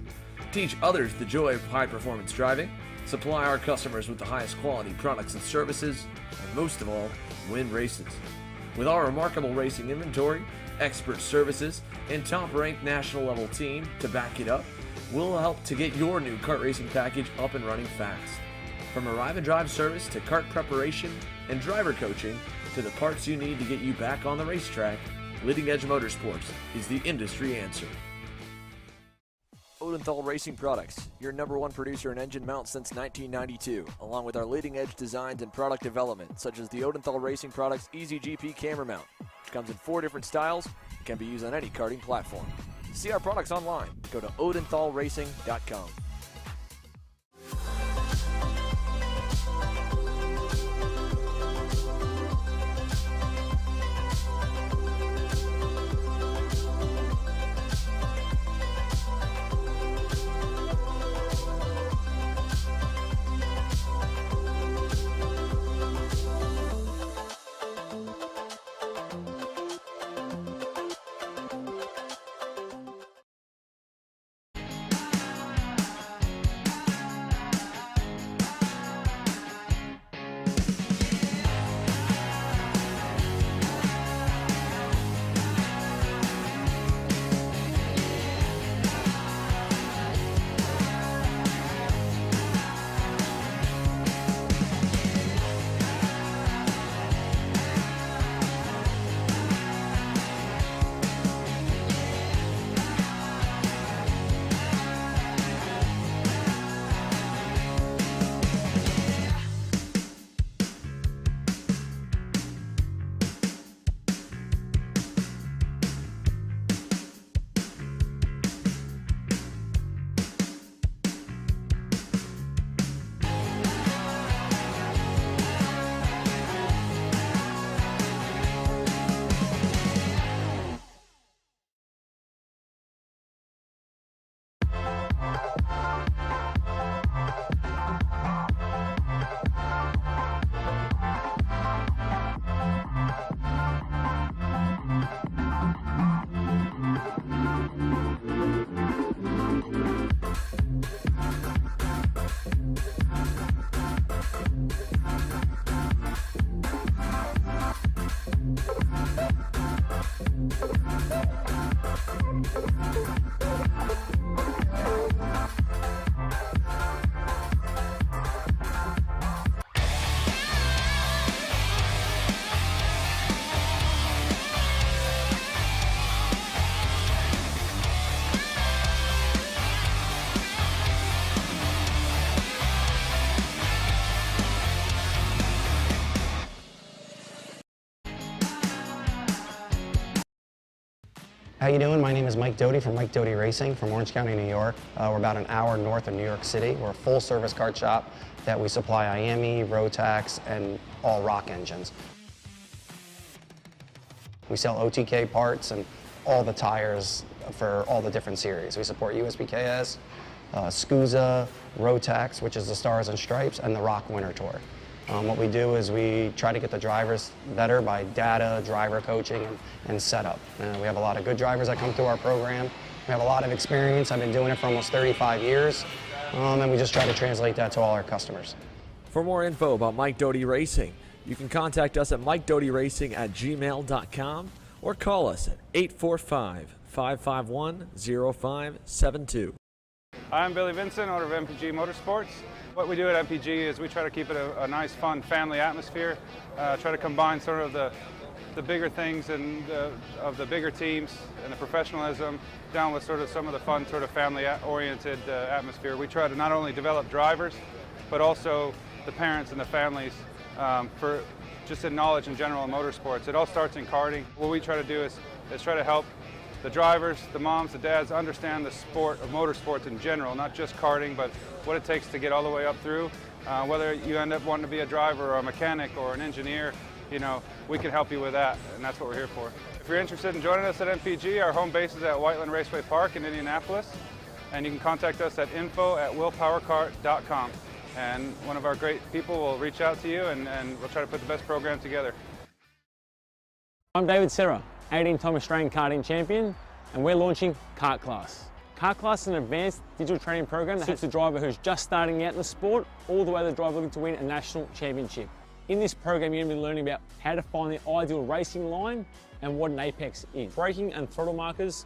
teach others the joy of high-performance driving, supply our customers with the highest quality products and services, and most of all, win races. With our remarkable racing inventory, expert services, and top-ranked national-level team to back it up, we'll help to get your new kart racing package up and running fast. From arrive and drive service to kart preparation and driver coaching to the parts you need to get you back on the racetrack, Leading Edge Motorsports is the industry answer. Odenthal Racing Products, your #1 producer in engine mounts since 1992, along with our leading edge designs and product development, such as the Odenthal Racing Products EasyGP camera mount, which comes in 4 different styles and can be used on any karting platform. See our products online. Go to odenthalracing.com. How you doing? My name is Mike Doty from Mike Doty Racing from Orange County, New York. We're about an hour north of New York City. We're a full-service kart shop that we supply IAME, Rotax, and all rock engines. We sell OTK parts and all the tires for all the different series. We support USBKS, SCUSA, Rotax, which is the Stars and Stripes, and the Rock Winter Tour. What we do is we try to get the drivers better by data, driver coaching, and setup. We have a lot of good drivers that come through our program. We have a lot of experience. I've been doing it for almost 35 years, and we just try to translate that to all our customers. For more info about Mike Doty Racing, you can contact us at MikeDotyRacing@gmail.com or call us at 845-551-0572. I'm Billy Vincent, owner of MPG Motorsports. What we do at MPG is we try to keep it a nice, fun family atmosphere, try to combine sort of the bigger things and of the bigger teams and the professionalism down with sort of some of the fun, sort of family-oriented atmosphere. We try to not only develop drivers, but also the parents and the families for just in knowledge in general in motorsports. It all starts in karting. What we try to do is try to help the drivers, the moms, the dads understand the sport of motorsports in general, not just karting, but what it takes to get all the way up through. Whether you end up wanting to be a driver or a mechanic or an engineer, you know, we can help you with that, and that's what we're here for. If you're interested in joining us at MPG, our home base is at Whiteland Raceway Park in Indianapolis, and you can contact us at info@willpowerkart.com. And one of our great people will reach out to you, and we'll try to put the best program together. I'm David Serra, 18-time Australian karting champion, and we're launching Kart Class. Kart Class is an advanced digital training program that suits a driver who's just starting out in the sport, all the way to the driver looking to win a national championship. In this program, you're going to be learning about how to find the ideal racing line and what an apex is, braking and throttle markers,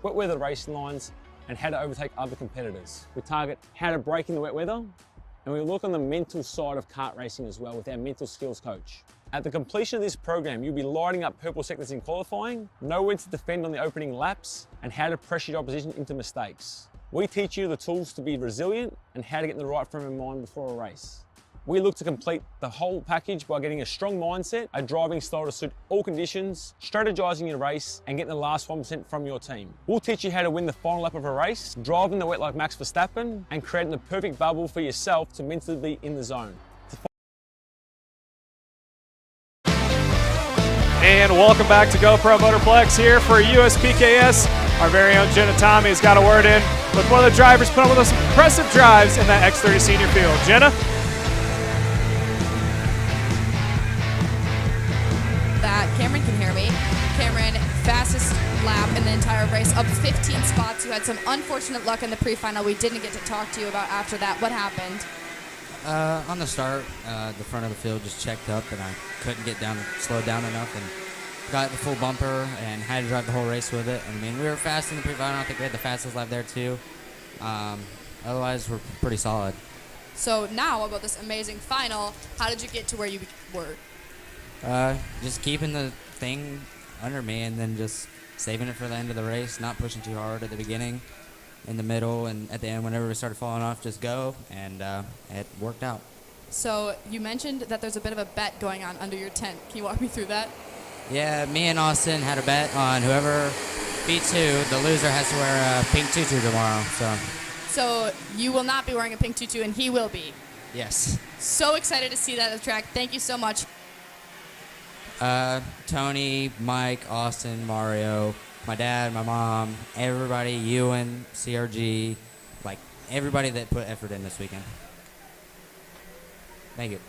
wet weather racing lines, and how to overtake other competitors. We target how to brake in the wet weather, and we look on the mental side of kart racing as well with our mental skills coach. At the completion of this program, you'll be lighting up purple sectors in qualifying, know when to defend on the opening laps, and how to pressure your opposition into mistakes. We teach you the tools to be resilient and how to get in the right frame of mind before a race. We look to complete the whole package by getting a strong mindset, a driving style to suit all conditions, strategizing your race, and getting the last 1% from your team. We'll teach you how to win the final lap of a race, driving the wet like Max Verstappen, and creating the perfect bubble for yourself to mentally be in the zone. And welcome back to GoPro Motorplex here for USPKS. Our very own Jenna Tommy has got a word in with one of the drivers putting up with some impressive drives in that X30 Senior field. Jenna? Cameron can hear me. Cameron, fastest lap in the entire race, up 15 spots. You had some unfortunate luck in the pre-final. We didn't get to talk to you about after that. What happened? On the start, the front of the field just checked up, and I couldn't get down, slowed down enough, and got the full bumper and had to drive the whole race with it. I mean, we were fast in the pre-final. I think we had the fastest lap there too. Otherwise, we're pretty solid. So now about this amazing final, how did you get to where you were? Just keeping the thing under me and then just saving it for the end of the race, not pushing too hard at the beginning, in the middle, and at the end whenever we started falling off, just go, and it worked out. So you mentioned that there's a bit of a bet going on under your tent. Can you walk me through that? Yeah, me and Austin had a bet on whoever beats who, the loser has to wear a pink tutu tomorrow. So you will not be wearing a pink tutu, and he will be? Yes. So excited to see that at the track. Thank you so much. Tony, Mike, Austin, Mario, my dad, my mom, everybody, Ewan, CRG, like everybody that put effort in this weekend. Thank you.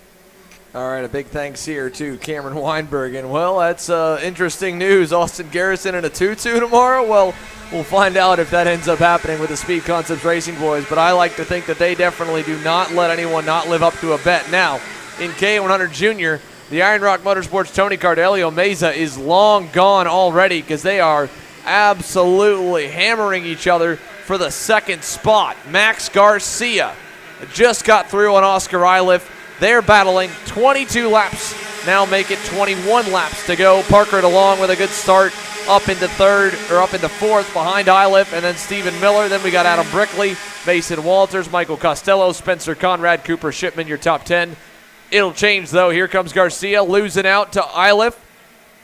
All right, a big thanks here to Cameron Weinberg. And, well, that's interesting news. Austin Garrison in a tutu tomorrow? Well, we'll find out if that ends up happening with the Speed Concepts Racing boys. But I like to think that they definitely do not let anyone not live up to a bet. Now, in KA100 Jr., the Iron Rock Motorsports Tony Cardelio Meza is long gone already because they are absolutely hammering each other for the second spot. Max Garcia just got through on Oscar Iliff. They're battling 22 laps. Now make it 21 laps to go. Parker along with a good start up into fourth behind Iliff, and then Stephen Miller. Then we got Adam Brickley, Mason Walters, Michael Costello, Spencer Conrad, Cooper Shipman, your top 10. It'll change, though. Here comes Garcia losing out to Iliff.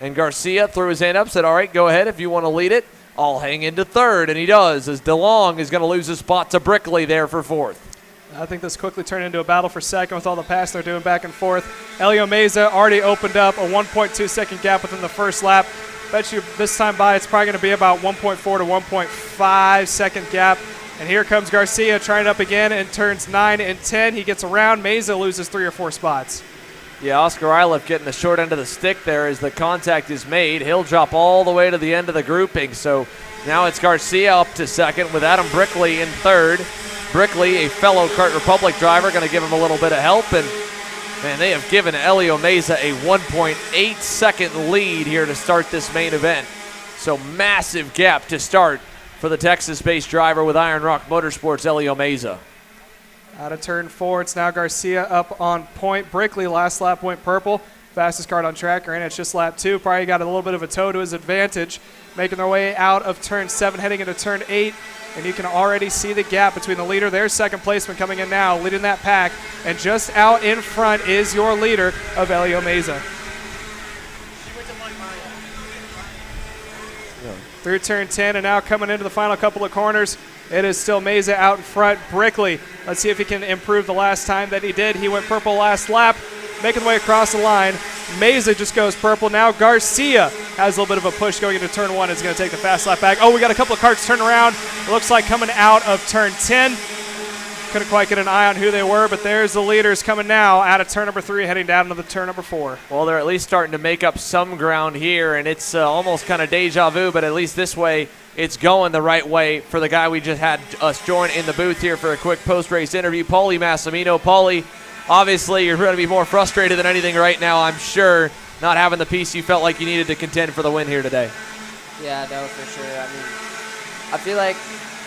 And Garcia threw his hand up, said, all right, go ahead if you want to lead it. I'll hang into third, and he does, as DeLong is going to lose his spot to Brickley there for fourth. I think this quickly turned into a battle for second with all the passing they're doing back and forth. Elio Meza already opened up a 1.2-second gap within the first lap. Bet you this time by it's probably going to be about 1.4 to 1.5 second gap. And here comes Garcia trying it up again in turns 9 and 10. He gets around. Meza loses 3 or 4 spots. Yeah, Oscar Eilef getting the short end of the stick there as the contact is made. He'll drop all the way to the end of the grouping. So now it's Garcia up to second with Adam Brickley in third. Brickley, a fellow Kart Republic driver, going to give him a little bit of help. And, man, they have given Elio Meza a 1.8 second lead here to start this main event. So massive gap to start for the Texas-based driver with Iron Rock Motorsports, Elio Meza. Out of turn 4, it's now Garcia up on point. Brickley, last lap, went purple. Fastest Kart on track. Granted, it's just lap 2. Probably got a little bit of a toe to his advantage. Making their way out of turn 7, heading into turn 8. And you can already see the gap between the leader. There's second placement coming in now, leading that pack. And just out in front is your leader of Elio Meza. Through turn 10, and now coming into the final couple of corners, it is still Meza out in front. Brickley, let's see if he can improve the last time that he did. He went purple last lap, making the way across the line. Meza just goes purple. Now Garcia has a little bit of a push going into turn 1. Is going to take the fast lap back. Oh, we got a couple of karts turning around. It looks like coming out of turn 10. Couldn't quite get an eye on who they were, but there's the leaders coming now out of turn number 3, heading down to the turn number 4. Well, they're at least starting to make up some ground here, and it's almost kind of deja vu, but at least this way it's going the right way for the guy we just had us join in the booth here for a quick post-race interview, Paulie Massimino. Paulie, obviously you're going to be more frustrated than anything right now, I'm sure, not having the piece you felt like you needed to contend for the win here today. Yeah, no, for sure. I mean, I feel like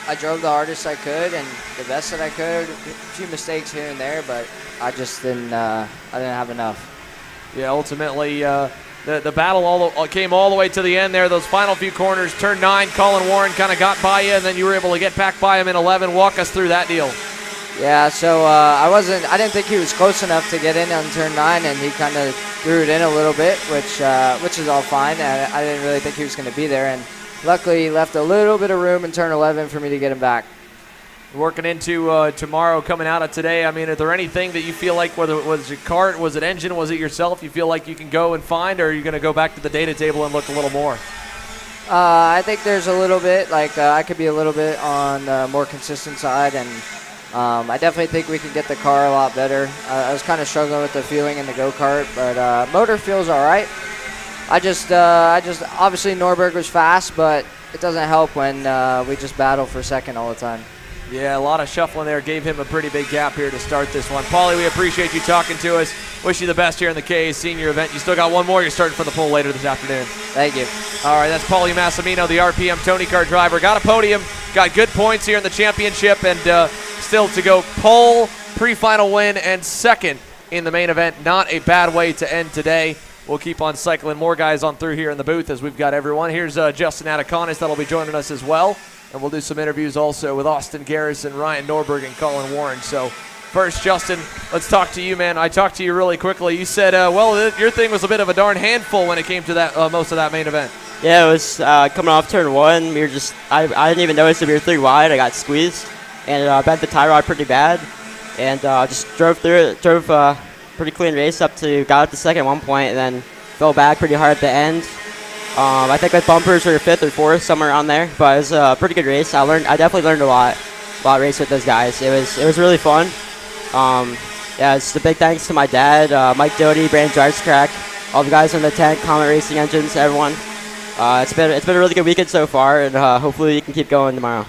I drove the hardest I could and the best that I could. A few mistakes here and there, but I just didn't. I didn't have enough. Yeah, ultimately, the battle came all the way to the end there. Those final few corners, turn 9, Colin Warren kind of got by you, and then you were able to get back by him in 11. Walk us through that deal. Yeah, so I didn't think he was close enough to get in on turn 9, and he kind of threw it in a little bit, which is all fine. And I didn't really think he was going to be there, and luckily, he left a little bit of room in turn 11 for me to get him back. Working into tomorrow, coming out of today, I mean, are there anything that you feel like, whether it was your kart, was it engine, was it yourself, you feel like you can go and find, or are you going to go back to the data table and look a little more? I think there's a little bit, I could be a little bit on the more consistent side, and I definitely think we can get the car a lot better. I was kind of struggling with the feeling in the go-kart, but motor feels all right. I just obviously Norberg was fast, but it doesn't help when we just battle for second all the time. Yeah, a lot of shuffling there gave him a pretty big gap here to start this one. Paulie, we appreciate you talking to us. Wish you the best here in the KA Senior event. You still got one more. You're starting for the pole later this afternoon. Thank you. All right, that's Paulie Massimino, the RPM Tony Kart driver. Got a podium, got good points here in the championship, and still to go pole, pre-final win, and second in the main event. Not a bad way to end today. We'll keep on cycling more guys on through here in the booth as we've got everyone. Here's Justin Ataconis that'll be joining us as well. And we'll do some interviews also with Austin Garrison, Ryan Norberg, and Colin Warren. So first, Justin, let's talk to you, man. I talked to you really quickly. You said, your thing was a bit of a darn handful when it came to that most of that main event. Yeah, it was coming off turn 1. We were I didn't even notice that we were 3 wide. I got squeezed and bent the tie rod pretty bad. And just drove through it, pretty clean race got up to second at one point, and then fell back pretty hard at the end. I think with bumpers we were 5th or 4th, somewhere around there, but it was a pretty good race. I definitely learned a lot race with those guys. It was really fun. Yeah, it's a big thanks to my dad, Mike Doty, Brandon Jarskrak, all the guys in the tent, Comet Racing Engines, everyone. It's been a really good weekend so far, and hopefully we can keep going tomorrow.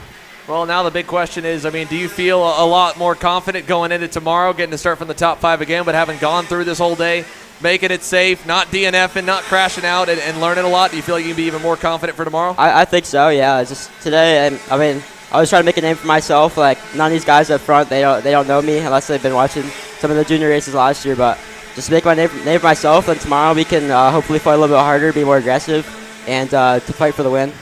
Well, now the big question is, I mean, do you feel a lot more confident going into tomorrow, getting to start from the top 5 again, but having gone through this whole day, making it safe, not DNFing, not crashing out, and learning a lot? Do you feel like you can be even more confident for tomorrow? I think so, yeah. Just today, I mean, I was trying to make a name for myself. Like, none of these guys up front, they don't know me unless they've been watching some of the junior races last year. But just make my name for myself, and tomorrow we can hopefully fight a little bit harder, be more aggressive, and to fight for the win.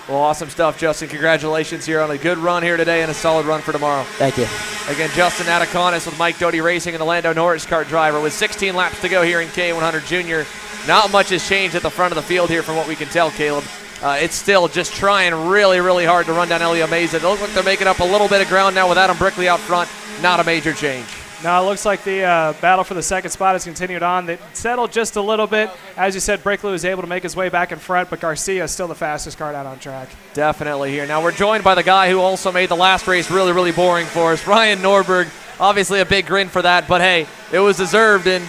Well, awesome stuff, Justin. Congratulations here on a good run here today and a solid run for tomorrow. Thank you. Again, Justin Ataconis with Mike Doty Racing and the Lando Norris Kart driver with 16 laps to go here in KA100 Jr. Not much has changed at the front of the field here from what we can tell, Caleb. It's still just trying really, really hard to run down Elio Meza. It looks like they're making up a little bit of ground now with Adam Brickley out front. Not a major change. No, it looks like the battle for the second spot has continued on. They settled just a little bit. As you said, Brickley was able to make his way back in front, but Garcia is still the fastest Kart out on track. Definitely here. Now we're joined by the guy who also made the last race really, really boring for us, Ryan Norberg. Obviously a big grin for that, but hey, it was deserved. And,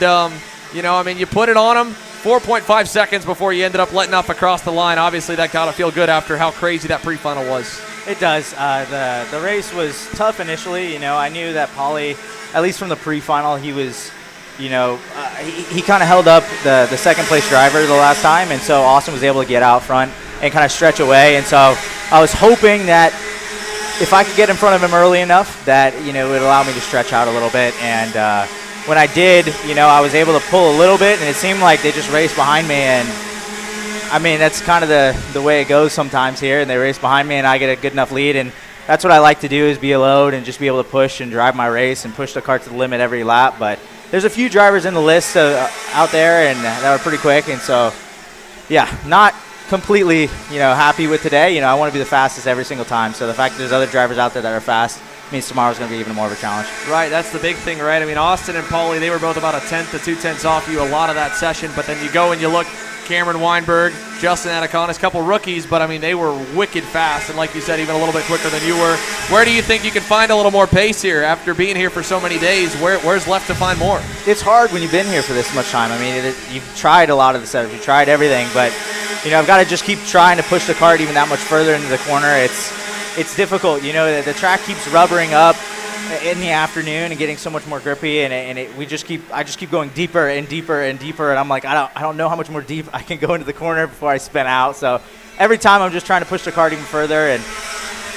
you put it on him 4.5 seconds before you ended up letting off across the line. Obviously that got to feel good after how crazy that pre-final was. It does. The race was tough initially. I knew that Pauly, at least from the pre-final, he was, he kind of held up the second place driver the last time, and so Austin was able to get out front and kind of stretch away. And so I was hoping that if I could get in front of him early enough that, it would allow me to stretch out a little bit. And when I did, I was able to pull a little bit, and it seemed like they just raced behind me. And I mean, that's kind of the way it goes sometimes here, and they race behind me and I get a good enough lead, and that's what I like to do, is be alone and just be able to push and drive my race and push the kart to the limit every lap. But there's a few drivers in the list out there and that were pretty quick, and so, yeah, not completely, happy with today. I want to be the fastest every single time, so the fact that there's other drivers out there that are fast means tomorrow's going to be even more of a challenge. Right, that's the big thing, right? I mean, Austin and Pauly, they were both about a tenth to 2 tenths off you a lot of that session, but then you go and you look, Cameron Weinberg, Justin Anaconis, a couple rookies, but I mean, they were wicked fast, and like you said, even a little bit quicker than you were. Where do you think you can find a little more pace here after being here for so many days? Where's left to find more? It's hard when you've been here for this much time. I mean, you've tried a lot of the setups, you've tried everything, but I've got to just keep trying to push the kart even that much further into the corner. It's difficult. The track keeps rubbering up in the afternoon and getting so much more grippy, and I just keep going deeper and deeper and deeper, and I'm like, I don't know how much more deep I can go into the corner before I spin out. So every time I'm just trying to push the kart even further, and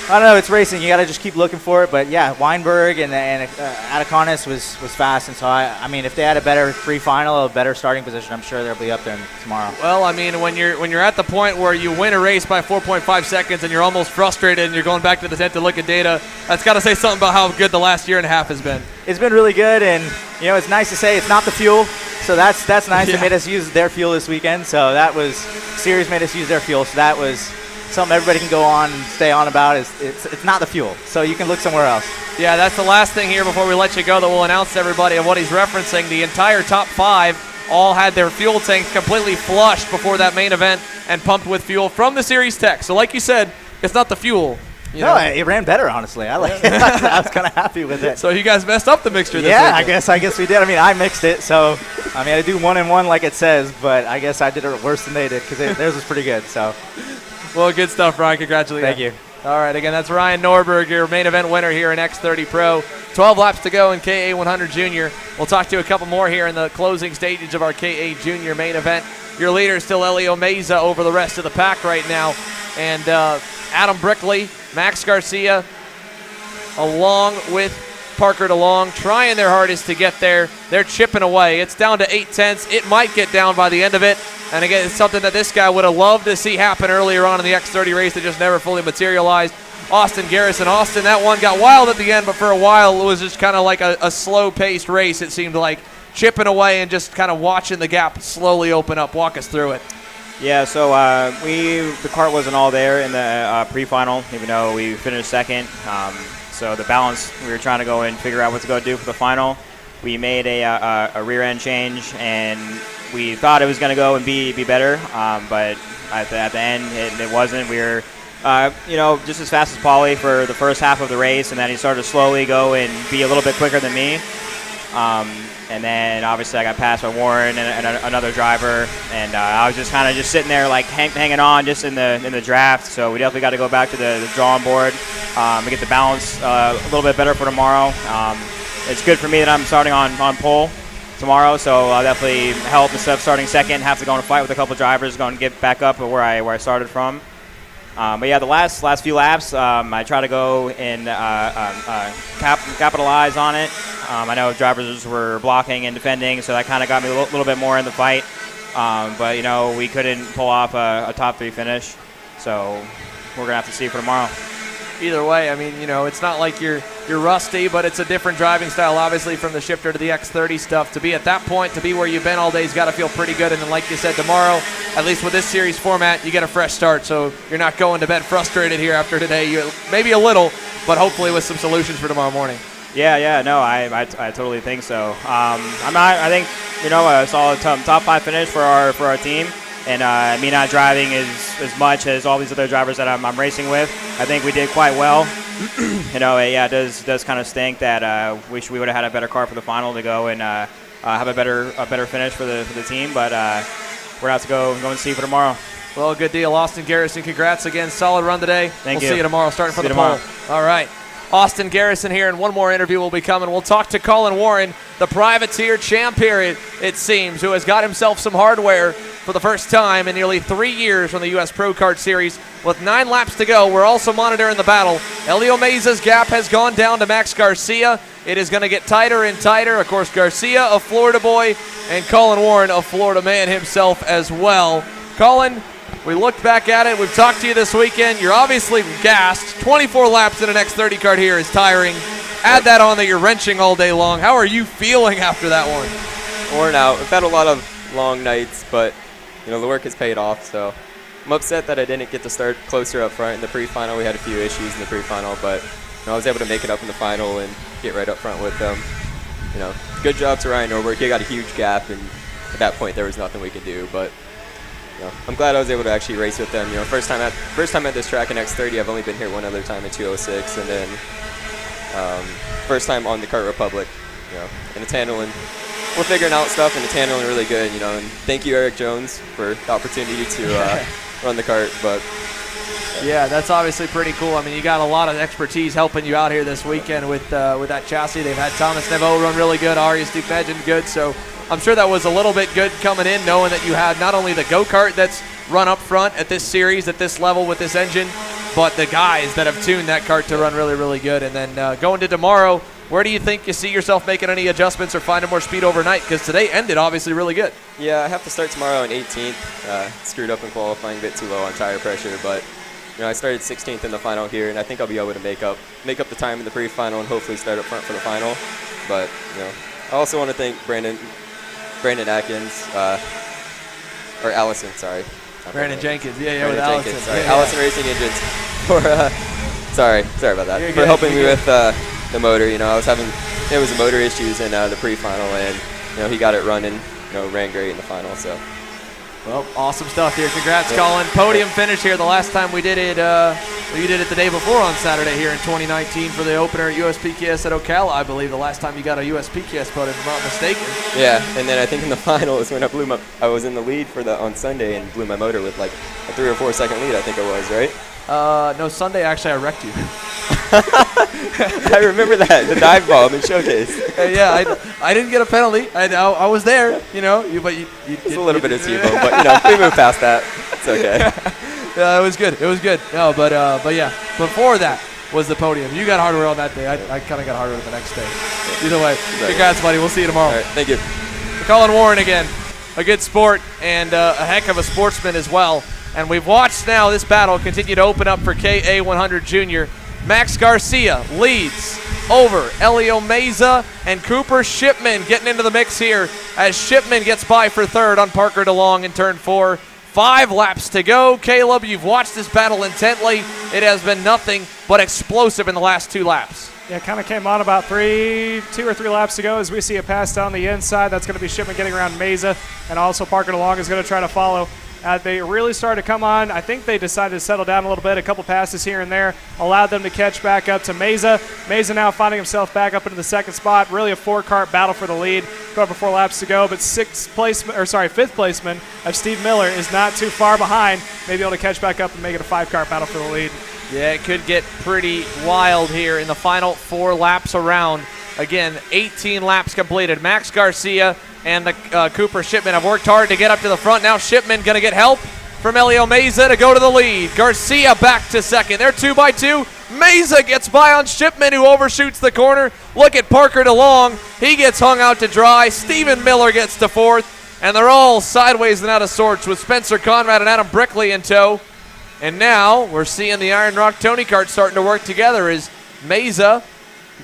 I don't know, it's racing. You got to just keep looking for it. But yeah, Weinberg and Adaconis was fast, and so I mean, if they had a better pre-final, a better starting position, I'm sure they'll be up there tomorrow. Well, I mean, when you're at the point where you win a race by 4.5 seconds and you're almost frustrated and you're going back to the tent to look at data, that's got to say something about how good the last year and a half has been. It's been really good, and it's nice to say it's not the fuel, so that's nice. Yeah. They made us use their fuel this weekend, so that was Series made us use their fuel, so that was something everybody can go on and stay on about. It's not the fuel, so you can look somewhere else. Yeah, that's the last thing here before we let you go that we'll announce to everybody of what he's referencing. The entire top 5 all had their fuel tanks completely flushed before that main event and pumped with fuel from the Series Tech. So like you said, it's not the fuel. It ran better, honestly. I like it. I was kind of happy with it. So you guys messed up the mixture this Yeah, weekend. I guess we did. I mean, I mixed it, so I do 1 and 1 like it says, but I guess I did it worse than they did because theirs was pretty good. So. Well, good stuff, Ryan. Congratulations. Thank you. All right, again, that's Ryan Norberg, your main event winner here in X30 Pro. 12 laps to go in KA100 Jr. We'll talk to you a couple more here in the closing stages of our KA Jr. main event. Your leader is still Elio Meza over the rest of the pack right now. And Adam Brickley, Max Garcia, along with Parker DeLong, trying their hardest to get there. They're chipping away. It's down to 8 tenths. It might get down by the end of it. And again, it's something that this guy would have loved to see happen earlier on in the X30 race that just never fully materialized. Austin Garrison. Austin, that one got wild at the end, but for a while it was just kind of like a slow-paced race, it seemed like. Chipping away and just kind of watching the gap slowly open up. Walk us through it. Yeah, so the kart wasn't all there in the pre-final, even though we finished second. So the balance, we were trying to go and figure out what to go do for the final. We made a rear end change, and we thought it was going to go and be better, but at the end it wasn't. We were just as fast as Pauly for the first half of the race, and then he started to slowly go and be a little bit quicker than me. And then obviously I got passed by Warren and another driver, and I was just kind of just sitting there like hanging on just in the draft. So we definitely got to go back to the drawing board and get the balance a little bit better for tomorrow. It's good for me that I'm starting on pole tomorrow, so I'll definitely help instead of starting second, have to go in a fight with a couple drivers, go and get back up where I started from. But yeah, the last few laps, I try to go and capitalize on it. I know drivers were blocking and defending, so that kind of got me a little bit more in the fight. But we couldn't pull off a top 3 finish, so we're gonna have to see for tomorrow. Either way, I mean, it's not like you're rusty, but it's a different driving style, obviously, from the shifter to the X30 stuff. To be at that point, to be where you've been all day, has got to feel pretty good. And then, like you said, tomorrow, at least with this series format, you get a fresh start. So you're not going to bed frustrated here after today. Maybe a little, but hopefully with some solutions for tomorrow morning. Yeah, no, I totally think so. I think, a solid top 5 finish for our team. And me not driving as much as all these other drivers that I'm racing with, I think we did quite well. It does kind of stink that we would have had a better car for the final to go and have a better finish for the team. But we're out to go and see for tomorrow. Well, good deal. Austin Garrison, congrats again. Solid run today. Thank you. We'll see you tomorrow, starting from the tomorrow. pole. All right. Austin Garrison here, and one more interview will be coming. We'll talk to Colin Warren, the privateer champ here, it seems, who has got himself some hardware for the first time in nearly 3 years from the U.S. Pro Kart Series. With 9 laps to go, we're also monitoring the battle. Elio Meza's gap has gone down to Max Garcia. It is going to get tighter and tighter. Of course, Garcia, a Florida boy, and Colin Warren, a Florida man himself as well. Colin, we looked back at it. We've talked to you this weekend. You're obviously gassed. 24 laps in an X30 kart here is tiring. Add that on that you're wrenching all day long. How are you feeling after that one? Worn out. I've had a lot of long nights, but the work has paid off. So I'm upset that I didn't get to start closer up front in the pre-final. We had a few issues in the pre-final, but I was able to make it up in the final and get right up front with them. Good job to Ryan Norberg. He got a huge gap, and at that point there was nothing we could do. But I'm glad I was able to actually race with them. First time at this track in X30. I've only been here one other time in 206, and then first time on the Kart Republic. And it's handling. We're figuring out stuff, and it's handling really good. And thank you, Eric Jones, for the opportunity to run the kart. But yeah, that's obviously pretty cool. I mean, you got a lot of expertise helping you out here this weekend with that chassis. They've had Thomas Nevo run really good, Arias Dukmagin good. So I'm sure that was a little bit good coming in, knowing that you had not only the go-kart that's run up front at this series, at this level with this engine, but the guys that have tuned that kart to run really, really good. And then going to tomorrow, where do you think you see yourself making any adjustments or finding more speed overnight? Because today ended obviously really good. Yeah, I have to start tomorrow on 18th. Screwed up in qualifying, a bit too low on tire pressure, but I started 16th in the final here, and I think I'll be able to make up the time in the pre-final and hopefully start up front for the final. But I also want to thank Brandon Atkins, or Allison, sorry. Brandon Jenkins, with Brandon Allison. Jenkins, sorry. Yeah. Allison Racing Engines for, sorry about that, You're for good, helping me you're with the motor. It was a motor issues in the pre-final, and he got it running, ran great in the final. So, well, awesome stuff here. Congrats, Colin. Podium finish here. The last time we did it, you did it the day before on Saturday here in 2019 for the opener at USPKS at Ocala, I believe. The last time you got a USPKS podium, if I'm not mistaken. Yeah, and then I think in the final is when I was in the lead on Sunday and blew my motor with like a 3 or 4 second lead, I think it was, right? No, Sunday actually I wrecked you. I remember that, the dive bomb in Showcase. I didn't get a penalty. I was there, but you it's a little bit of T-bone, but we moved past that. It's okay. Yeah, it was good. No, but yeah, before that was the podium. You got hardware on that day. I kind of got hardware the next day. Either way, congrats, buddy. We'll see you tomorrow. All right, thank you. Colin Warren again, a good sport and a heck of a sportsman as well. And we've watched now this battle continue to open up for KA100 Jr. Max Garcia leads over Elio Meza and Cooper Shipman getting into the mix here as Shipman gets by for third on Parker DeLong in turn 4. 5 laps to go. Caleb, you've watched this battle intently. It has been nothing but explosive in the last 2 laps. Yeah, kind of came on about 2 or 3 laps ago as we see a pass down the inside. That's going to be Shipman getting around Meza, and also Parker DeLong is going to try to follow. They really started to come on. I think they decided to settle down a little bit. A couple passes here and there allowed them to catch back up to Meza. Meza now finding himself back up into the second spot. Really a 4-kart battle for the lead. About 4 laps to go, but 5th placeman of Steve Miller is not too far behind. Maybe able to catch back up and make it a 5-kart battle for the lead. Yeah, it could get pretty wild here in the final 4 laps around. Again, 18 laps completed. Max Garcia and the Cooper Shipman have worked hard to get up to the front. Now Shipman going to get help from Elio Meza to go to the lead. Garcia back to second. They're 2 by 2. Meza gets by on Shipman, who overshoots the corner. Look at Parker DeLong. He gets hung out to dry. Stephen Miller gets to 4th. And they're all sideways and out of sorts with Spencer Conrad and Adam Brickley in tow. And now we're seeing the Iron Rock Tony Kart starting to work together as Meza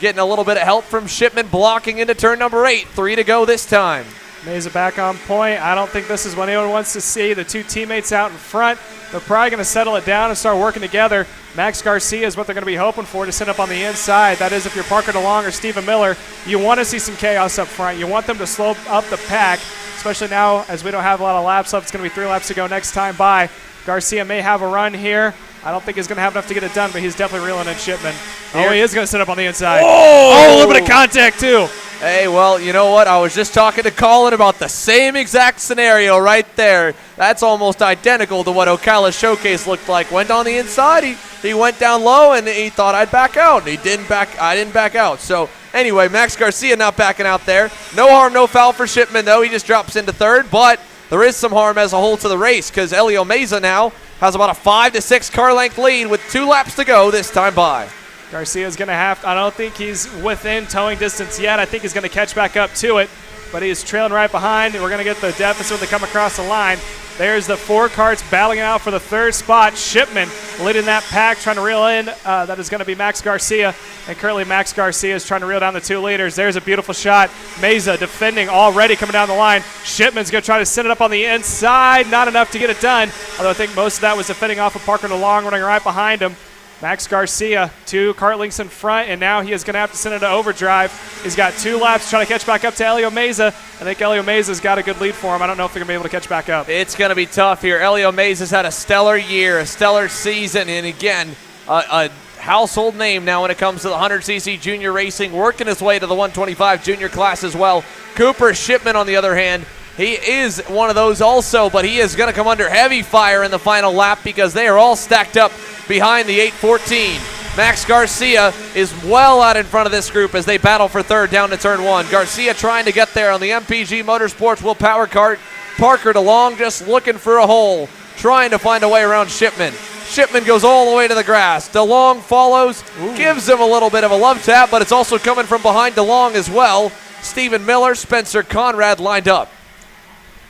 getting a little bit of help from Shipman blocking into turn number 8. 3 to go this time. Mesa back on point. I don't think this is what anyone wants to see. The two teammates out in front. They're probably going to settle it down and start working together. Max Garcia is what they're going to be hoping for to sit up on the inside. That is, if you're Parker DeLong or Stephen Miller, you want to see some chaos up front. You want them to slow up the pack, especially now as we don't have a lot of laps left. It's going to be 3 laps to go next time by. Garcia may have a run here. I don't think he's going to have enough to get it done, but he's definitely reeling in Shipman. Oh, he is going to sit up on the inside. Oh, a little bit of contact, too. Hey, well, you know what? I was just talking to Colin about the same exact scenario right there. That's almost identical to what Ocala's showcase looked like. Went on the inside. He went down low, and he thought I'd back out. I didn't back out. So, anyway, Max Garcia not backing out there. No harm, no foul for Shipman, though. He just drops into third, but there is some harm as a whole to the race because Elio Meza now has about a 5 to 6 car length lead with 2 laps to go this time by. Garcia's going to I don't think he's within towing distance yet. I think he's going to catch back up to it, but he's trailing right behind. We're going to get the deficit when they come across the line. There's the 4 karts battling out for the 3rd spot. Shipman leading that pack, trying to reel in. That is going to be Max Garcia, and currently Max Garcia is trying to reel down the 2 leaders. There's a beautiful shot. Meza defending already coming down the line. Shipman's going to try to send it up on the inside. Not enough to get it done, although I think most of that was defending off of Parker DeLong running right behind him. Max Garcia, 2 kart links in front, and now he is going to have to send it to overdrive. He's got 2 laps trying to catch back up to Elio Meza. I think Elio Meza's got a good lead for him. I don't know if they're going to be able to catch back up. It's going to be tough here. Elio Meza's had a stellar year, a stellar season, and again, a household name now when it comes to the 100cc junior racing, working his way to the 125 junior class as well. Cooper Shipman, on the other hand, he is one of those also, but he is going to come under heavy fire in the final lap because they are all stacked up behind the 814. Max Garcia is well out in front of this group as they battle for 3rd down to turn 1. Garcia trying to get there on the MPG Motorsports Will Power Kart. Parker DeLong just looking for a hole, trying to find a way around Shipman. Shipman goes all the way to the grass. DeLong follows, gives him a little bit of a love tap, but it's also coming from behind DeLong as well. Stephen Miller, Spencer Conrad lined up.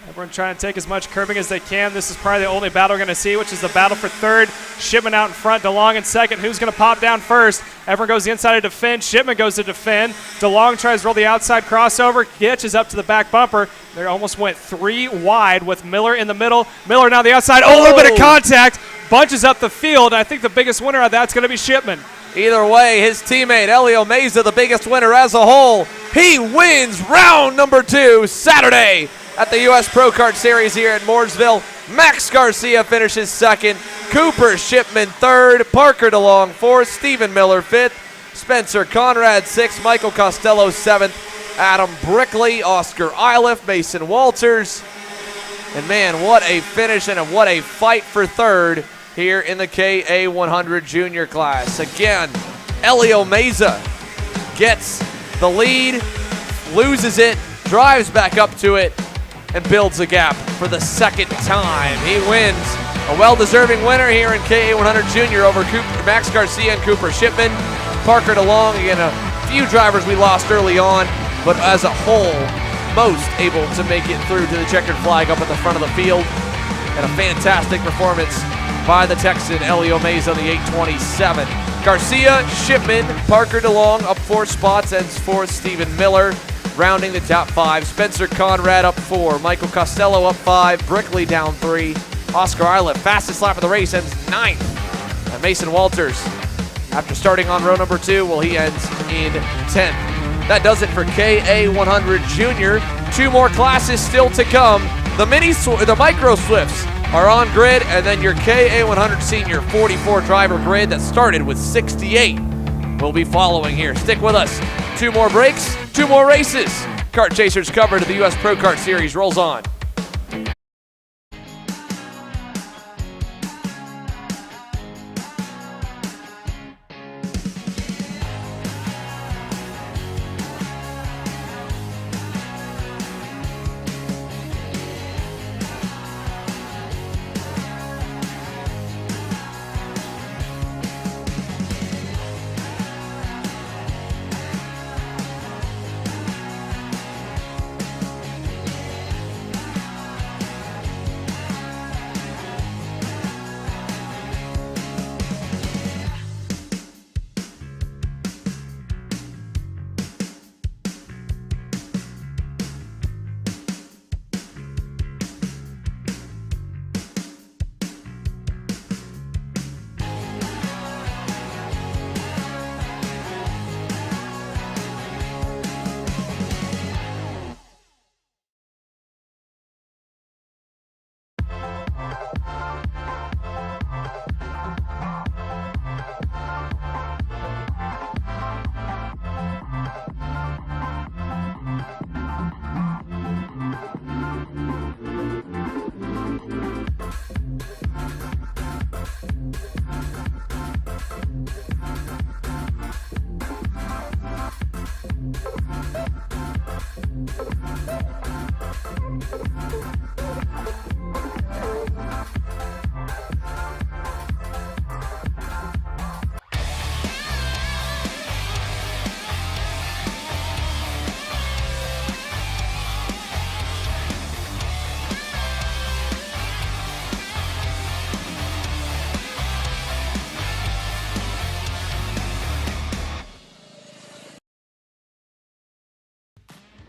Everyone trying to take as much curbing as they can. This is probably the only battle we're going to see, which is the battle for 3rd. Shipman out in front, DeLong in 2nd. Who's going to pop down first? Everyone goes the inside to defend. Shipman goes to defend. DeLong tries to roll the outside crossover. Hitches up to the back bumper. They almost went 3 wide with Miller in the middle. Miller now the outside. Oh, a little bit of contact. Bunches up the field. And I think the biggest winner of that's going to be Shipman. Either way, his teammate Elio Meza, the biggest winner as a whole. He wins round number 2 Saturday at the U.S. Pro Kart Series here at Mooresville. Max Garcia finishes 2nd. Cooper Shipman 3rd. Parker DeLong 4th. Stephen Miller 5th. Spencer Conrad 6th. Michael Costello 7th. Adam Brickley, Oscar Iliff, Mason Walters. And man, what a finish and what a fight for 3rd here in the KA100 Junior class. Again, Elio Meza gets the lead, loses it, drives back up to it, and builds a gap for the 2nd time. He wins, a well-deserving winner here in KA100 Jr. over Max Garcia and Cooper Shipman. Parker DeLong, again, a few drivers we lost early on, but as a whole, most able to make it through to the checkered flag up at the front of the field. And a fantastic performance by the Texan Elio Meza on the 827. Garcia, Shipman, Parker DeLong up 4 spots, ends 4th. Stephen Miller rounding the top 5. Spencer Conrad up 4. Michael Costello up 5. Brickley down 3. Oscar Iliff, fastest lap of the race, ends 9th. And Mason Walters, after starting on row number 2, well, he ends in 10th. That does it for KA100 Junior. 2 more classes still to come. The micro Swifts are on grid, and then your KA100 Senior 44 driver grid that started with 68 will be following here. Stick with us. 2 more breaks, 2 more races. Kart Chasers coverage of the U.S. Pro Kart Series rolls on.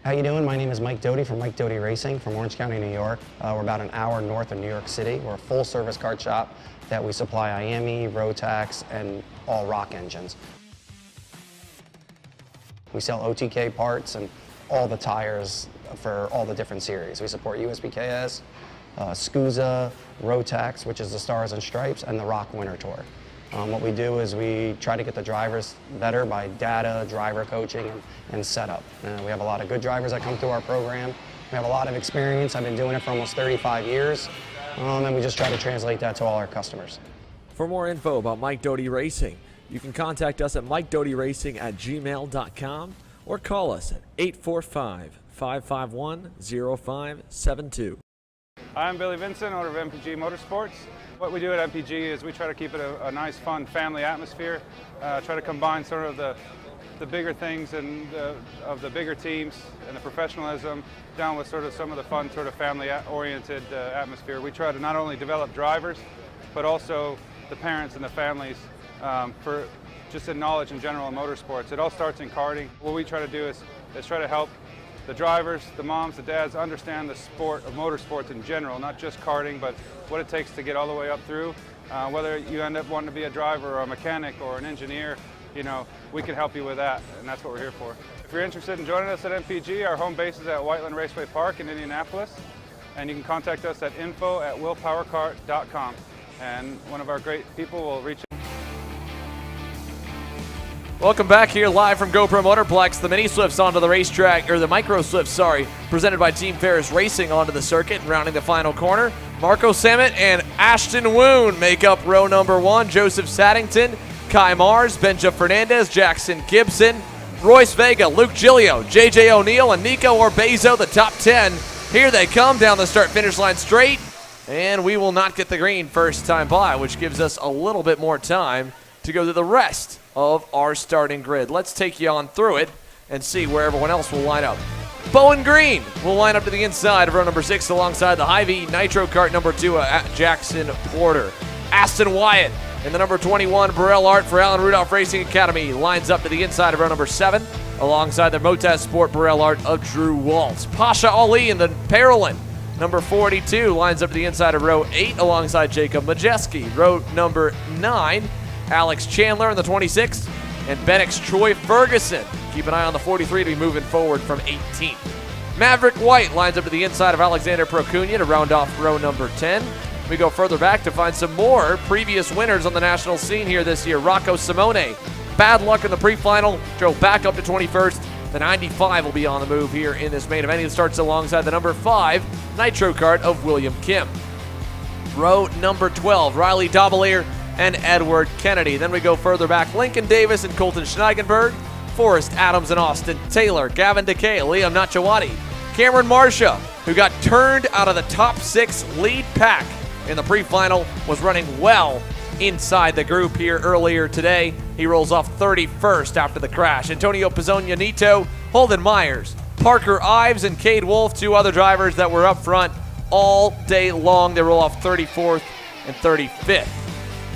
How you doing? My name is Mike Doty from Mike Doty Racing from Orange County, New York. We're about an hour north of New York City. We're a full-service kart shop that we supply IAME, Rotax, and all rock engines. We sell OTK parts and all the tires for all the different series. We support USBKS, SCUSA, Rotax, which is the Stars and Stripes, and the Rock Winter Tour. What we do is we try to get the drivers better by data, driver coaching, and setup. We have a lot of good drivers that come through our program. We have a lot of experience. I've been doing it for almost 35 years, and we just try to translate that to all our customers. For more info about Mike Doty Racing, you can contact us at mikedotyracing@gmail.com or call us at 845-551-0572. I'm Billy Vincent, owner of MPG Motorsports. What we do at MPG is we try to keep it a nice, fun family atmosphere, try to combine sort of the bigger things and of the bigger teams and the professionalism down with sort of some of the fun, sort of family-oriented atmosphere. We try to not only develop drivers, but also the parents and the families for just in knowledge in general in motorsports. It all starts in karting. What we try to do is try to help the drivers, the moms, the dads understand the sport of motorsports in general, not just karting, but what it takes to get all the way up through. Whether you end up wanting to be a driver or a mechanic or an engineer, you know, we can help you with that, and that's what we're here for. If you're interested in joining us at MPG, our home base is at Whiteland Raceway Park in Indianapolis, and you can contact us at info@willpowerkart.com, and one of our great people will reach out. Welcome back here live from GoPro Motorplex. The Mini Swifts onto the racetrack, or the Micro Swifts, sorry, presented by Team Ferris Racing onto the circuit and rounding the final corner. Marco Sammet and Ashton Woon make up row number 1. Joseph Saddington, Kai Mars, Benja Fernandez, Jackson Gibson, Royce Vega, Luke Giglio, JJ O'Neill, and Nico Orbezo, the top 10. Here they come down the start-finish line straight, and we will not get the green first time by, which gives us a little bit more time to go to the rest of our starting grid. Let's take you on through it and see where everyone else will line up. Bowen Green will line up to the inside of row number 6 alongside the Hy-Vee Nitro Kart number 2 at Jackson Porter. Aston Wyatt in the number 21 Burrell Art for Allen Rudolph Racing Academy lines up to the inside of row number 7 alongside the Motaz Sport Burrell Art of Drew Waltz. Pasha Ali in the Parolin number 42 lines up to the inside of row 8 alongside Jacob Majeski. Row number 9 Alex Chandler in the 26th, and Benix Troy Ferguson. Keep an eye on the 43 to be moving forward from 18th. Maverick White lines up to the inside of Alexander Procuna to round off row number 10. We go further back to find some more previous winners on the national scene here this year. Rocco Simone, bad luck in the pre-final, drove back up to 21st. The 95 will be on the move here in this main event. He starts alongside the number 5 Nitro Kart of William Kim. Row number 12, Riley Dobelier and Edward Kennedy. Then we go further back, Lincoln Davis and Colton Schneichenberg, Forrest Adams and Austin Taylor, Gavin Decay, Liam Nachawati, Cameron Marsha, who got turned out of the top 6 lead pack in the pre-final, was running well inside the group here earlier today. He rolls off 31st after the crash. Antonio Pizzonia Nito, Holden Myers, Parker Ives, and Cade Wolf, 2 other drivers that were up front all day long. They roll off 34th and 35th.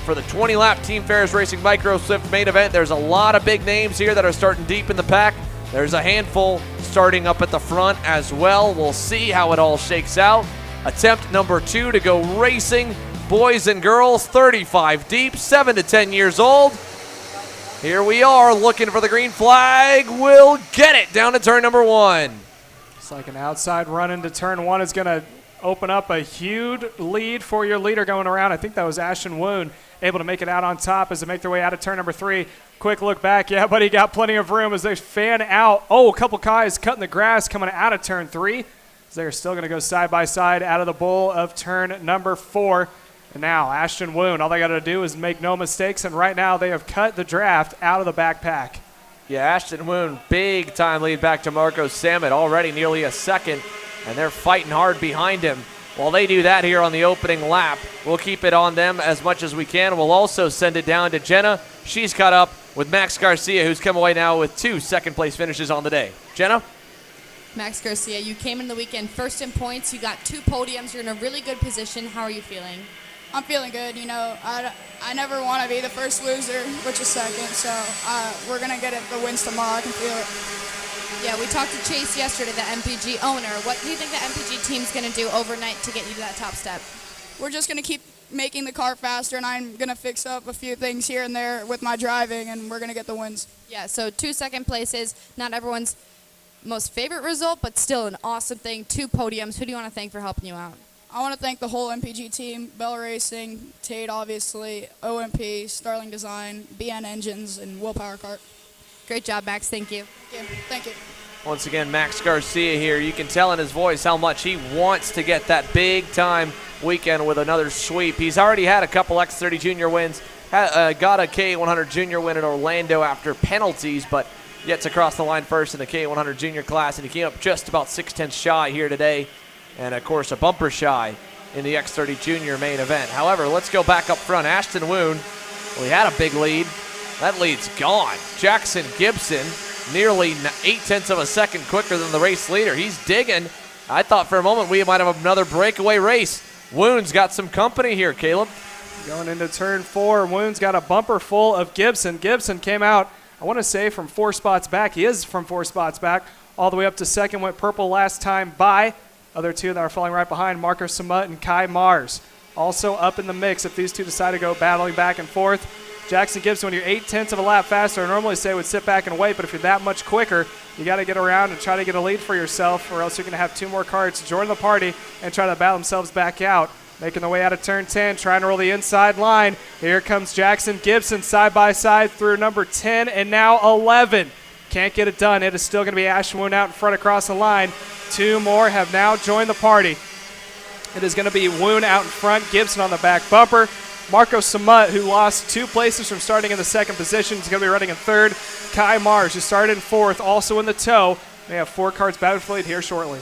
For the 20-lap Team Ferris Racing Micro Swift main event, there's a lot of big names here that are starting deep in the pack. There's a handful starting up at the front as well. We'll see how it all shakes out. Attempt number 2 to go racing. Boys and girls, 35 deep, 7 to 10 years old. Here we are looking for the green flag. We'll get it down to turn number 1. It's like an outside run into turn 1 is going to open up a huge lead for your leader going around. I think that was Ashton Woon, able to make it out on top as they make their way out of turn number 3. Quick look back. Yeah, but he got plenty of room as they fan out. Oh, a couple guys cutting the grass coming out of turn 3. They're still going to go side by side out of the bowl of turn number 4. And now Ashton Woon, all they got to do is make no mistakes, and right now they have cut the draft out of the backpack. Yeah, Ashton Woon, big time lead back to Marco Sammet, already nearly a second, and they're fighting hard behind him. While they do that here on the opening lap, we'll keep it on them as much as we can. We'll also send it down to Jenna. She's caught up with Max Garcia, who's come away now with 2 second-place finishes on the day. Jenna? Max Garcia, you came in the weekend first in points. You got 2 podiums. You're in a really good position. How are you feeling? I'm feeling good. You know, I never want to be the first loser, which is second. So we're going to get it the wins tomorrow. I can feel it. Yeah, we talked to Chase yesterday, the MPG owner. What do you think the MPG team's going to do overnight to get you to that top step? We're just going to keep making the car faster, and I'm going to fix up a few things here and there with my driving, and we're going to get the wins. Yeah, so 2 second places, not everyone's most favorite result, but still an awesome thing. 2 podiums. Who do you want to thank for helping you out? I want to thank the whole MPG team, Bell Racing, Tate obviously, OMP, Starling Design, BN Engines, and Willpower Kart. Great job, Max. Thank you. Yeah, thank you. Once again, Max Garcia here. You can tell in his voice how much he wants to get that big-time weekend with another sweep. He's already had a couple X30 Jr wins, got a KA100 Jr win in Orlando after penalties, but yet to cross the line first in the KA100 Jr class, and he came up just about 6/10 shy here today, and of course a bumper shy in the X30 Jr main event. However, let's go back up front. Ashton Woon, well, he had a big lead. That lead's gone. Jackson Gibson, nearly 0.8 of a second quicker than the race leader. He's digging. I thought for a moment we might have another breakaway race. Woon's got some company here, Caleb. Going into turn 4, Woon's got a bumper full of Gibson. Gibson came out, I want to say, from 4 spots back. He is from 4 spots back, all the way up to second. Went purple last time by. Other 2 that are falling right behind, Marco Samut and Kai Mars. Also up in the mix if these 2 decide to go battling back and forth. Jackson Gibson, when you're 0.8 of a lap faster, I normally say would sit back and wait, but if you're that much quicker, you got to get around and try to get a lead for yourself, or else you're going to have 2 more karts join the party and try to battle themselves back out. Making the way out of turn 10, trying to roll the inside line. Here comes Jackson Gibson side by side through number 10 and now 11. Can't get it done. It is still going to be Ashton Woon out in front across the line. 2 more have now joined the party. It is going to be Woon out in front, Gibson on the back bumper. Marco Samut, who lost 2 places from starting in the second position, is going to be running in third. Kai Mars, who started in fourth, also in the tow. They have 4 karts battle for lead here shortly.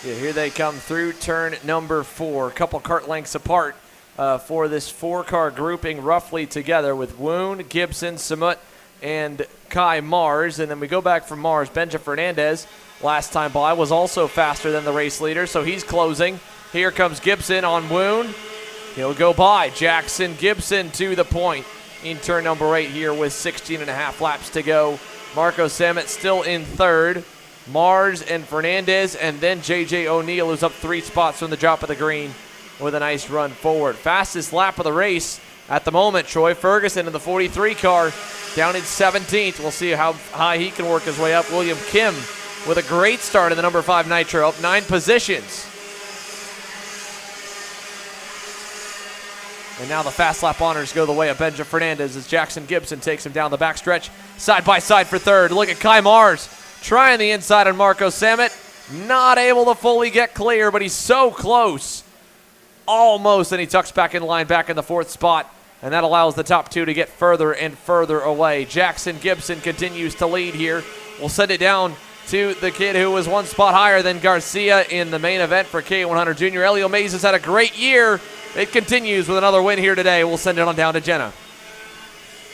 Yeah, here they come through turn number 4. A couple kart lengths apart for this 4-car grouping roughly together with Woon, Gibson, Samut, and Kai Mars. And then we go back from Mars. Benja Fernandez, last time by, was also faster than the race leader, so he's closing. Here comes Gibson on Woon. He'll go by. Jackson Gibson to the point in turn number 8 here with 16.5 laps to go. Marco Samut still in third. Mars and Fernandez, and then J.J. O'Neill, who's up 3 spots from the drop of the green with a nice run forward. Fastest lap of the race at the moment, Troy Ferguson in the 43 car, down in 17th. We'll see how high he can work his way up. William Kim with a great start in the number 5 Nitro, up 9 positions. And now the fast lap honors go the way of Benja Fernandez as Jackson Gibson takes him down the backstretch, side by side for third. Look at Kai Mars trying the inside on Marco Samut. Not able to fully get clear, but he's so close. Almost, and he tucks back in line, back in the 4th spot, and that allows the top 2 to get further and further away. Jackson Gibson continues to lead here. We'll send it down to the kid who was 1 spot higher than Garcia in the main event for KA100 Jr. Elio Mays has had a great year. It continues with another win here today. We'll send it on down to Jenna.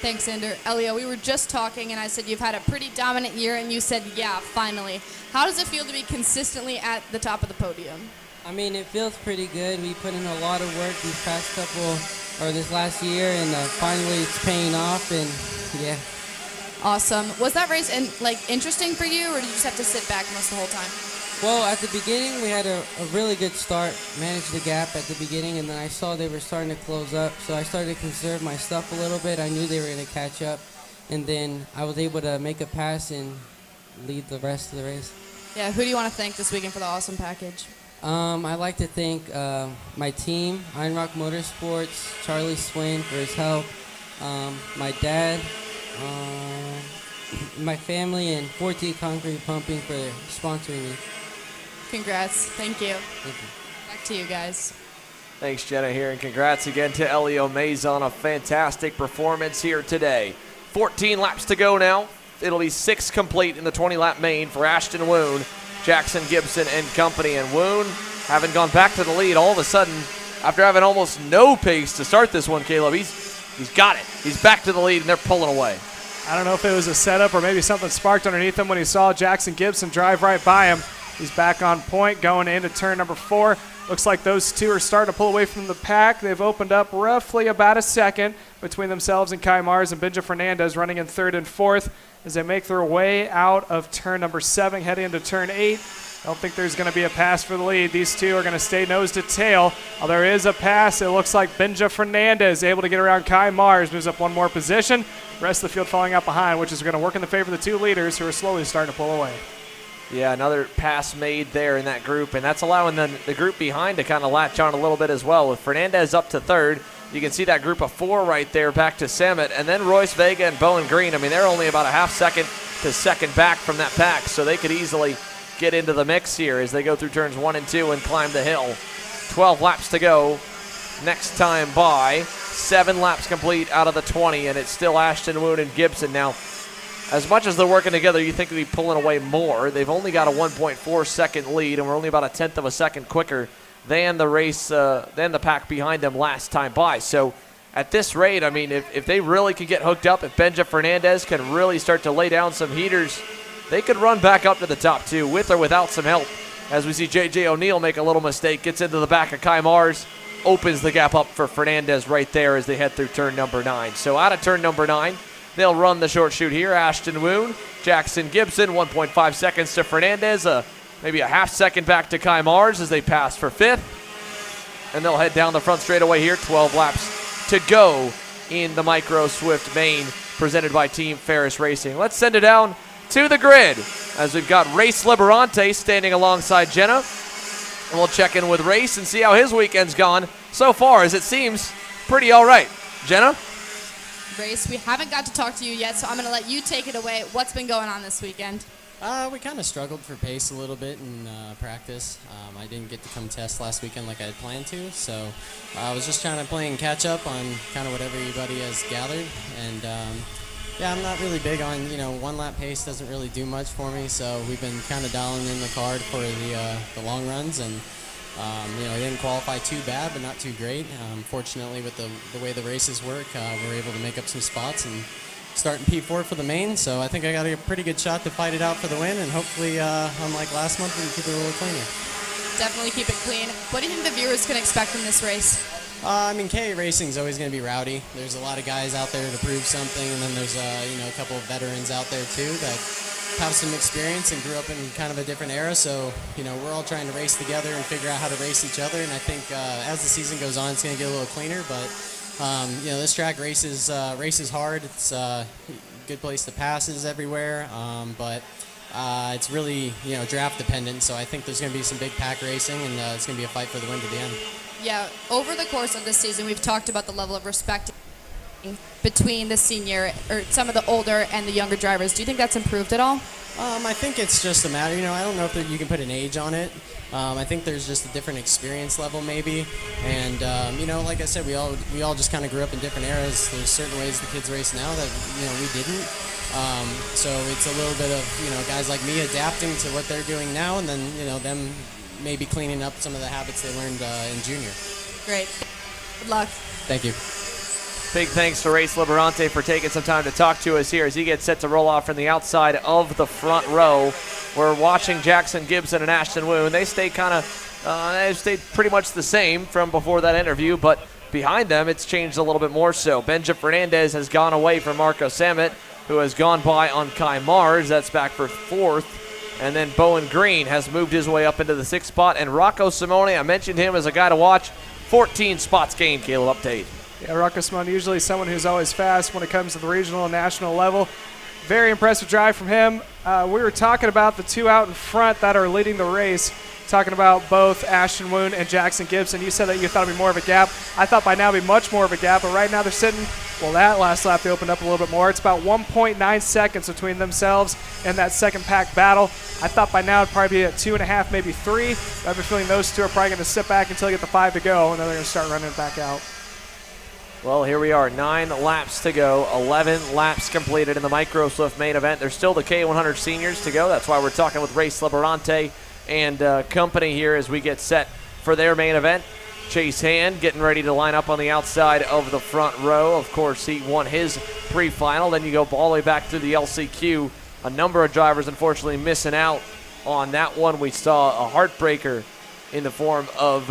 Thanks, Ender. Elio, we were just talking, and I said you've had a pretty dominant year, and you said, yeah, finally. How does it feel to be consistently at the top of the podium? I mean, it feels pretty good. We put in a lot of work this last year, and finally it's paying off, and yeah. Awesome. Was that race interesting for you, or did you just have to sit back most of the whole time? Well, at the beginning, we had a really good start, managed the gap at the beginning, and then I saw they were starting to close up, so I started to conserve my stuff a little bit. I knew they were going to catch up, and then I was able to make a pass and lead the rest of the race. Yeah, who do you want to thank this weekend for the awesome package? I'd like to thank my team, Iron Rock Motorsports, Charlie Swain for his help, my dad, my family, and 4T Concrete Pumping for sponsoring me. Congrats. Thank you. Thank you. Back to you guys. Thanks, Jenna, here, and congrats again to Elio Mays on a fantastic performance here today. 14 laps to go now. It'll be 6 complete in the 20-lap main for Ashton Woon, Jackson Gibson, and company. And Woon, having gone back to the lead, all of a sudden, after having almost no pace to start this one, Caleb, he's got it. He's back to the lead, and they're pulling away. I don't know if it was a setup or maybe something sparked underneath him when he saw Jackson Gibson drive right by him. He's back on point going into turn number 4. Looks like those two are starting to pull away from the pack. They've opened up roughly about a second between themselves and Kai Mars and Benja Fernandez running in third and fourth as they make their way out of turn number 7, heading into turn 8. I don't think there's going to be a pass for the lead. These two are going to stay nose to tail. There is a pass. It looks like Benja Fernandez able to get around Kai Mars, moves up one more position. Rest of the field falling out behind, which is going to work in the favor of the two leaders who are slowly starting to pull away. Yeah, another pass made there in that group, and that's allowing the group behind to kind of latch on a little bit as well. With Fernandez up to third, you can see that group of 4 right there back to Samet, and then Royce Vega and Bowen Green. I mean, they're only about a half second to second back from that pack, so they could easily get into the mix here as they go through turns 1 and 2 and climb the hill. 12 laps to go next time by. 7 laps complete out of the 20, and it's still Ashton Woon and Gibson. Now, as much as they're working together, you think they'd be pulling away more. They've only got a 1.4 second lead, and we're only about a tenth of a second quicker than the pack behind them last time by. So at this rate, I mean, if they really could get hooked up, if Benja Fernandez can really start to lay down some heaters, they could run back up to the top 2 with or without some help. As we see J.J. O'Neal make a little mistake, gets into the back of Kai Mars, opens the gap up for Fernandez right there as they head through turn number 9. So out of turn number 9, they'll run the short chute here. Ashton Woon, Jackson Gibson, 1.5 seconds to Fernandez, maybe a half second back to Kai Mars as they pass for 5th. And they'll head down the front straightaway here. 12 laps to go in the Micro Swift main presented by Team Ferris Racing. Let's send it down to the grid as we've got Race Liberante standing alongside Jenna. And we'll check in with Race and see how his weekend's gone so far, as it seems pretty all right. Jenna? Race, we haven't got to talk to you yet, so I'm going to let you take it away. What's been going on this weekend? We kind of struggled for pace a little bit in practice. I didn't get to come test last weekend like I had planned to, so I was just trying to play and catch up on kind of what everybody has gathered. And yeah, I'm not really big on, one lap pace doesn't really do much for me, so we've been kind of dialing in the card for the long runs, and I didn't qualify too bad, but not too great. Fortunately, with the way the races work, we're able to make up some spots and start in P4 for the main, so I think I got a pretty good shot to fight it out for the win, and hopefully, unlike last month, we can keep it a little cleaner. Definitely keep it clean. What do you think the viewers can expect from this race? KA Racing is always going to be rowdy. There's a lot of guys out there to prove something, and then there's a couple of veterans out there too that have some experience and grew up in kind of a different era. So we're all trying to race together and figure out how to race each other. And I think as the season goes on, it's going to get a little cleaner. But this track races hard. It's a good place to passes everywhere, but it's really draft dependent. So I think there's going to be some big pack racing, and it's going to be a fight for the win to the end. Yeah, over the course of this season, we've talked about the level of respect between the senior, or some of the older and the younger drivers. Do you think that's improved at all? I think it's just a matter, I don't know if you can put an age on it. I think there's just a different experience level maybe. And, like I said, we all just kind of grew up in different eras. There's certain ways the kids race now that, we didn't. So it's a little bit of, guys like me adapting to what they're doing now, and then, them maybe cleaning up some of the habits they learned in junior. Great. Good luck. Thank you. Big thanks to Race Liberante for taking some time to talk to us here as he gets set to roll off from the outside of the front row. We're watching Jackson Gibson and Ashton Woon. They stayed they stayed pretty much the same from before that interview, but behind them it's changed a little bit more so. Benja Fernandez has gone away from Marco Samet, who has gone by on Kai Mars. That's back for 4th. And then Bowen Green has moved his way up into the 6th spot. And Rocco Simone, I mentioned him as a guy to watch. 14 spots gained, Caleb, update. Yeah, Rocco Simone, usually someone who's always fast when it comes to the regional and national level. Very impressive drive from him. We were talking about the two out in front that are leading the race, talking about both Ashton Woon and Jackson Gibson. You said that you thought it would be more of a gap. I thought by now it would be much more of a gap, but right now they're sitting, that last lap they opened up a little bit more. It's about 1.9 seconds between themselves and that second pack battle. I thought by now it'd probably be at 2.5, maybe 3. I have a feeling those two are probably going to sit back until they get the 5 to go, and then they're going to start running it back out. Well, here we are, 9 laps to go, 11 laps completed in the Micro Swift main event. There's still the KA100 seniors to go. That's why we're talking with Race Liberante and company here as we get set for their main event. Chase Hand getting ready to line up on the outside of the front row. Of course, he won his pre-final. Then you go all the way back to the LCQ. A number of drivers, unfortunately, missing out on that one. We saw a heartbreaker in the form of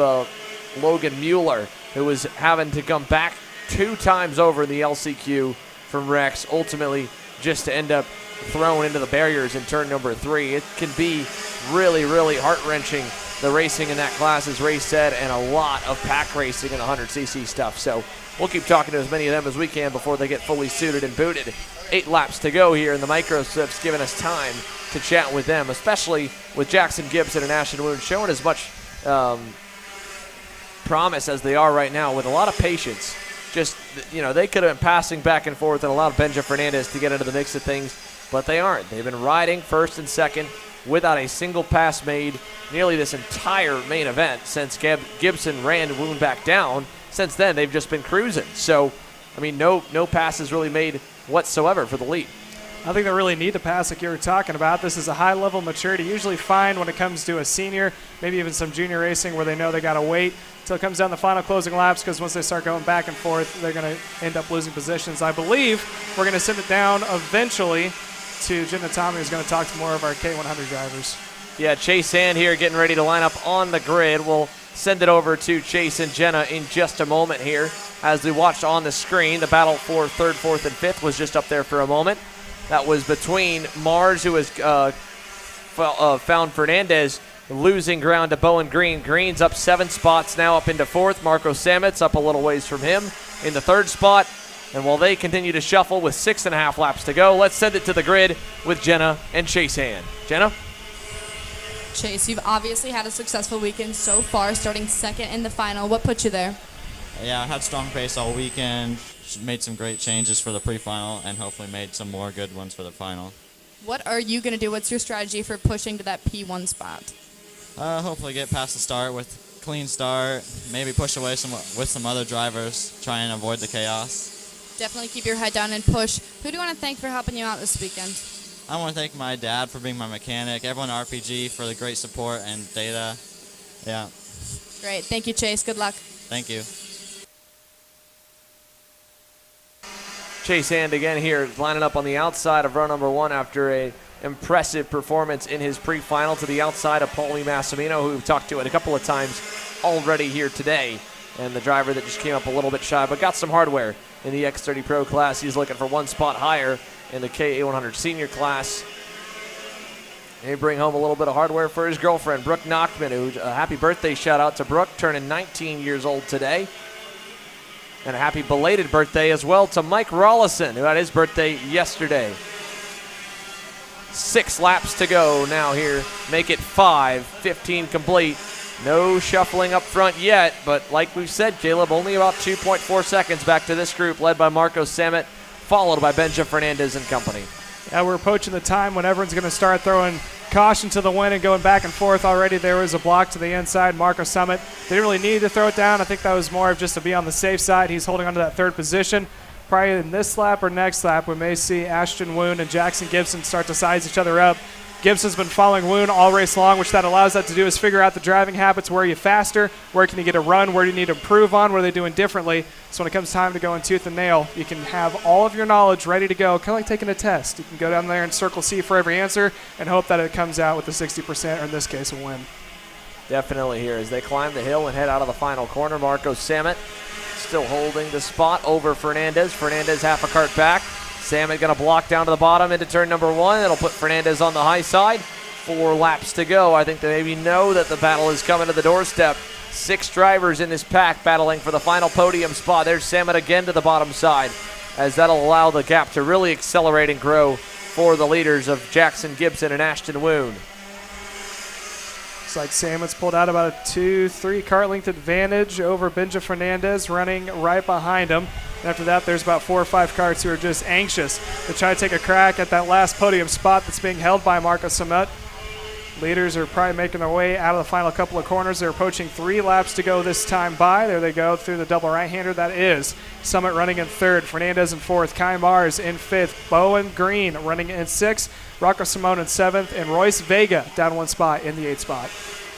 Logan Mueller, who was having to come back 2 times over in the LCQ from Rex, ultimately just to end up thrown into the barriers in turn number 3. It can be really, really heart-wrenching. The racing in that class, as Ray said, and a lot of pack racing in the 100cc stuff. So we'll keep talking to as many of them as we can before they get fully suited and booted. 8 laps to go here, and the micro slips giving us time to chat with them, especially with Jackson Gibson and Ashton Woon showing as much promise as they are right now with a lot of patience. Just, they could have been passing back and forth and allowed Benja Fernandez to get into the mix of things, but they aren't. They've been riding first and second without a single pass made nearly this entire main event since Gibson ran Woon back down. Since then, they've just been cruising. So, no passes really made whatsoever for the lead. I think they really need the pass like you were talking about. This is a high-level maturity, usually find when it comes to a senior, maybe even some junior racing where they know they got to wait until it comes down the final closing laps, because once they start going back and forth, they're going to end up losing positions. I believe we're going to send it down eventually to Jenna Tommy, who's going to talk to more of our K100 drivers. Yeah, Chase Hand here getting ready to line up on the grid. We'll send it over to Chase and Jenna in just a moment here. As we watched on the screen, the battle for 3rd, 4th, and 5th was just up there for a moment. That was between Mars, who has found Fernandez losing ground to Bowen Green. Green's up 7 spots now, up into 4th. Marco Samet's up a little ways from him in the 3rd spot. And while they continue to shuffle with 6.5 laps to go, let's send it to the grid with Jenna and Chase Hand. Jenna? Chase, you've obviously had a successful weekend so far, starting 2nd in the final. What put you there? Yeah, I had strong pace all weekend, made some great changes for the pre-final, and hopefully made some more good ones for the final. What are you going to do? What's your strategy for pushing to that P1 spot? Hopefully get past the start with clean start, maybe push away with some other drivers, try and avoid the chaos. Definitely keep your head down and push. Who do you want to thank for helping you out this weekend? I want to thank my dad for being my mechanic, everyone at RPG for the great support and data. Yeah. Great. Thank you, Chase. Good luck. Thank you. Chase Hand again here, lining up on the outside of row number 1 after a impressive performance in his pre-final to the outside of Paulie Massimino, who we've talked to it a couple of times already here today. And the driver that just came up a little bit shy, but got some hardware in the X30 Pro class. He's looking for 1 spot higher in the KA100 Sr class. They bring home a little bit of hardware for his girlfriend, Brooke Nachman, who a happy birthday shout out to Brooke, turning 19 years old today. And a happy belated birthday as well to Mike Rollison, who had his birthday yesterday. 6 laps to go now here. Make it 5, 15 complete. No shuffling up front yet, but like we've said, Caleb, only about 2.4 seconds back to this group, led by Marco Samet, followed by Benja Fernandez and company. Yeah, we're approaching the time when everyone's going to start throwing caution to the wind and going back and forth. Already there was a block to the inside. Marco Samet didn't really need to throw it down. I think that was more of just to be on the safe side. He's holding on to that 3rd position. Probably in this lap or next lap, we may see Ashton Woon and Jackson Gibson start to size each other up. Gibson's been following Woon all race long, which that allows that to do is figure out the driving habits. Where are you faster? Where can you get a run? Where do you need to improve on? What are they doing differently? So when it comes time to go in tooth and nail, you can have all of your knowledge ready to go, kind of like taking a test. You can go down there and circle C for every answer and hope that it comes out with a 60%, or in this case, a win. Definitely here as they climb the hill and head out of the final corner. Marco Samet still holding the spot over Fernandez. Fernandez half a cart back. Samet going to block down to the bottom into turn number 1. That'll put Fernandez on the high side. 4 laps to go. I think they maybe know that the battle is coming to the doorstep. 6 drivers in this pack battling for the final podium spot. There's Samet again to the bottom side, as that'll allow the gap to really accelerate and grow for the leaders of Jackson Gibson and Ashton Woon. Looks like Samet's pulled out about a 2-3 cart length advantage over Benja Fernandez, running right behind him. And after that, there's about 4 or 5 carts who are just anxious to try to take a crack at that last podium spot that's being held by Marco Samet. Leaders are probably making their way out of the final couple of corners. They're approaching 3 laps to go this time by. There they go through the double right-hander. That is Summit running in 3rd, Fernandez in 4th, Kai Mars in 5th, Bowen Green running in 6th, Rocco Simone in 7th, and Royce Vega down 1 spot in the 8th spot.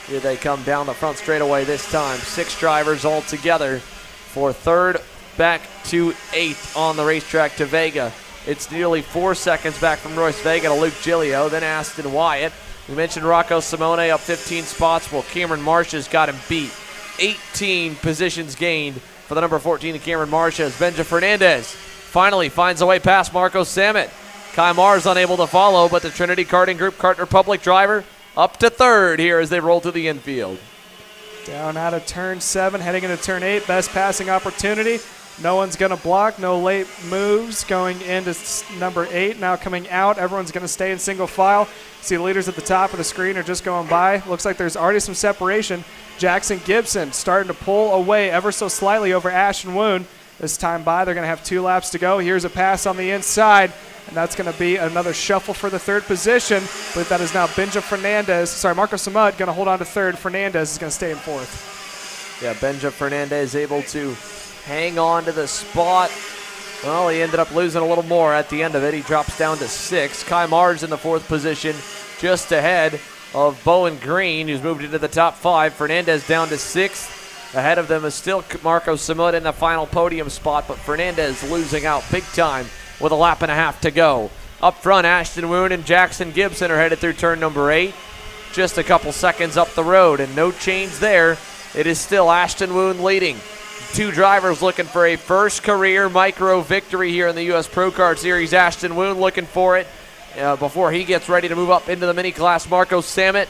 Here they come down the front straightaway this time. 6 drivers all together for 3rd, back to 8th on the racetrack to Vega. It's nearly 4 seconds back from Royce Vega to Luke Giglio, then Aston Wyatt. We mentioned Rocco Simone up 15 spots. Well, Cameron Marsh's got him beat. 18 positions gained for the number 14 of Cameron Marsh as Benja Fernandez finally finds a way past Marco Samet. Kai Mars unable to follow, but the Trinity Karting Group Kart Republic driver up to third here as they roll to the infield. Down out of turn 7, heading into turn 8. Best passing opportunity. No one's going to block. No late moves going into number 8. Now coming out, everyone's going to stay in single file. See the leaders at the top of the screen are just going by. Looks like there's already some separation. Jackson Gibson starting to pull away ever so slightly over Ashton Woon. This time by, they're going to have 2 laps to go. Here's a pass on the inside, and that's going to be another shuffle for the third position. But that is now Marco Samud going to hold on to third. Fernandez is going to stay in fourth. Yeah, Benja Fernandez able to hang on to the spot. Well, he ended up losing a little more at the end of it. He drops down to 6. Kai Mars in the 4th position, just ahead of Bowen Green, who's moved into the top 5. Fernandez down to 6th. Ahead of them is still Marco Samud in the final podium spot, but Fernandez losing out big time with a lap and a half to go. Up front, Ashton Woon and Jackson Gibson are headed through turn number 8. Just a couple seconds up the road, and no change there. It is still Ashton Woon leading. 2 drivers looking for a first career micro victory here in the U.S. Pro Kart Series. Ashton Woon looking for it before he gets ready to move up into the mini class. Marco Samet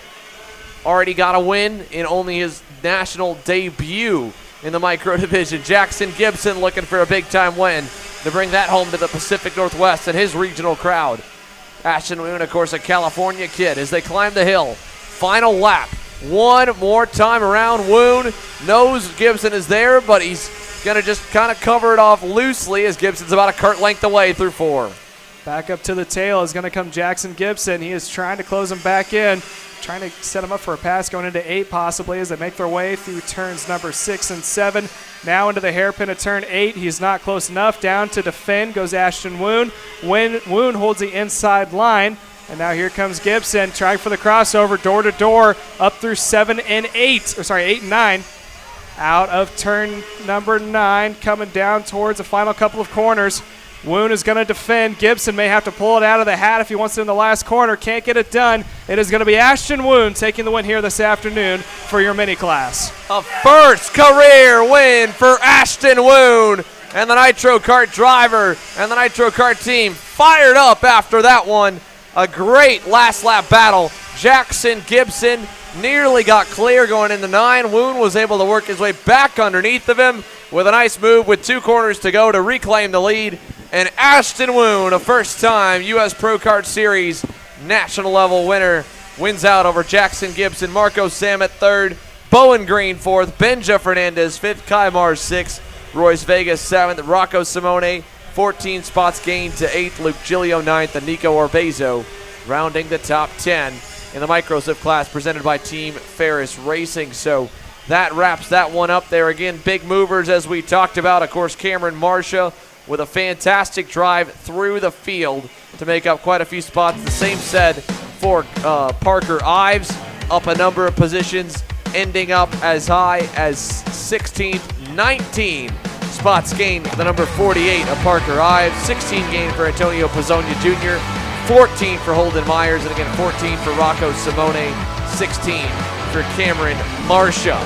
already got a win in only his national debut in the micro division. Jackson Gibson looking for a big time win to bring that home to the Pacific Northwest and his regional crowd. Ashton Woon, of course, a California kid as they climb the hill. Final lap. One more time around. Woon knows Gibson is there, but he's going to just kind of cover it off loosely as Gibson's about a kart length away through 4. Back up to the tail is going to come Jackson Gibson. He is trying to close him back in, trying to set him up for a pass going into 8 possibly as they make their way through turns number 6 and 7. Now into the hairpin of turn 8. He's not close enough. Down to defend goes Ashton Woon. Woon holds the inside line. And now here comes Gibson trying for the crossover, door to door, up through 7 and 8, 8 and 9. Out of turn number 9, coming down towards the final couple of corners. Woon is going to defend. Gibson may have to pull it out of the hat if he wants it in the last corner. Can't get it done. It is going to be Ashton Woon taking the win here this afternoon for your mini class. A first career win for Ashton Woon. And the Nitro Kart driver and the Nitro Kart team fired up after that one. A great last lap battle. Jackson Gibson nearly got clear going into 9. Woon was able to work his way back underneath of him with a nice move with 2 corners to go to reclaim the lead. And Ashton Woon, a first-time U.S. Pro Kart Series national level winner, wins out over Jackson Gibson. Marco Samet 3rd, Bowen Green 4th, Benja Fernandez 5th, Kai Mars 6th, Royce Vegas 7th, Rocco Simone 14 spots gained to 8th, Luke Giglio 9th, and Nico Orbezo rounding the top 10 in the Microsif class presented by Team Ferris Racing. So that wraps that one up there. Again, big movers as we talked about. Of course, Cameron Marsha with a fantastic drive through the field to make up quite a few spots. The same said for Parker Ives, up a number of positions, ending up as high as 16th, 19 spots gained for the number 48 of Parker Ives, 16 gained for Antonio Pizzonia Jr., 14 for Holden Myers, and again 14 for Rocco Simone, 16 for Cameron Marsha.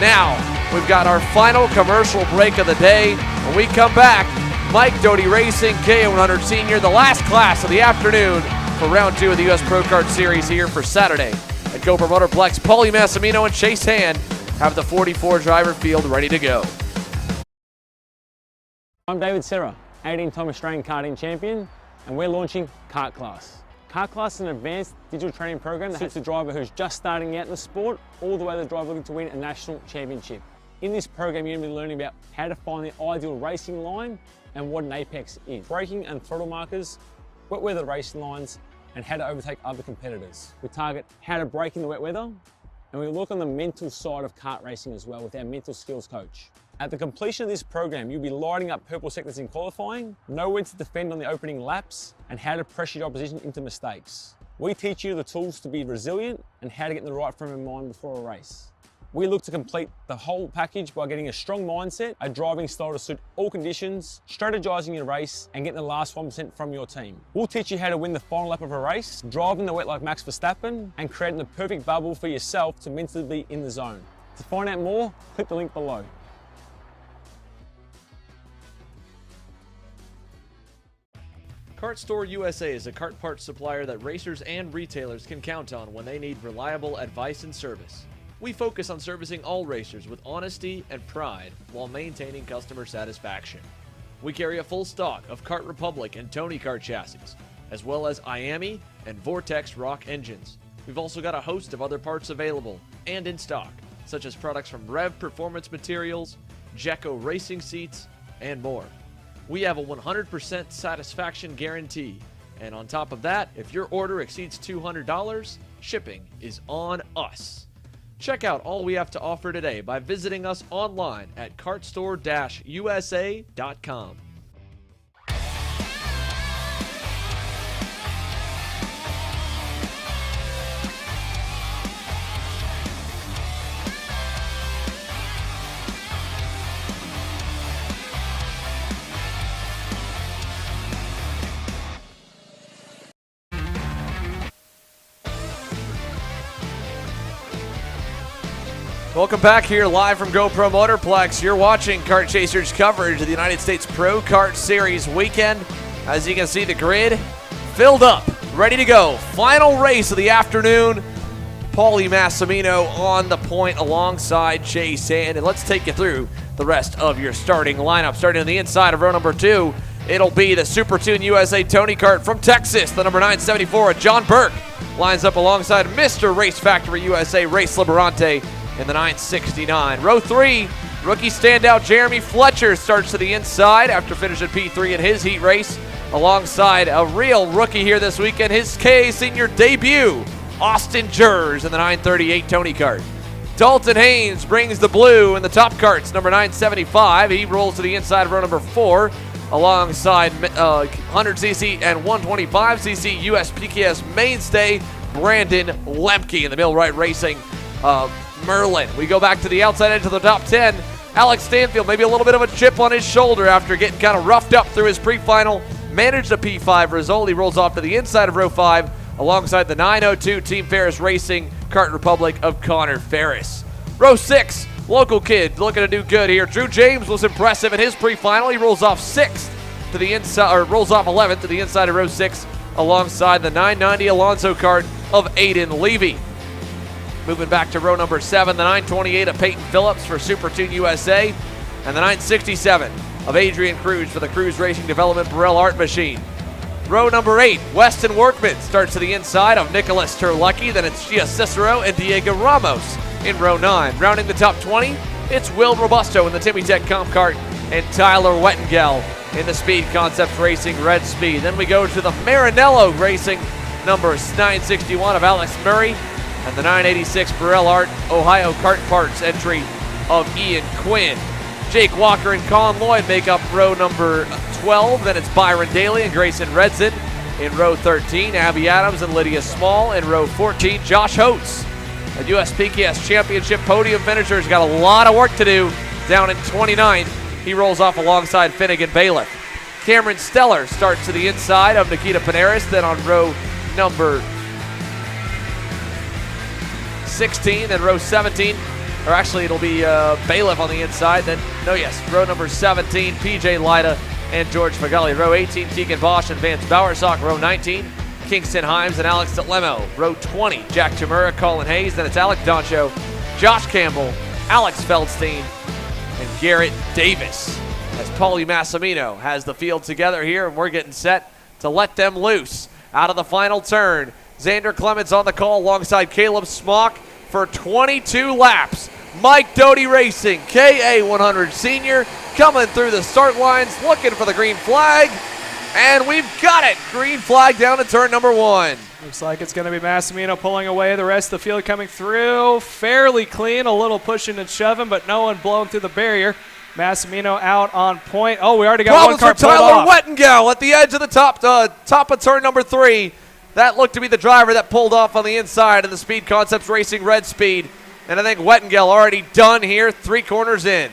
Now, we've got our final commercial break of the day. When we come back, Mike Doty Racing, KA100 Sr, the last class of the afternoon for round 2 of the U.S. Pro Kart Series here for Saturday at Go Promoter Plex. Paulie Massimino and Chase Hand have the 44 driver field ready to go. I'm David Serra, 18-time Australian karting champion, and we're launching Kart Class. Kart Class is an advanced digital training program that suits a driver who's just starting out in the sport, all the way to the driver looking to win a national championship. In this program, you're going to be learning about how to find the ideal racing line and what an apex is, braking and throttle markers, wet weather racing lines, and how to overtake other competitors. We target how to brake in the wet weather, and we look on the mental side of kart racing as well with our mental skills coach. At the completion of this program, you'll be lighting up purple sectors in qualifying, know when to defend on the opening laps, and how to pressure your opposition into mistakes. We teach you the tools to be resilient and how to get in the right frame of mind before a race. We look to complete the whole package by getting a strong mindset, a driving style to suit all conditions, strategizing your race, and getting the last 1% from your team. We'll teach you how to win the final lap of a race, driving the wet like Max Verstappen, and creating the perfect bubble for yourself to mentally be in the zone. To find out more, click the link below. Kart Store USA is a kart parts supplier that racers and retailers can count on when they need reliable advice and service. We focus on servicing all racers with honesty and pride while maintaining customer satisfaction. We carry a full stock of Kart Republic and Tony Kart chassis, as well as IAMI and Vortex Rock engines. We've also got a host of other parts available and in stock, such as products from Rev Performance Materials, Jekko Racing Seats, and more. We have a 100% satisfaction guarantee, and on top of that, if your order exceeds $200, shipping is on us. Check out all we have to offer today by visiting us online at kartstore-usa.com. Welcome back here live from GoPro Motorplex. You're watching Kart Chasers coverage of the United States Pro Kart Series weekend. As you can see, the grid filled up, ready to go. Final race of the afternoon. Paulie Massimino on the point alongside Chase Hand. And let's take you through the rest of your starting lineup. Starting on the inside of row number 2, it'll be the Super Tune USA Tony Kart from Texas. The number 974, John Burke, lines up alongside Mr. Race Factory USA Race Liberante in the 969. Row 3, rookie standout Jeremy Fletcher starts to the inside after finishing P3 in his heat race, alongside a real rookie here this weekend, his KA Senior debut, Austin Jers in the 938 Tony Kart. Dalton Haynes brings the blue in the top karts, number 975. He rolls to the inside of row number 4, alongside 100cc and 125cc USPKS mainstay Brandon Lemke in the Millwright Racing Merlin. We go back to the outside edge of the top 10. Alex Stanfield, maybe a little bit of a chip on his shoulder after getting kind of roughed up through his pre-final. Managed a P5 result. He rolls off to the inside of row 5 alongside the 902 Team Ferris Racing Kart Republic of Connor Ferris. Row 6, local kid looking to do good here. Drew James was impressive in his pre-final. He rolls off 6th to the inside, or rolls off 11th to the inside of row 6 alongside the 990 Alonso kart of Aiden Levy. Moving back to row number 7, the 928 of Peyton Phillips for Super Tune USA, and the 967 of Adrian Cruz for the Cruz Racing Development Burrell Art Machine. Row number 8, Weston Workman starts to the inside of Nicholas Terlecki, then it's Gia Cicero and Diego Ramos in row 9. Rounding the top 20, it's Will Robusto in the Timmy Tech Comp Kart and Tyler Wettengel in the Speed Concepts Racing Red Speed. Then we go to the Marinello Racing number 961 of Alex Murray, and the 986 Burrell Art Ohio Kart Parts entry of Ian Quinn. Jake Walker and Colin Lloyd make up row number 12. Then it's Byron Daly and Grayson Redson in row 13. Abby Adams and Lydia Small in row 14. Josh Holtz, a USPKS Championship podium finisher, has got a lot of work to do down in 29th. He rolls off alongside Finnegan Bailiff. Cameron Steller starts to the inside of Nikita Panaris. Then on row number 16 and row 17, or actually it'll be Bailiff on the inside. Then, row number 17, PJ Lida and George Fagali. Row 18, Keegan Bosch and Vance Bowersock. Row 19, Kingston Himes and Alex Detlemo. Row 20, Jack Tamura, Colin Hayes. Then it's Alec Doncho, Josh Campbell, Alex Feldstein, and Garrett Davis. As Paulie Massimino has the field together here, and we're getting set to let them loose out of the final turn. Xander Clements on the call alongside Caleb Smock for 22 laps. Mike Doty Racing, KA100 Sr, coming through the start lines, looking for the green flag, and we've got it. Green flag down to turn number 1. Looks like it's going to be Massimino pulling away. The rest of the field coming through fairly clean, a little pushing and shoving, but no one blowing through the barrier. Massimino out on point. Oh, we already got one car pulled off. Tyler Wettengel at the edge of the top of turn number 3. That looked to be the driver that pulled off on the inside of the Speed Concepts Racing Red Speed. And I think Wettengel already done here, 3 corners in.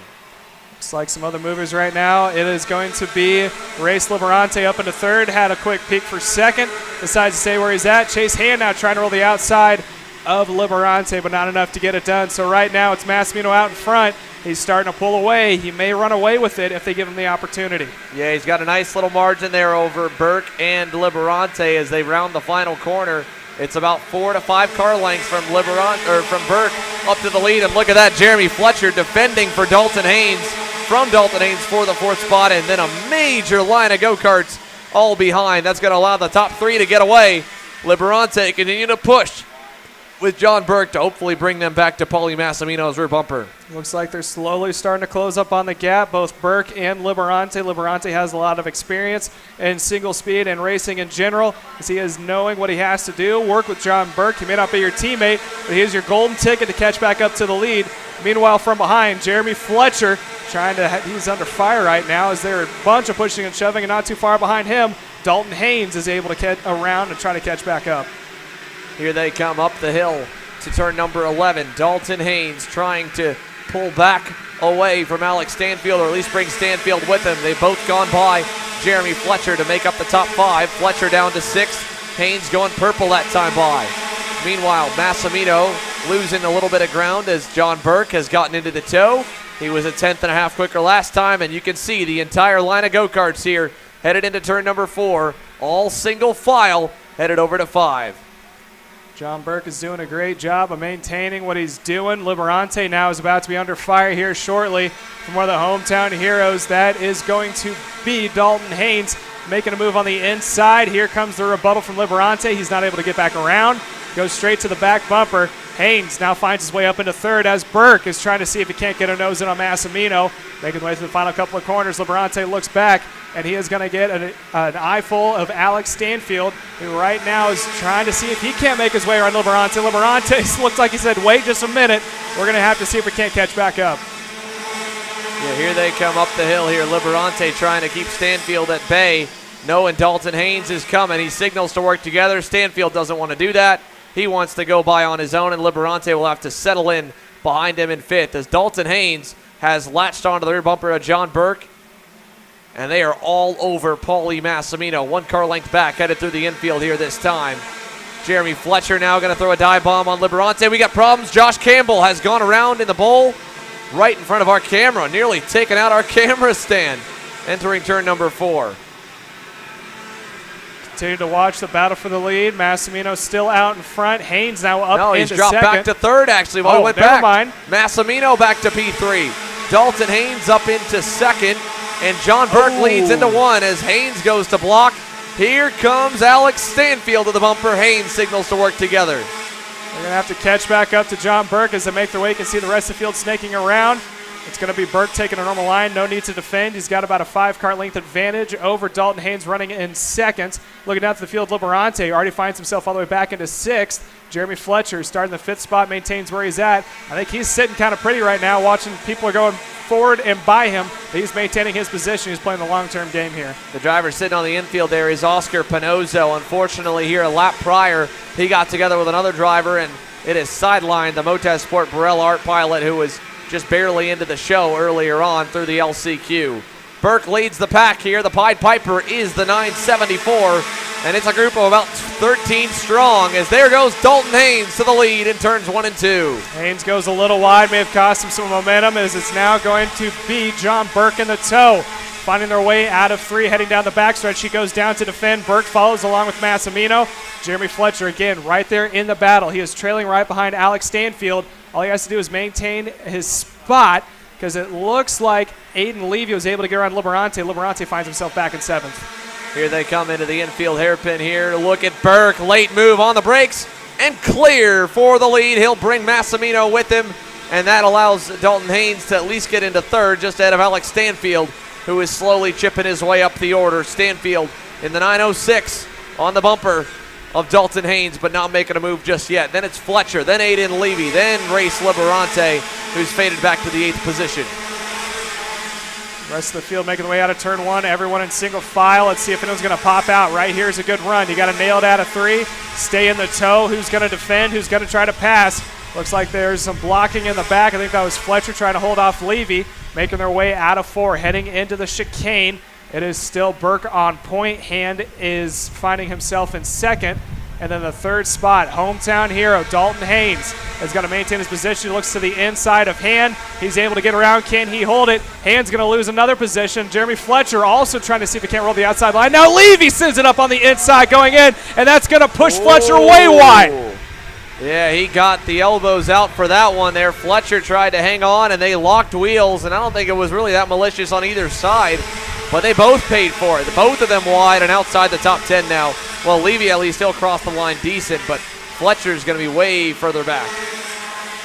Looks like some other movers right now. It is going to be Race Liberante up into third. Had a quick peek for second. Decides to stay where he's at. Chase Hand now trying to roll the outside of Liberante, but not enough to get it done. So right now it's Massimino out in front. He's starting to pull away. He may run away with it if they give him the opportunity. Yeah, he's got a nice little margin there over Burke and Liberante as they round the final corner. It's about 4 to 5 car lengths from Burke up to the lead. And look at that, Jeremy Fletcher defending for Dalton Haynes. From Dalton Haynes for the 4th spot, and then a major line of go-karts all behind. That's going to allow the top 3 to get away. Liberante continue to push with John Burke to hopefully bring them back to Paulie Massimino's rear bumper. Looks like they're slowly starting to close up on the gap, both Burke and Liberante. Liberante has a lot of experience in single speed and racing in general, as he is knowing what he has to do. Work with John Burke. He may not be your teammate, but he is your golden ticket to catch back up to the lead. Meanwhile, from behind, Jeremy Fletcher he's under fire right now as there are a bunch of pushing and shoving, and not too far behind him, Dalton Haynes is able to get around and try to catch back up. Here they come up the hill to turn number 11. Dalton Haynes trying to pull back away from Alex Stanfield, or at least bring Stanfield with him. They've both gone by Jeremy Fletcher to make up the top 5. Fletcher down to 6th. Haynes going purple that time by. Meanwhile, Massimino losing a little bit of ground as John Burke has gotten into the tow. He was a 10th and a half quicker last time, and you can see the entire line of go-karts here headed into turn number 4. All single file headed over to 5. John Burke is doing a great job of maintaining what he's doing. Liberante now is about to be under fire here shortly from one of the hometown heroes. That is going to be Dalton Haynes making a move on the inside. Here comes the rebuttal from Liberante. He's not able to get back around. Goes straight to the back bumper. Haynes now finds his way up into third as Burke is trying to see if he can't get a nose in on Massimino. Making the way through the final couple of corners. Liberante looks back, and he is going to get an eyeful of Alex Stanfield, who right now is trying to see if he can't make his way around Liberante. Liberante looks like he said, wait just a minute. We're going to have to see if we can't catch back up. Yeah, here they come up the hill here. Liberante trying to keep Stanfield at bay. Knowing Dalton Haynes is coming. He signals to work together. Stanfield doesn't want to do that. He wants to go by on his own, and Liberante will have to settle in behind him in 5th as Dalton Haynes has latched onto the rear bumper of John Burke, and they are all over Paulie Massimino. 1 car length back, headed through the infield here this time. Jeremy Fletcher now going to throw a dive bomb on Liberante. We got problems. Josh Campbell has gone around in the bowl right in front of our camera, nearly taking out our camera stand, entering turn number 4. Continue to watch the battle for the lead. Massimino still out in front. Haynes now up no, into he's dropped second. back to 3rd, actually, while he went never back. Mind. Massimino back to P3. Dalton Haynes up into 2nd, and John Burke leads into 1 as Haynes goes to block. Here comes Alex Stanfield to the bumper. Haynes signals to work together. They're going to have to catch back up to John Burke as they make their way. You can see the rest of the field snaking around. It's going to be Burke taking a normal line. No need to defend. He's got about a 5-car length advantage over Dalton Haynes running in 2nd. Looking down to the field, Liberante already finds himself all the way back into 6th. Jeremy Fletcher starting the 5th spot, maintains where he's at. I think he's sitting kind of pretty right now, watching people are going forward and by him. He's maintaining his position. He's playing the long-term game here. The driver sitting on the infield there is Oscar Panozzo. Unfortunately, here a lap prior, he got together with another driver, and it is sidelined the Motorsport Burrell Art pilot, who was just barely into the show earlier on through the LCQ. Burke leads the pack here. The Pied Piper is the 974, and it's a group of about 13 strong as there goes Dalton Haynes to the lead in turns 1 and 2. Haynes goes a little wide, may have cost him some momentum as it's now going to be John Burke in the tow. Finding their way out of 3, heading down the backstretch. He goes down to defend. Burke follows along with Massimino. Jeremy Fletcher again right there in the battle. He is trailing right behind Alex Stanfield. All he has to do is maintain his spot because it looks like Aiden Levy was able to get around Liberante. Liberante finds himself back in 7th. Here they come into the infield hairpin here. Look at Burke. Late move on the brakes and clear for the lead. He'll bring Massimino with him, and that allows Dalton Haynes to at least get into 3rd just ahead of Alex Stanfield, who is slowly chipping his way up the order. Stanfield in the 906 on the bumper of Dalton Haynes, but not making a move just yet. Then it's Fletcher, then Aiden Levy, then Race Liberante, who's faded back to the 8th position. Rest of the field making the way out of turn 1. Everyone in single file. Let's see if anyone's going to pop out. Right here's a good run. You got to nail it out of 3. Stay in the tow. Who's going to defend? Who's going to try to pass? Looks like there's some blocking in the back. I think that was Fletcher trying to hold off Levy, making their way out of 4, heading into the chicane. It is still Burke on point. Hand is finding himself in second. And then the third spot, hometown hero, Dalton Haynes, has got to maintain his position. He looks to the inside of Hand. He's able to get around. Can he hold it? Hand's going to lose another position. Jeremy Fletcher also trying to see if he can't roll the outside line. Now Levy sends it up on the inside going in, and that's going to push Fletcher way wide. Yeah, he got the elbows out for that one there. Fletcher tried to hang on, and they locked wheels, and I don't think it was really that malicious on either side, but they both paid for it. Both of them wide and outside the top 10 now. Well, Levy at least still crossed the line decent, but Fletcher's going to be way further back.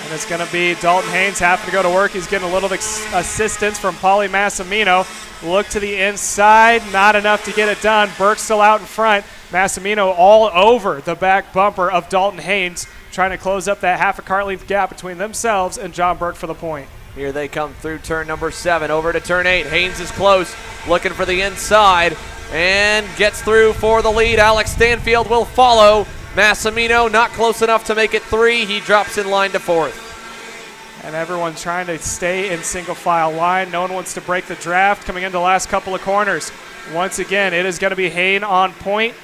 And it's going to be Dalton Haynes having to go to work. He's getting a little assistance from Paulie Massimino. Look to the inside, not enough to get it done. Burke still out in front. Massimino all over the back bumper of Dalton Haynes, trying to close up that half a car length gap between themselves and John Burke for the point. Here they come through turn number 7, over to turn 8. Haynes is close, looking for the inside, and gets through for the lead. Alex Stanfield will follow. Massimino not close enough to make it 3. He drops in line to 4th. And everyone's trying to stay in single file line. No one wants to break the draft coming into the last couple of corners. Once again, it is going to be Hayne on point.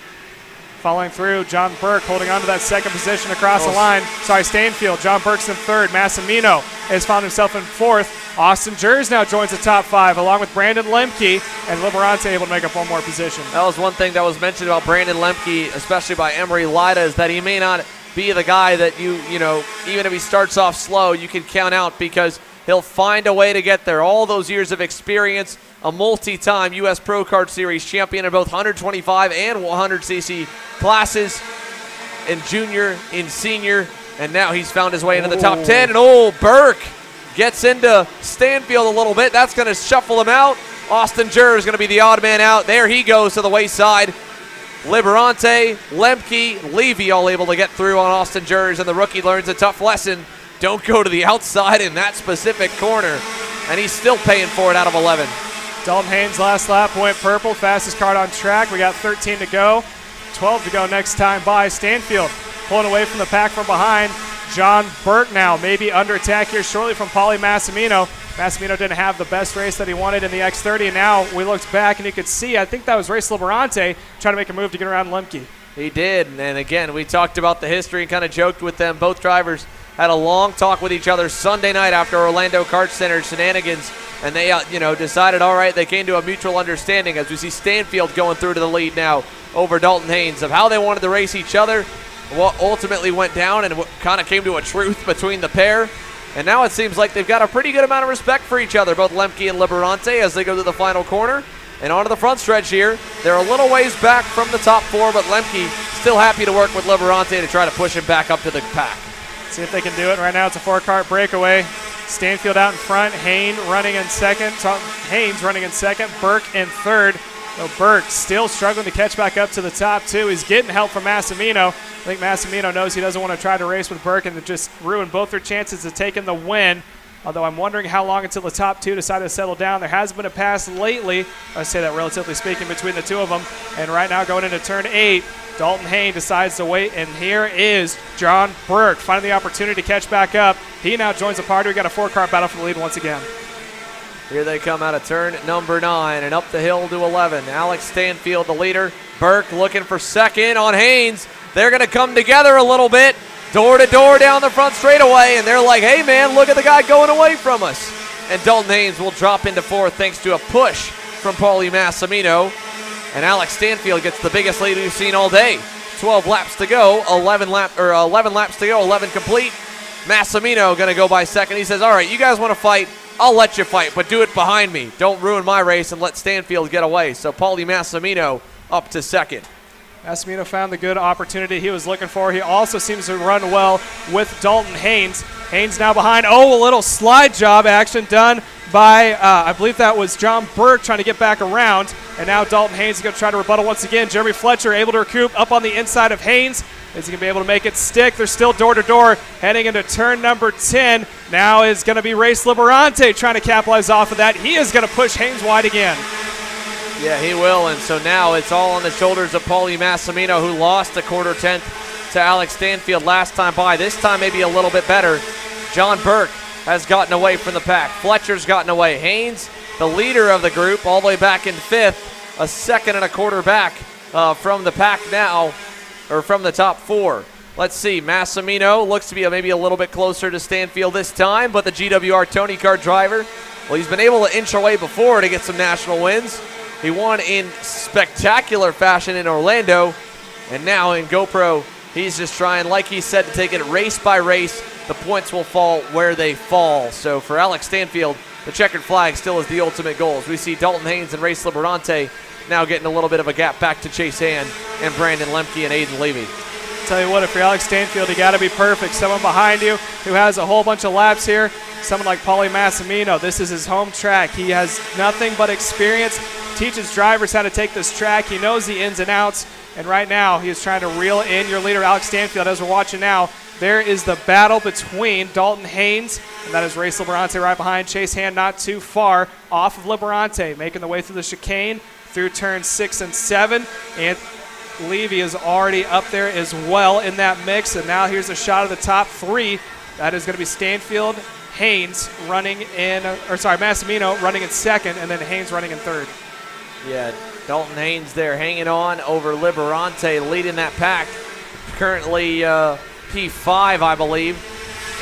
Following through, John Burke holding on to that second position across the line. Sorry, Stanfield. John Burke's in 3rd. Massimino has found himself in 4th. Austin Jers now joins the top 5, along with Brandon Lemke, and Liberante able to make up one more position. That was one thing that was mentioned about Brandon Lemke, especially by Emery Lida, is that he may not be the guy that you know, even if he starts off slow, you can count out because he'll find a way to get there. All those years of experience, a multi-time U.S. Pro Kart Series champion in both 125 and 100cc classes, in junior, in senior, and now he's found his way into the top 10. And Burke gets into Stanfield a little bit. That's going to shuffle him out. Austin Jers is going to be the odd man out. There he goes to the wayside. Liberante, Lemke, Levy all able to get through on Austin Jers, and the rookie learns a tough lesson. Don't go to the outside in that specific corner, and he's still paying for it out of 11. Dalton Haynes last lap went purple, fastest car on track. We got 13 to go, 12 to go next time by. Stanfield pulling away from the pack from behind. John Burke now maybe under attack here shortly from Paulie Massimino. Massimino didn't have the best race that he wanted in the X30, and now we looked back and you could see, I think that was Race Liberante trying to make a move to get around Lemke. He did, and again, we talked about the history and kind of joked with them. Both drivers had a long talk with each other Sunday night after Orlando Kart Center shenanigans, and they decided, all right, they came to a mutual understanding as we see Stanfield going through to the lead now over Dalton Haynes of how they wanted to race each other, what ultimately went down, and what kind of came to a truth between the pair. And now it seems like they've got a pretty good amount of respect for each other, both Lemke and Liberante, as they go to the final corner. And onto the front stretch here. They're a little ways back from the top 4, but Lemke still happy to work with Liberante to try to push him back up to the pack. See if they can do it. Right now it's a 4-kart breakaway. Stanfield out in front, Haynes running in second, Burke in 3rd. So Burke still struggling to catch back up to the top 2. He's getting help from Massimino. I think Massimino knows he doesn't want to try to race with Burke and to just ruin both their chances of taking the win. Although I'm wondering how long until the top 2 decide to settle down. There has been a pass lately, I say that relatively speaking, between the 2 of them. And right now going into turn 8, Dalton Haynes decides to wait, and here is John Burke finding the opportunity to catch back up. He now joins the party. We got a 4-car battle for the lead once again. Here they come out of turn number 9 and up the hill to 11. Alex Stanfield, the leader. Burke looking for second on Haynes. They're going to come together a little bit. Door to door down the front straightaway, and they're like, hey, man, look at the guy going away from us. And Dalton Haynes will drop into 4th thanks to a push from Paulie Massimino. And Alex Stanfield gets the biggest lead we've seen all day. 12 laps to go, 11 laps to go, 11 complete. Massimino going to go by second. He says, all right, you guys want to fight? I'll let you fight, but do it behind me. Don't ruin my race and let Stanfield get away. So Paulie Massimino up to second. Massimino found the good opportunity he was looking for. He also seems to run well with Dalton Haynes. Haynes now behind. A little slide job action done by, I believe that was John Burke trying to get back around. And now Dalton Haynes is going to try to rebuttal once again. Jeremy Fletcher able to recoup up on the inside of Haynes. Is he going to be able to make it stick? They're still door to door heading into turn number 10. Now is going to be Race Liberante trying to capitalize off of that. He is going to push Haynes wide again. Yeah, he will, and so now it's all on the shoulders of Paulie Massimino, who lost a quarter tenth to Alex Stanfield last time by. This time maybe a little bit better. John Burke has gotten away from the pack. Fletcher's gotten away. Haynes, the leader of the group, all the way back in 5th, a second and a quarter back from the pack now, or from the top 4. Let's see, Massimino looks to be maybe a little bit closer to Stanfield this time, but the GWR Tony Kart driver, well, he's been able to inch away before to get some national wins. He won in spectacular fashion in Orlando, and now in GoPro, he's just trying, like he said, to take it race by race. The points will fall where they fall. So for Alex Stanfield, the checkered flag still is the ultimate goal. As we see Dalton Haynes and Race Liberante now getting a little bit of a gap back to Chase Hand and Brandon Lemke and Aiden Levy. Tell you what, if you're Alex Stanfield, you got to be perfect. Someone behind you who has a whole bunch of laps here, someone like Paulie Massimino, this is his home track. He has nothing but experience, teaches drivers how to take this track. He knows the ins and outs, and right now he is trying to reel in your leader, Alex Stanfield. As we're watching now, there is the battle between Dalton Haynes, and that is Race Liberante right behind. Chase Hand not too far off of Liberante, making the way through the chicane, through turns 6 and 7, and Levy is already up there as well in that mix, and now here's a shot of the top 3. That is going to be Stanfield, Haynes running in, Massimino running in 2nd, and then Haynes running in 3rd. Yeah, Dalton Haynes there hanging on over Liberante, leading that pack. Currently P5, I believe.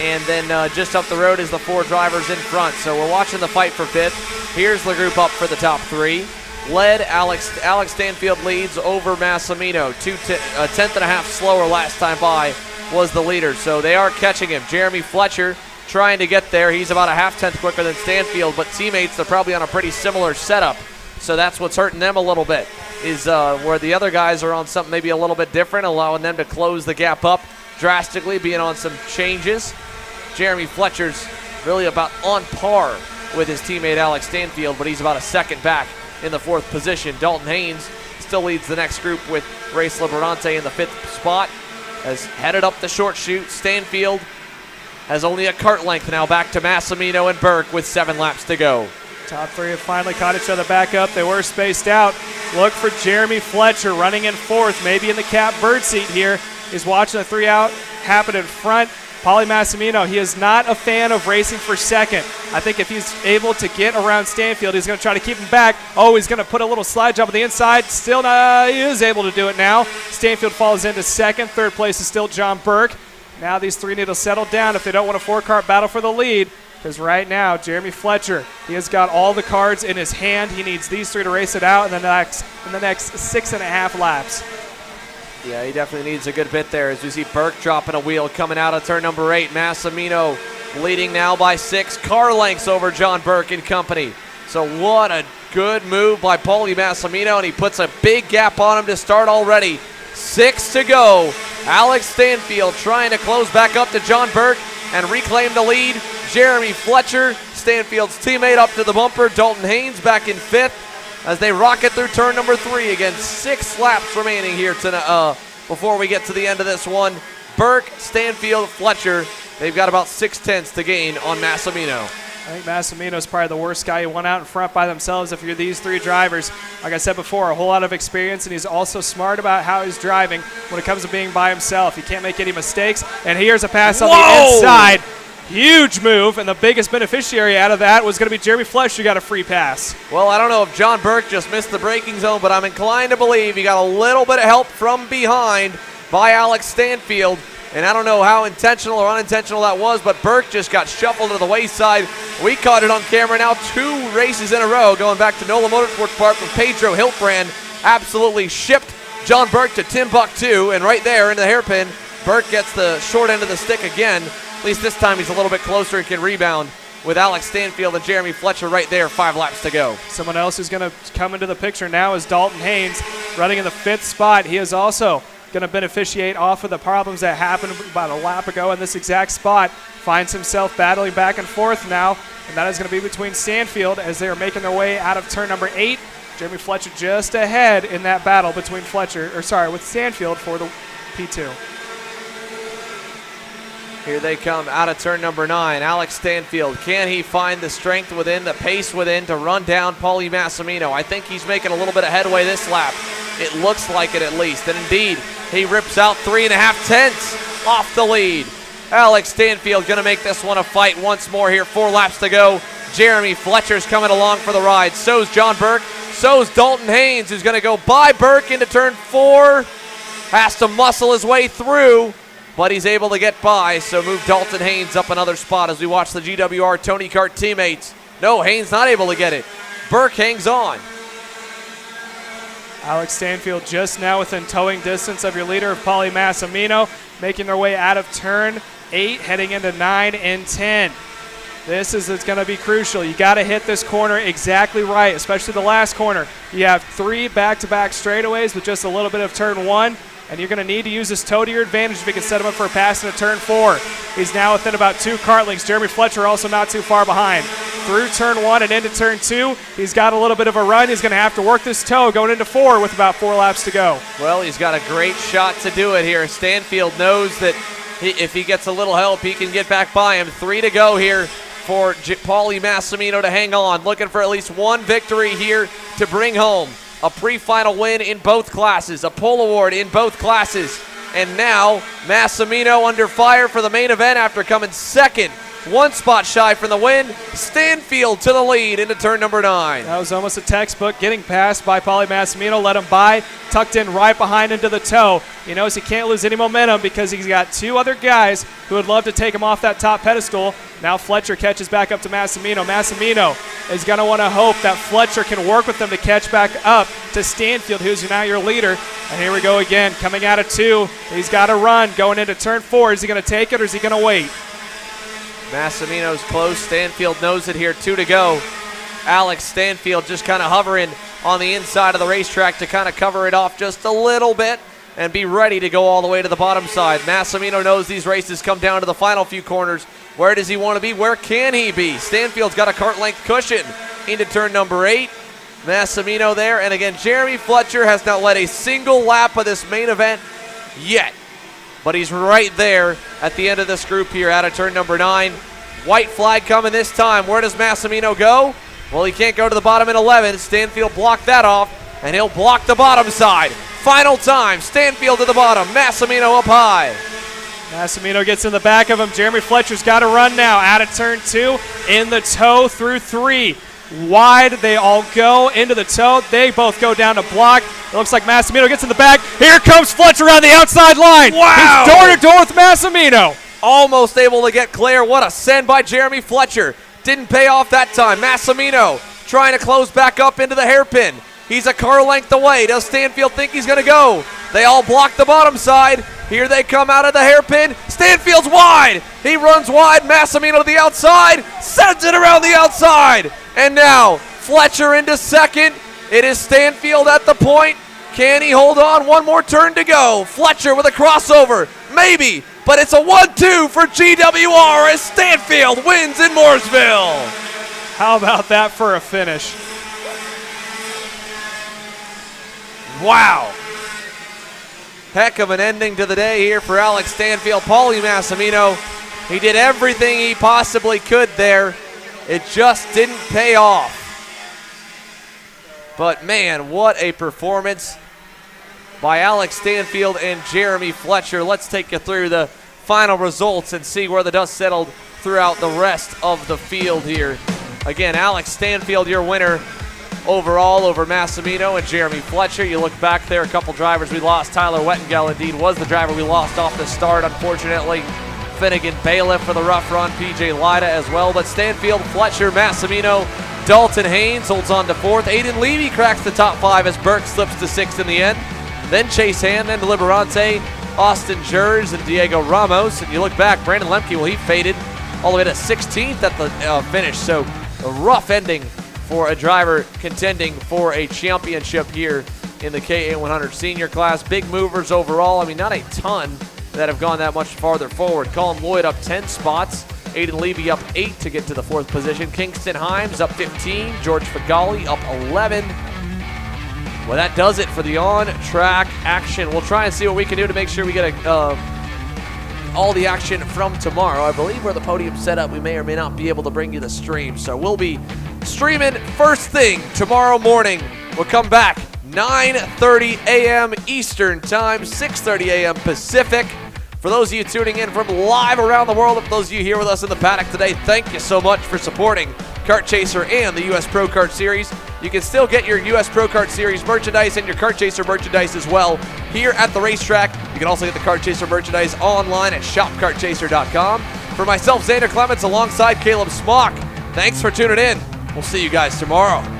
And then just up the road is the 4 drivers in front. So we're watching the fight for 5th. Here's the group up for the top 3. Led Alex Stanfield leads over Massimino. A tenth and a half slower last time by was the leader. So they are catching him. Jeremy Fletcher trying to get there. He's about a half-tenth quicker than Stanfield, but teammates are probably on a pretty similar setup. So that's what's hurting them a little bit, is where the other guys are on something maybe a little bit different, allowing them to close the gap up drastically, being on some changes. Jeremy Fletcher's really about on par with his teammate Alex Stanfield, but he's about a second back in the 4th position. Dalton Haynes still leads the next group with Race Liberante in the 5th spot, has headed up the short chute. Stanfield has only a kart length now back to Massimino and Burke with 7 laps to go. Top 3 have finally caught each other back up. They were spaced out. Look for Jeremy Fletcher running in 4th, maybe in the cap bird seat here. He's watching the 3 out happen in front. Paulie Massimino, he is not a fan of racing for 2nd. I think if he's able to get around Stanfield, he's going to try to keep him back. Oh, he's going to put a little slide job on the inside. Still, he is able to do it now. Stanfield falls into 2nd. 3rd place is still John Burke. Now these 3 need to settle down if they don't want a 4-car battle for the lead. Because right now, Jeremy Fletcher, he has got all the cards in his hand. He needs these 3 to race it out in the next 6.5 laps. Yeah, he definitely needs a good bit there as we see Burke dropping a wheel coming out of turn number 8. Massimino leading now by 6 car lengths over John Burke and company. So what a good move by Paulie Massimino, and he puts a big gap on him to start already. 6 to go. Alex Stanfield trying to close back up to John Burke and reclaim the lead. Jeremy Fletcher, Stanfield's teammate, up to the bumper. Dalton Haynes back in 5th as they rocket through turn number 3. Again, 6 laps remaining here before we get to the end of this one. Burke, Stanfield, Fletcher, they've got about 6/10 to gain on Massimino. I think Massimino is probably the worst guy. He went out in front by themselves if you're these 3 drivers. Like I said before, a whole lot of experience, and he's also smart about how he's driving when it comes to being by himself. He can't make any mistakes, and here's a pass on the inside. Huge move, and the biggest beneficiary out of that was going to be Jeremy Fletcher, who got a free pass. Well, I don't know if John Burke just missed the braking zone, but I'm inclined to believe he got a little bit of help from behind by Alex Stanfield. And I don't know how intentional or unintentional that was, but Burke just got shuffled to the wayside. We caught it on camera now 2 races in a row, going back to NOLA Motorsports Park with Pedro Hiltbrand. Absolutely shipped John Burke to Timbuktu, and right there in the hairpin, Burke gets the short end of the stick again. At least this time he's a little bit closer and can rebound with Alex Stanfield and Jeremy Fletcher right there, 5 laps to go. Someone else who's going to come into the picture now is Dalton Haynes, running in the 5th spot. He is also going to beneficiate off of the problems that happened about a lap ago in this exact spot. Finds himself battling back and forth now, and that is going to be between Stanfield as they are making their way out of turn number 8. Jeremy Fletcher just ahead in that battle between with Stanfield for the P2. Here they come out of turn number 9. Alex Stanfield, can he find the strength within, the pace within to run down Paulie Massimino? I think he's making a little bit of headway this lap. It looks like it at least. And indeed, He rips out 3.5 tenths off the lead. Alex Stanfield going to make this one a fight once more here. 4 laps to go. Jeremy Fletcher's coming along for the ride. So's John Burke. So's Dalton Haynes, who's going to go by Burke into turn 4. Has to muscle his way through, but he's able to get by. So move Dalton Haynes up another spot as we watch the GWR Tony Kart teammates. No, Haynes not able to get it. Burke hangs on. Alex Stanfield just now within towing distance of your leader of Paulie Massimino, making their way out of turn 8, heading into 9 and 10. This is going to be crucial. You got to hit this corner exactly right, especially the last corner. You have 3 back-to-back straightaways with just a little bit of turn 1, and you're going to need to use this toe to your advantage if you can set him up for a pass into turn 4. He's now within about 2 kart lengths. Jeremy Fletcher also not too far behind. Through turn 1 and into turn 2, he's got a little bit of a run. He's going to have to work this toe going into 4 with about 4 laps to go. Well, he's got a great shot to do it here. Stanfield knows that if he gets a little help, he can get back by him. 3 to go here for Paulie Massimino to hang on. Looking for at least 1 victory here to bring home a pre-final win in both classes, a pole award in both classes. And now Massimino under fire for the main event after coming second. 1 spot shy from the win. Stanfield to the lead into turn number 9. That was almost a textbook. Getting passed by Paulie Massimino, let him by, tucked in right behind into the toe. He knows he can't lose any momentum because he's got 2 other guys who would love to take him off that top pedestal. Now Fletcher catches back up to Massimino. Massimino is going to want to hope that Fletcher can work with them to catch back up to Stanfield, who's now your leader. And here we go again, coming out of 2. He's got to run going into turn 4. Is he going to take it or is he going to wait? Massimino's close. Stanfield knows it here. 2 to go. Alex Stanfield just kind of hovering on the inside of the racetrack to kind of cover it off just a little bit and be ready to go all the way to the bottom side. Massimino knows these races come down to the final few corners. Where does he want to be? Where can he be? Stanfield's got a kart length cushion into turn number 8. Massimino there. And again, Jeremy Fletcher has not led a single lap of this main event yet. But he's right there at the end of this group here out of turn number 9. White flag coming this time. Where does Massimino go? Well, he can't go to the bottom in 11. Stanfield blocked that off, and he'll block the bottom side. Final time, Stanfield to the bottom, Massimino up high. Massimino gets in the back of him. Jeremy Fletcher's got to run now out of turn 2, in the toe through 3. Wide, they all go into the toe. They both go down to block. It looks like Massimino gets in the back. Here comes Fletcher on the outside line. Wow! He's door-to-door with Massimino. Almost able to get clear. What a send by Jeremy Fletcher. Didn't pay off that time. Massimino trying to close back up into the hairpin. He's a car length away. Does Stanfield think he's going to go? They all block the bottom side. Here they come out of the hairpin. Stanfield's wide. He runs wide. Massimino to the outside. Sends it around the outside. And now Fletcher into second. It is Stanfield at the point. Can he hold on? 1 more turn to go. Fletcher with a crossover. Maybe. But it's a 1-2 for GWR as Stanfield wins in Mooresville. How about that for a finish? Wow. Heck of an ending to the day here for Alex Stanfield. Paulie Massimino, he did everything he possibly could there. It just didn't pay off. But man, what a performance by Alex Stanfield and Jeremy Fletcher. Let's take you through the final results and see where the dust settled throughout the rest of the field here. Again, Alex Stanfield, your winner overall over Massimino and Jeremy Fletcher. You look back there, a couple drivers we lost. Tyler Wettengel indeed was the driver we lost off the start, unfortunately. Finnegan Bailiff for the rough run, PJ Lida as well. But Stanfield, Fletcher, Massimino, Dalton Haynes holds on to 4th. Aiden Levy cracks the top 5 as Burke slips to 6th in the end. Then Chase Hand, then Liberante, Austin Jers, and Diego Ramos. And you look back, Brandon Lemke, well, he faded all the way to 16th at the finish. So a rough ending for a driver contending for a championship here in the KA100 Senior class. Big movers overall. I mean, not a ton that have gone that much farther forward. Colin Lloyd up 10 spots. Aiden Levy up 8 to get to the 4th position. Kingston Himes up 15. George Fagali up 11. Well, that does it for the on-track action. We'll try and see what we can do to make sure we get all the action from tomorrow. I believe where the podium's set up, we may or may not be able to bring you the stream. So we'll be streaming first thing tomorrow morning. We'll come back 9:30 a.m. Eastern Time, 6:30 a.m. Pacific. For those of you tuning in from live around the world, for those of you here with us in the paddock today, thank you so much for supporting Kart Chaser and the U.S. Pro Kart Series. You can still get your U.S. Pro Kart Series merchandise and your Kart Chaser merchandise as well here at the racetrack. You can also get the Kart Chaser merchandise online at shopkartchaser.com. For myself, Xander Clements, alongside Caleb Smock, thanks for tuning in. We'll see you guys tomorrow.